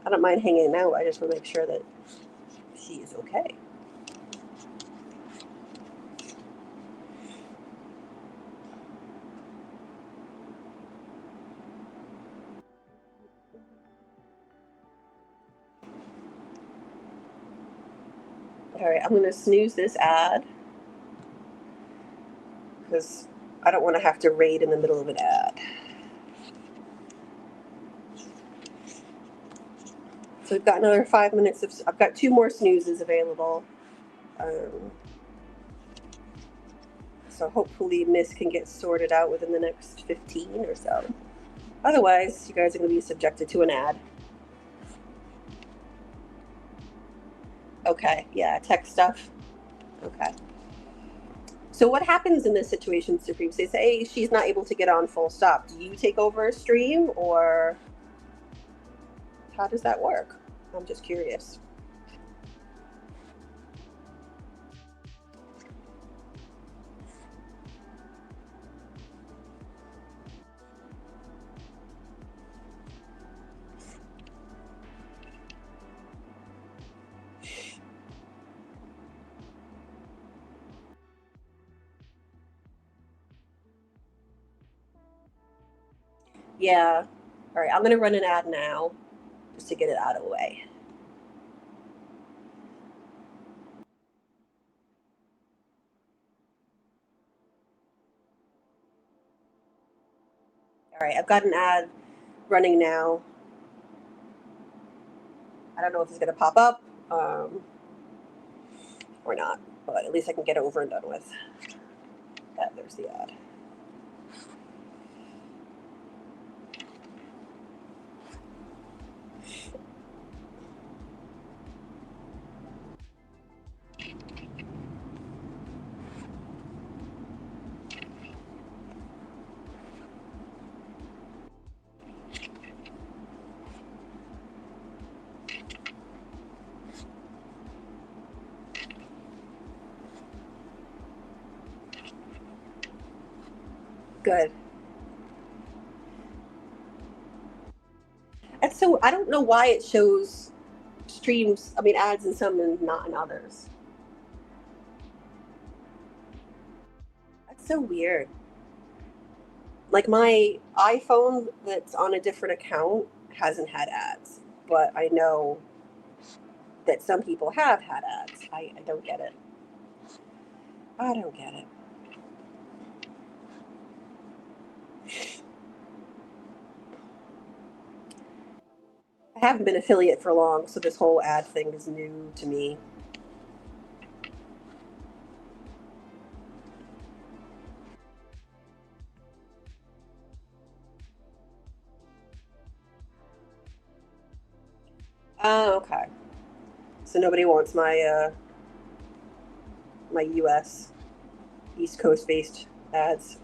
I don't mind hanging out. I just want to make sure that she is okay. All right, I'm going to snooze this ad because I don't want to have to raid in the middle of an ad. So we've got another 5 minutes of, I've got 2 more snoozes available. So hopefully Miss can get sorted out within the next 15 or so. Otherwise, you guys are going to be subjected to an ad. Okay, yeah, tech stuff. Okay. So what happens in this situation, Supreme? They say she's not able to get on full stop. Do you take over a stream, or how does that work? I'm just curious. Yeah. All right, I'm going to run an ad now just to get it out of the way. All right, I've got an ad running now. I don't know if it's going to pop up or not, but at least I can get it over and done with. There's the ad. Good. And so I don't know why it shows streams, ads in some and not in others. That's so weird. Like my iPhone that's on a different account hasn't had ads, but I know that some people have had ads. I don't get it. I don't get it. I haven't been affiliate for long, so this whole ad thing is new to me. Oh, okay. So nobody wants my my US East Coast based ads.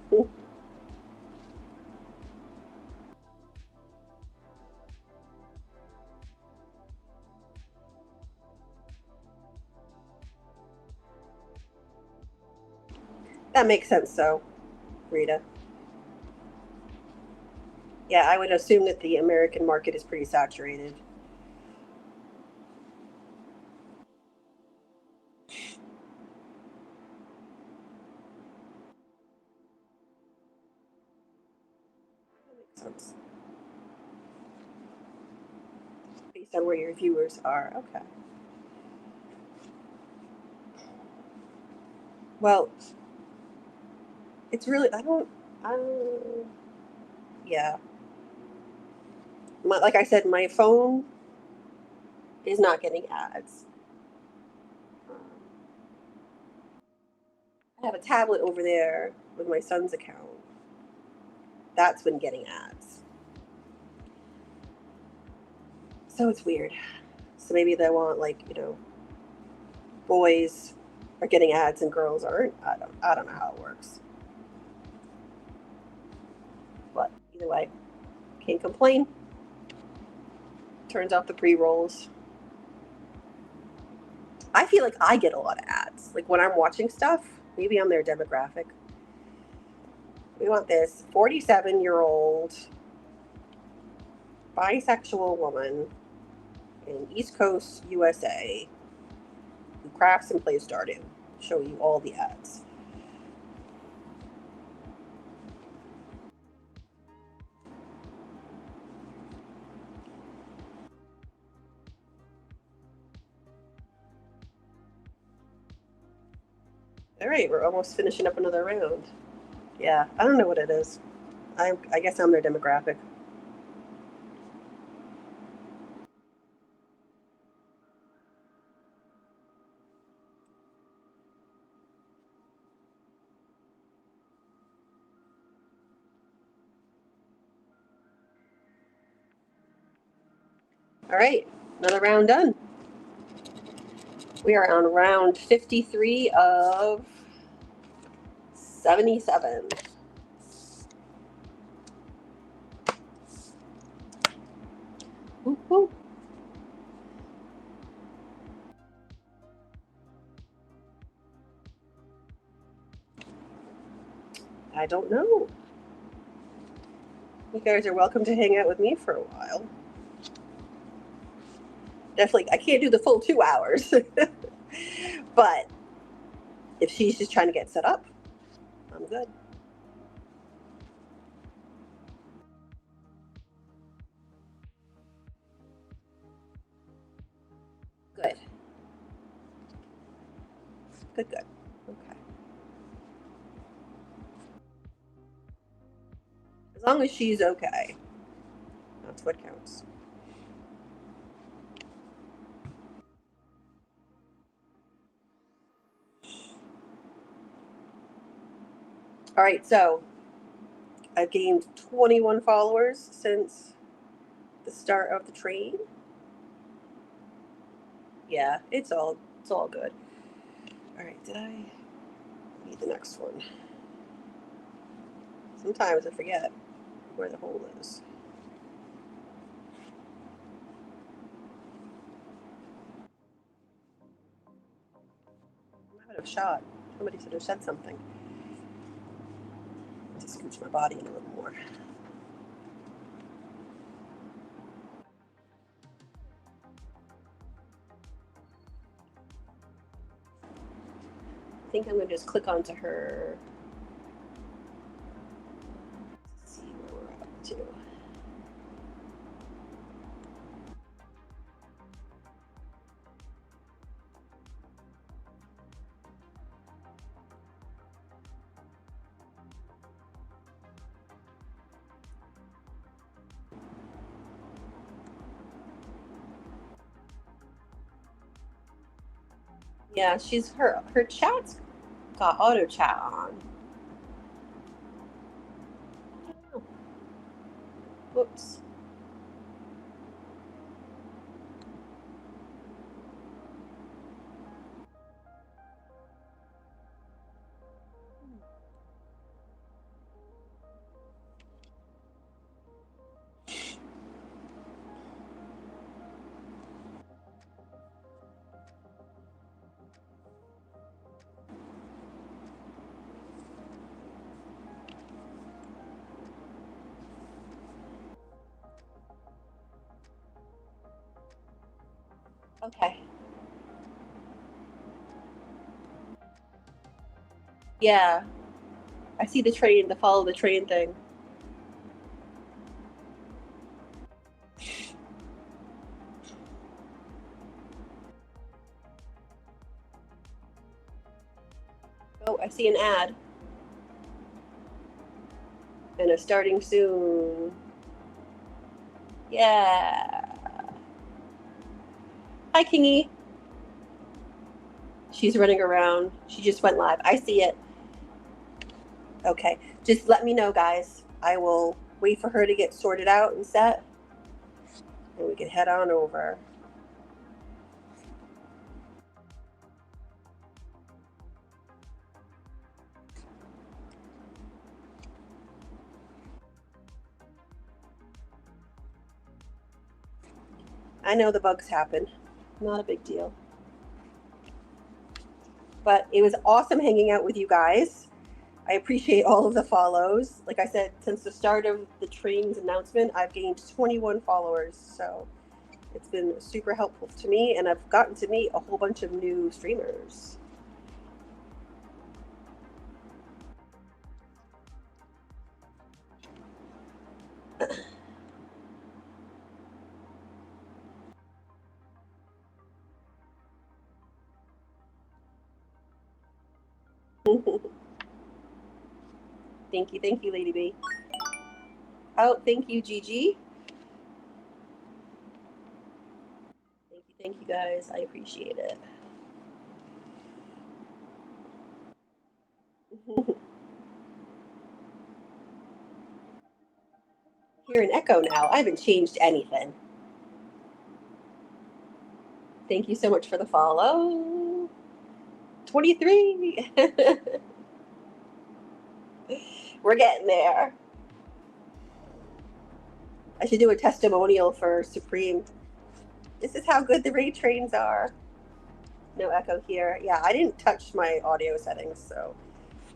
That makes sense, though, Rita. Yeah, I would assume that the American market is pretty saturated. That makes sense. Based on where your viewers are. Okay. Well, it's really, yeah. Like I said, my phone is not getting ads. I have a tablet over there with my son's account. That's been getting ads. So it's weird. So maybe they want, like, you know, boys are getting ads and girls aren't. I don't know how it works. But either way, can't complain. Turns off the pre-rolls. I feel like I get a lot of ads. Like when I'm watching stuff, maybe I'm their demographic. We want this 47-year-old bisexual woman in East Coast, USA, who crafts and plays Stardew. Show you all the ads. All right, we're almost finishing up another round. Yeah, I don't know what it is. I guess I'm their demographic. All right, another round done. We are on round 53 of 77. Woo-hoo. I don't know. You guys are welcome to hang out with me for a while. Definitely, I can't do the full 2 hours. But if she's just trying to get set up, I'm good. Good. Good, good. Okay. As long as she's okay, that's what counts. All right, so I've gained 21 followers since the start of the train. Yeah, it's all good. All right, did I need the next one? Sometimes I forget where the hole is. I would have shot. Somebody should have said something. Just scooch my body in a little more. I think I'm going to just click onto her. Let's see where we're up to. Yeah, she's her chat's got auto chat on. Oh. Whoops. Okay. Yeah. I see the train, the follow the train thing. Oh, I see an ad. And it's starting soon. Yeah. Hi, Kingy. She's running around. She just went live. I see it. Okay, just let me know, guys. I will wait for her to get sorted out and set, and we can head on over. I know the bugs happen. Not a big deal. But it was awesome hanging out with you guys. I appreciate all of the follows. Like I said, since the start of the train's announcement, I've gained 21 followers. So it's been super helpful to me, and I've gotten to meet a whole bunch of new streamers. Thank you, Lady B. Oh, thank you, Gigi. Thank you, guys. I appreciate it. Hear an echo now. I haven't changed anything. Thank you so much for the follow. 23. We're getting there. I should do a testimonial for Supreme. This is how good the raid trains are. No echo here. Yeah, I didn't touch my audio settings, so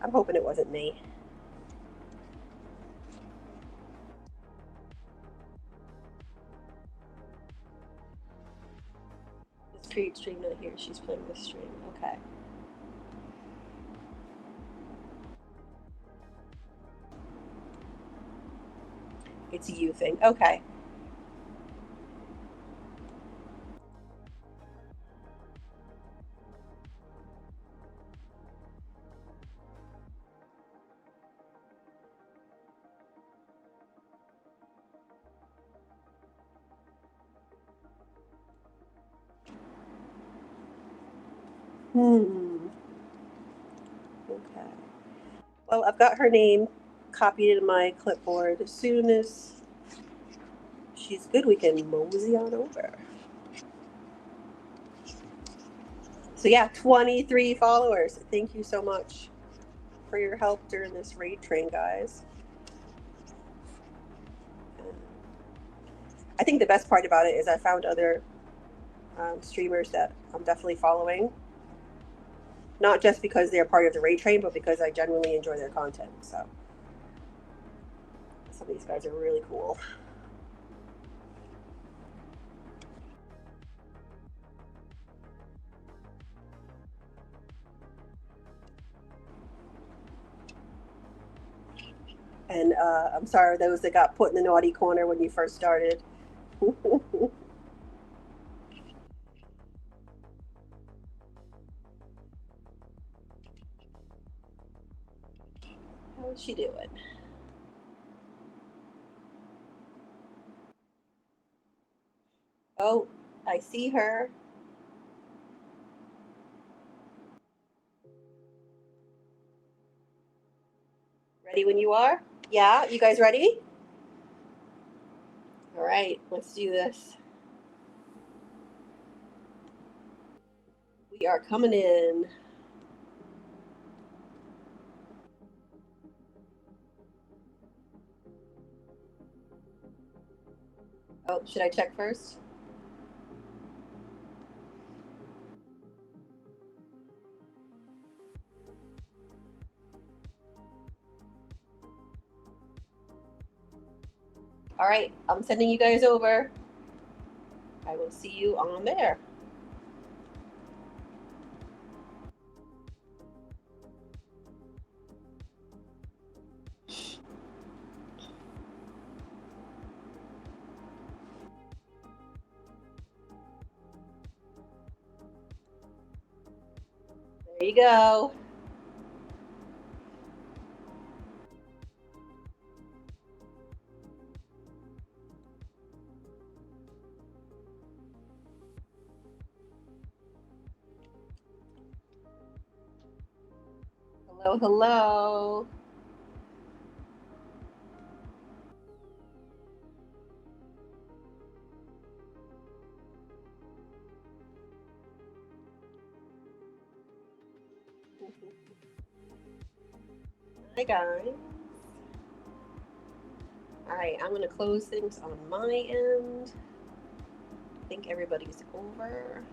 I'm hoping it wasn't me. This create stream not here. She's playing this stream. Okay. It's a you thing. Okay. Okay. Well, I've got her name copied in my clipboard. As soon as she's good, we can mosey on over. So yeah, 23 followers. Thank you so much for your help during this raid train, guys. I think the best part about it is I found other streamers that I'm definitely following. Not just because they're part of the raid train, but because I genuinely enjoy their content. So some of these guys are really cool. And I'm sorry those that got put in the naughty corner when you first started. How's she doing? Oh, I see her. Ready when you are? Yeah, you guys ready? All right, let's do this. We are coming in. Oh, should I check first? All right, I'm sending you guys over. I will see you on there. There you go. Hello, hello. Hi, guys. All right, I'm going to close things on my end. I think everybody's over.